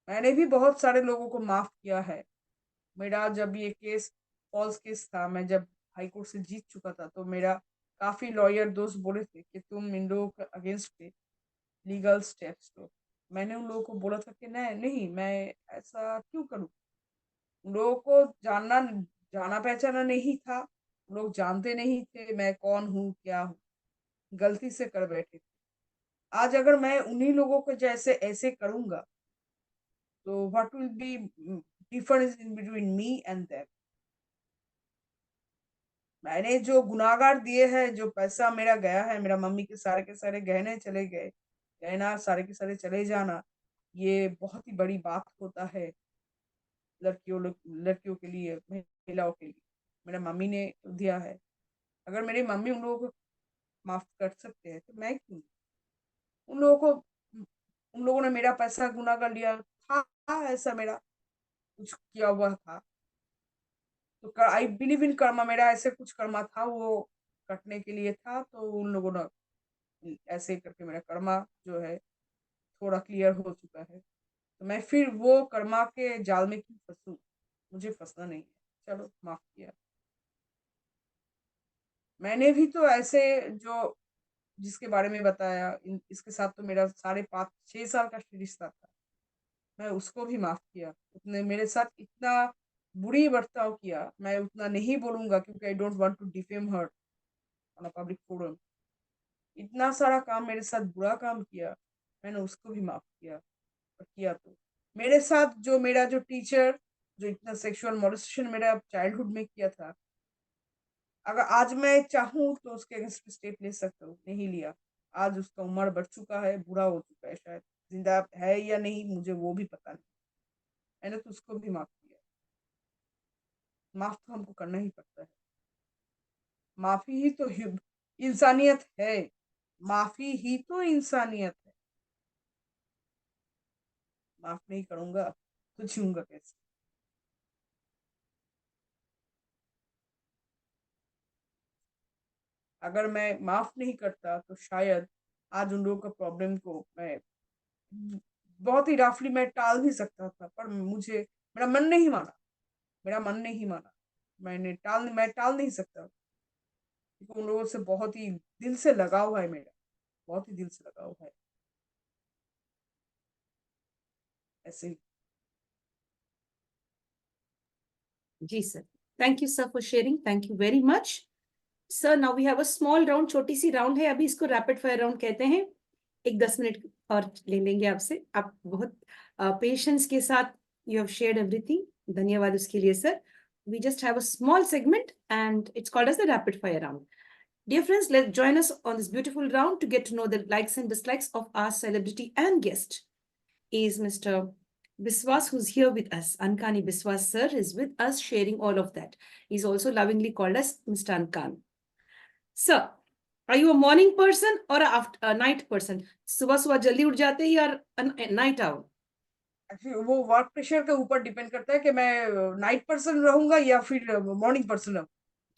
मैंने भी बहुत सारे लोगों को माफ किया है. मेरा जब ये केस फॉल्स केस था, मैं जब हाई कोर्ट से जीत चुका था, तो मेरा काफी लॉयर दोस्त बोले थे कि तुम इन लोगों के अगेंस्ट पे लीगल स्टेप्स लो। मैंने उन लोगों को बोला था कि नहीं नहीं, मैं ऐसा क्यों करूं। उन लोगों को जाना पहचाना नहीं था, लोग जानते नहीं थे मैं कौन हूँ क्या हूँ, गलती से कर बैठे थे। आज अगर मैं उन्हीं लोगों को जैसे ऐसे करूंगा तो what will be difference in between me and them. मैंने जो गुनाहगार दिए हैं, जो पैसा मेरा गया है, मेरा मम्मी के सारे गहने चले गए, गहना सारे के सारे चले जाना, ये बहुत ही बड़ी बात होता है लड़कियों के लिए, महिलाओं के लिए। मेरा मम्मी ने दिया है। अगर मेरी मम्मी उन लोगों को माफ कर सकते हैं तो मैं क्यों नहीं? उन लोगों को उन लोगों ने मेरा पैसा गुना कर लिया था, ऐसा मेरा कुछ किया हुआ था तो आई बिलीव इन कर्मा। मेरा ऐसे कुछ कर्मा था, वो कटने के लिए था, तो उन लोगों ने ऐसे करके मेरा कर्मा जो है थोड़ा क्लियर हो चुका है। तो मैं फिर वो कर्मा के जाल में क्यों फंसूं? मुझे फंसना नहीं है, चलो माफ किया। मैंने भी तो ऐसे जो जिसके बारे में बताया, इसके साथ तो मेरा 5.5 6 साल का रिश्ता था, मैं उसको भी माफ किया। उसने मेरे साथ इतना बुरी बर्ताव किया, मैं उतना नहीं बोलूंगा क्योंकि I don't want to defame her on a public forum. इतना सारा काम मेरे साथ बुरा काम किया, मैंने उसको भी माफ किया। और किया तो मेरे साथ जो मेरा जो टीचर जो इतना सेक्सुअल मोलेस्टेशन मेरा चाइल्डहुड में किया था, अगर आज मैं चाहूँ तो उसके अगेंस्ट स्टेप ले सकता हूँ, नहीं लिया। आज उसका उम्र बढ़ चुका है, बुरा हो चुका है, शायद जिंदा है या नहीं मुझे वो भी पता नहीं। मैंने तो उसको भी माफ किया। माफ तो हमको करना ही पड़ता है। माफी ही तो इंसानियत है। माफी ही तो इंसानियत है। माफ नहीं करूंगा तो जीऊंगा कैसे? अगर मैं माफ नहीं करता तो शायद आज उन लोगों का प्रॉब्लम को मैं बहुत ही रफली मैं टाल भी सकता था, पर मुझे मेरा मन नहीं माना। मेरा मन नहीं माना। मैं टाल नहीं सकता क्योंकि उन लोगों से बहुत ही दिल से लगाव है मेरा। बहुत ही दिल से लगाव है। ऐसे ही। जी sir, thank you sir for sharing, thank you very much sir. Now we have a small round, छोटी सी राउंड है अभी, इसको रैपिड फायर राउंड कहते हैं। एक 10 मिनट और ले लेंगे आपसे, आप बहुत पेशेंस के साथ यू हैव शेयर्ड एवरीथिंग, धन्यवाद उसके लिए sir. We just have a small segment and it's called as the rapid fire round. Dear friends, let's join us on this beautiful round to get to know the likes and dislikes of our celebrity and guest. Is Mr. Biswas, who's here with us. Ankani Biswas sir is with us sharing all of that. He's also lovingly called as Mr. Ankan. Sir, are you a morning person or a night person? सुबह सुबह जल्दी उठ जाते हैं या night out? Actually वो work pressure के ऊपर डिपेंड करता है कि मैं नाइट पर्सन रहूंगा या फिर मॉर्निंग पर्सन रहूँ।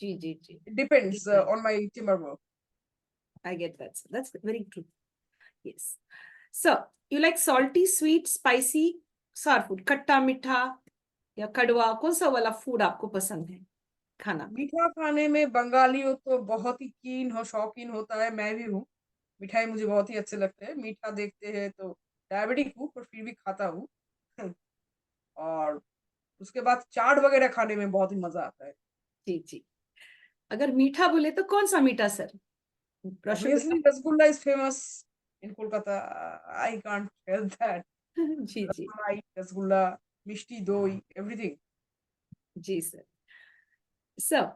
जी जी जी, depends on my timer work. I get that. Sir. That's very true. Yes. So, you like salty, sweet, spicy, sour food? खट्टा मीठा या कड़वा, कौन सा वाला फूड आपको पसंद है खाना? मीठा खाने में बंगाली हो तो बहुत ही शौकीन होता है, मैं भी हूँ। मिठाई मुझे बहुत ही अच्छे लगते हैं। मीठा देखते हैं तो डायबिटिक हूँ पर फिर भी खाता हूँ। और उसके बाद चाट वगैरह खाने में बहुत ही मजा आता है। जी जी, अगर मीठा बोले तो कौन सा मीठा sir? Rasgulla? Obviously rasgulla is famous in Kolkata. I can't tell that. जी जी रसमलाई, रसगुल्ला, मिष्टी दोई, एवरीथिंग। जी सर। सर,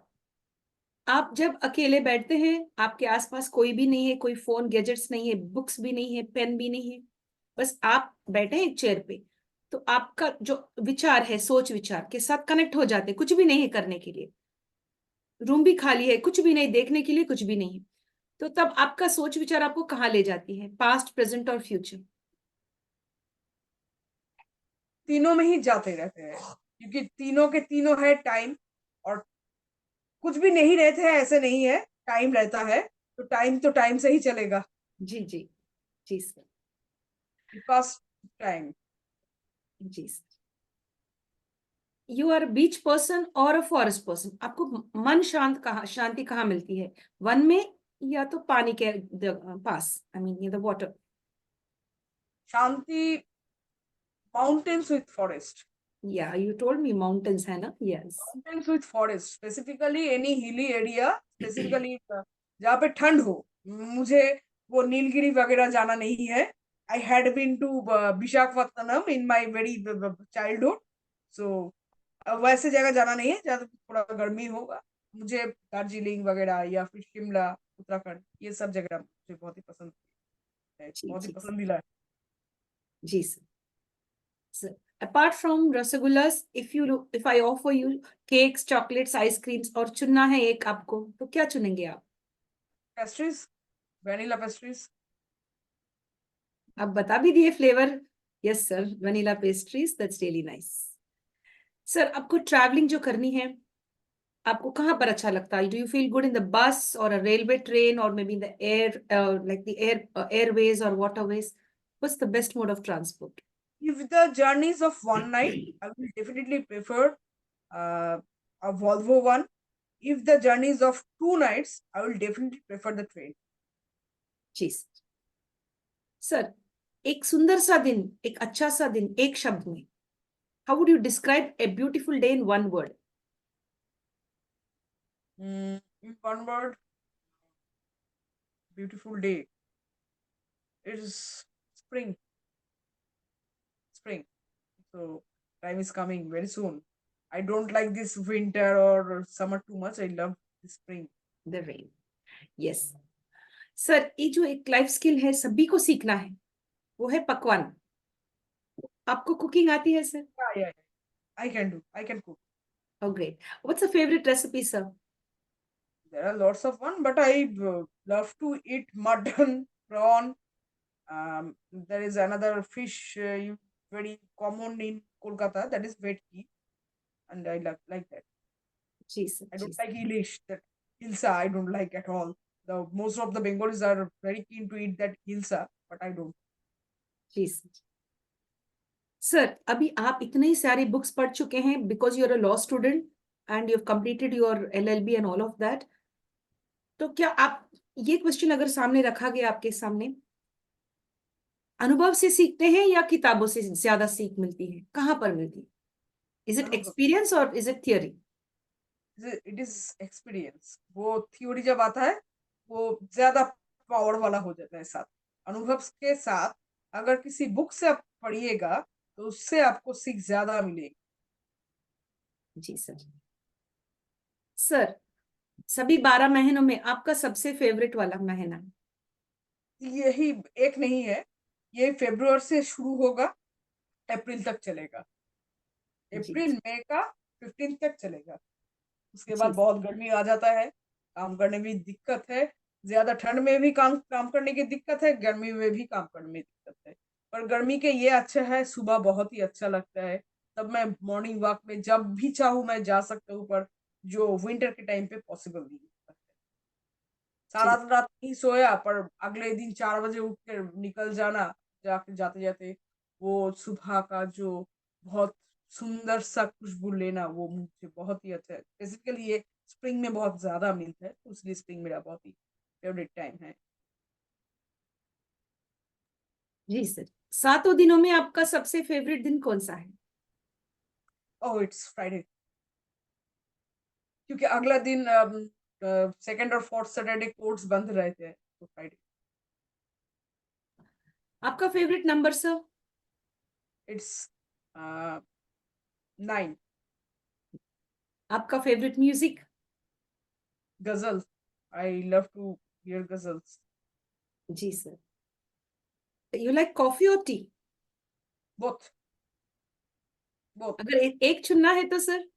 आप जब अकेले बैठते हैं, आपके आसपास कोई भी नहीं है, कोई फोन गैजेट्स नहीं है, बुक्स भी नहीं है, पेन भी नहीं है, बस आप बैठे हैं एक चेयर पे, तो आपका जो विचार है, सोच विचार के साथ कनेक्ट हो जाते हैं, कुछ भी नहीं है करने के लिए, रूम भी खाली है, कुछ भी नहीं देखने के लिए, कुछ भी नहीं है, तो तब आपका सोच विचार आपको कहाँ ले जाती है, पास्ट, प्रेजेंट और फ्यूचर? तीनों में ही जाते रहते हैं क्योंकि तीनों के तीनों है टाइम। और कुछ भी नहीं रहते हैं ऐसे नहीं है, टाइम रहता है तो टाइम से ही चलेगा। जी जी जी सर। Pass time. जी sir. You are beach person और अ फॉरेस्ट पर्सन? आपको मन शांति कहाँ मिलती है, वन में या तो पानी के पास, आई मीन द वाटर। शांति, माउंटेन्स विथ फॉरेस्ट। या यू टोल्ड मी माउंटेन्स है ना, yes. Mountains with forest, specifically any hilly area, specifically जहाँ पे ठंड हो। मुझे वो नीलगिरी वगैरह जाना नहीं है। I had been to Visakhapatnam in my very childhood. So वैसे जगह जाना नहीं है जहाँ थोड़ा गर्मी होगा। मुझे दार्जिलिंग वगैरह या फिर शिमला, उत्तराखंड, ये सब जगह मुझे बहुत ही पसंद है, जी बहुत ही जी पसंदीदा है। जी sir. Sir, apart from rasagullas, if I offer you cakes, chocolates, ice creams और चुनना है एक आपको, तो क्या चुनेंगे आप? Pastries, vanilla pastries. आप बता भी दिए flavour. Yes sir, vanilla pastries, that's really nice. Sir, आपको ट्रैवलिंग जो करनी है, आपको कहाँ पर अच्छा लगता है? Do you feel good in the bus और अ रेलवे ट्रेन और maybe in the air, like the airways और waterways? What's the best mode of transport? If the journey is of one night, I will definitely prefer uh, a Volvo one. If the journey is of 2 nights, I will definitely prefer the train. जी sir, एक सुंदर सा दिन, एक अच्छा सा दिन, एक शब्द में, how would you describe a beautiful day in one word? In one word, beautiful day. It is spring. Spring. So time is coming very soon. I don't like this winter or summer too much. I love the spring. The rain. Yes. Sir, ये जो एक life skill है, सभी को सीखना है, वो है पकवान। आपको कुकिंग आती है sir? Yeah. I can do. I can cook. Oh, great. What's a favorite recipe, sir? There are lots of one, but I love to eat mutton, prawn. There is another fish very common in Kolkata, that is vetki, and I like that. जी sir, I जी don't sir, like ilish, that hilsa I don't like at all. The most of the Bengalis are very keen to eat that hilsa, but I don't. जी sir. Sir, अभी आप इतनी सारी books पढ़ चुके हैं, because you are a law student and you have completed your LLB and all of that. तो क्या आप, ये क्वेश्चन अगर सामने रखा गया आपके सामने, अनुभव से सीखते हैं या किताबों से ज्यादा सीख मिलती है? कहाँ पर मिलती है? इज इट अनुभव, एक्सपीरियंस और is it theory? It is experience. वो थ्योरी जब आता है वो ज्यादा पावर वाला हो जाता है। साथ अनुभव के साथ अगर किसी बुक से आप पढ़िएगा तो उससे आपको सीख ज्यादा मिलेगी। जी सर। सर, सभी 12 महीनों में आपका सबसे फेवरेट वाला महीना? यही एक नहीं है, ये फरवरी से शुरू होगा, अप्रैल तक चलेगा। जी अप्रैल मई का 15 तक चलेगा। उसके बाद जी बहुत गर्मी आ जाता है, काम करने में दिक्कत है। ज्यादा ठंड में भी काम काम करने की दिक्कत है, गर्मी में भी काम करने में दिक्कत है। पर गर्मी के ये अच्छा है, सुबह बहुत ही अच्छा लगता है। तब मैं मॉर्निंग वॉक में जब भी चाहूँ मैं जा सकता हूँ, पर जो विंटर के टाइम पे पॉसिबल नहीं होता है। सारा जी रात नहीं सोया, पर अगले दिन 4 बजे उठ कर निकल जाना, जाके जाते जाते वो सुबह का जो बहुत सुंदर सा खुशबू लेना, वो मुझे बहुत ही अच्छा है। बेसिकली ये स्प्रिंग में बहुत ज्यादा मिलता है, तो इसलिए स्प्रिंग मेरा बहुत ही फेवरेट टाइम है। जी सर। 7 दिनों में आपका सबसे फेवरेट दिन कौन सा है? ओह, इट्स फ्राइडे, क्योंकि अगला दिन सेकंड और फोर्थ सैटरडे कोर्ट्स बंद रहते हैं, तो फ्राइडे। आपका फेवरेट नंबर सर? इट्स 9। आपका favourite music? Ghazal, I love to hear ghazals. जी सर। यू लाइक कॉफी और टी? Both, both. अगर एक चुनना है तो सर,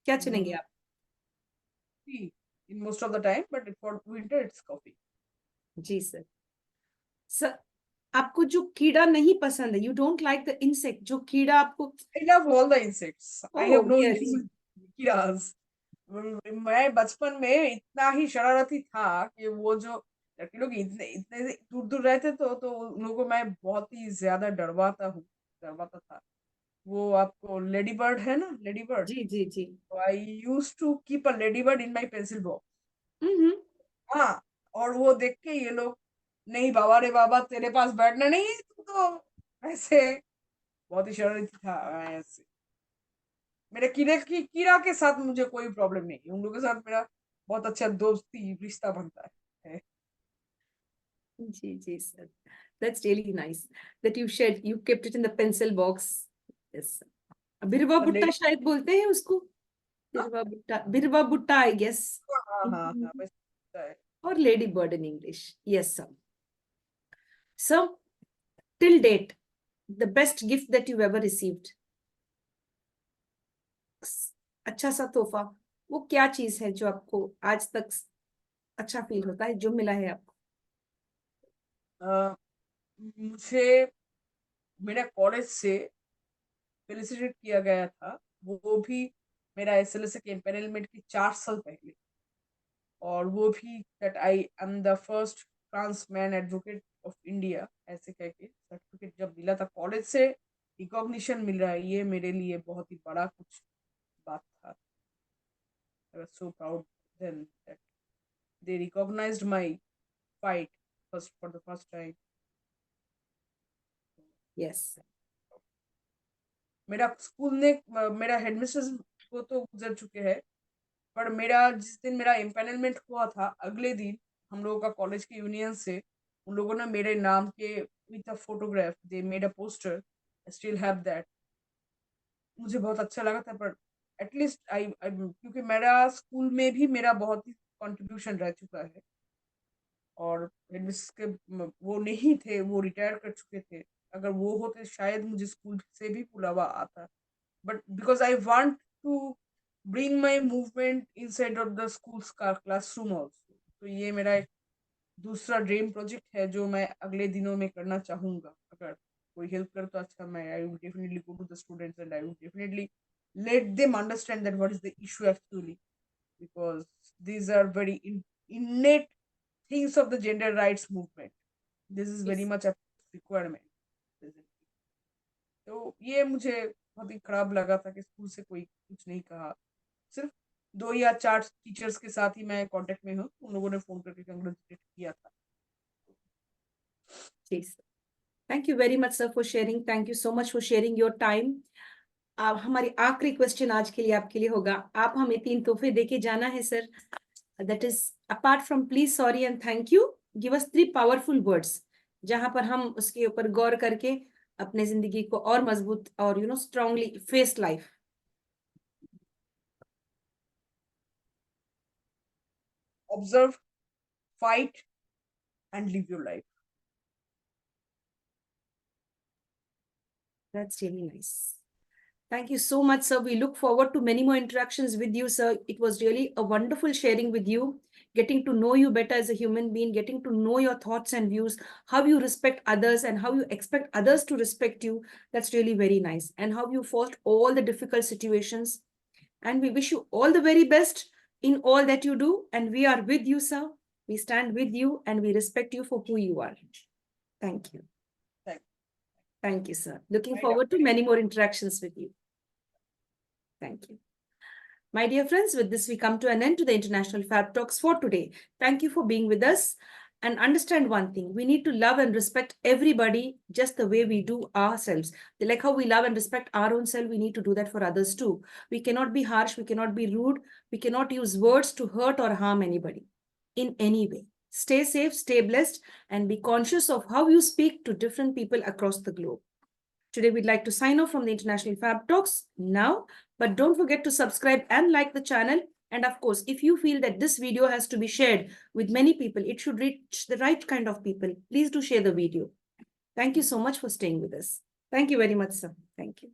क्या चुनेंगे आप? Tea in most of the time, but for winter it's coffee. जी सर। सर, आपको जो कीड़ा नहीं पसंद है, you don't like the insect, जो कीड़ा आपको? I love all the insects. I oh have no yes. issue with कीड़ास। मैं बचपन में इतना ही शरारती था कि वो जो लड़के लोग इतने इतने दूर दूर रहते तो उन लोगों को मैं बहुत ही ज्यादा डरवाता था। वो आपको लेडी बर्ड है ना, लेडी बर्ड। जी जी जी। तो I use to keep a ladybird in my pencil box. Hmm. हाँ, और वो देख के ये लोग, नहीं बाबा रे बाबा, तेरे पास बैठना नहीं है, तू तो ऐसे बहुत ही शरारती था। ऐसे मेरे कीड़ा के साथ मुझे कोई प्रॉब्लम नहीं है, उन लोगों के साथ मेरा बहुत अच्छा दोस्ती रिश्ता बनता है। जी sir, that's really nice that you shared, you kept it in the pencil box. Yes sir. बिरवा और बुट्टा लेडी, शायद बोलते हैं उसको, बिरवा बुट्टा आई गेस, हाँ हाँ हाँ, बस होता है। और lady bird in English. Yes sir. So till date, the best gift that you've ever received, अच्छा सा तोहफा, वो क्या चीज है जो आपको आज तक अच्छा फील होता है जो मिला है आपको? मुझे मेरा कॉलेज से फेलिसिटेट किया गया था, वो भी मेरा एसएलएसए के एम्पेनलमेंट के 4 साल पहले। और वो भी that I am the first trans man advocate of India, ऐसे कह के सर्टिफिकेट जब मिला था कॉलेज से, रिकॉग्निशन मिल रहा है, ये मेरे लिए बहुत ही बड़ा कुछ बात था। I was so proud then that they recognised my fight first for the first time. Yes. मेरा स्कूल ने मेरा हेडमिस्ट्रेस को तो गुजर चुके हैं, पर मेरा जिस दिन मेरा एम्पेनलमेंट हुआ था, अगले दिन हम लोगों का कॉलेज के यूनियन से उन लोगों ने मेरे नाम के with a photograph they made a poster, I still have that. मुझे बहुत अच्छा लगा था, पर एटलीस्ट क्योंकि मेरा स्कूल में भी मेरा बहुत ही कंट्रीब्यूशन रह चुका है। और हेडमिस्ट्रेस के वो नहीं थे, वो रिटायर कर चुके थे। अगर वो होते शायद मुझे स्कूल से भी बुलावा आता, but because I want to bring my movement inside of the school's classroom also। तो ये मेरा एक दूसरा ड्रीम प्रोजेक्ट है जो मैं अगले दिनों में करना चाहूंगा। अगर कोई हेल्प करे तो अच्छा, मैं I will definitely go to the students and I will definitely let them understand that what is the issue actually, because these are very innate things of the gender rights movement। This is very much a requirement presently। तो ये मुझे बहुत ही खराब लगा था कि school से कोई कुछ नहीं कहा। सिर्फ 2 या 4 टीचर्स के साथ ही मैं कांटेक्ट में हूँ, उन लोगों ने फोन करके कंग्रेचुलेट किया था। जी sir, thank you very much sir for sharing, thank you so much for sharing your time. अब हमारी आखिरी क्वेश्चन आज के लिए आपके लिए होगा, आप हमें 3 तोहफे देके जाना है sir. That is apart from please, sorry and thank you, give us 3 powerful words जहां पर हम उसके ऊपर गौर करके अपने जिंदगी को और मजबूत और strongly face life. Observe, fight and live your life. That's really nice. Thank you so much, sir. We look forward to many more interactions with you, sir. It was really a wonderful sharing with you, getting to know you better as a human being, getting to know your thoughts and views, how you respect others and how you expect others to respect you. That's really very nice. And how you fought all the difficult situations. And we wish you all the very best in all that you do. And we are with you, sir. We stand with you and we respect you for who you are. Thank you. Thank Thank you, sir. Looking you। forward to many more interactions with you. Thank you. My dear friends, with this we come to an end to the International Fab Talks for today. Thank you for being with us. And understand one thing, we need to love and respect everybody just the way we do ourselves. Like how we love and respect our own self, we need to do that for others too. We cannot be harsh, we cannot be rude, we cannot use words to hurt or harm anybody in any way. Stay safe, stay blessed, and be conscious of how you speak to different people across the globe. Today, we'd like to sign off from the International Fab Talks now, but don't forget to subscribe and like the channel. And of course, if you feel that this video has to be shared with many people, it should reach the right kind of people, please do share the video. Thank you so much for staying with us. Thank you very much, sir. Thank you.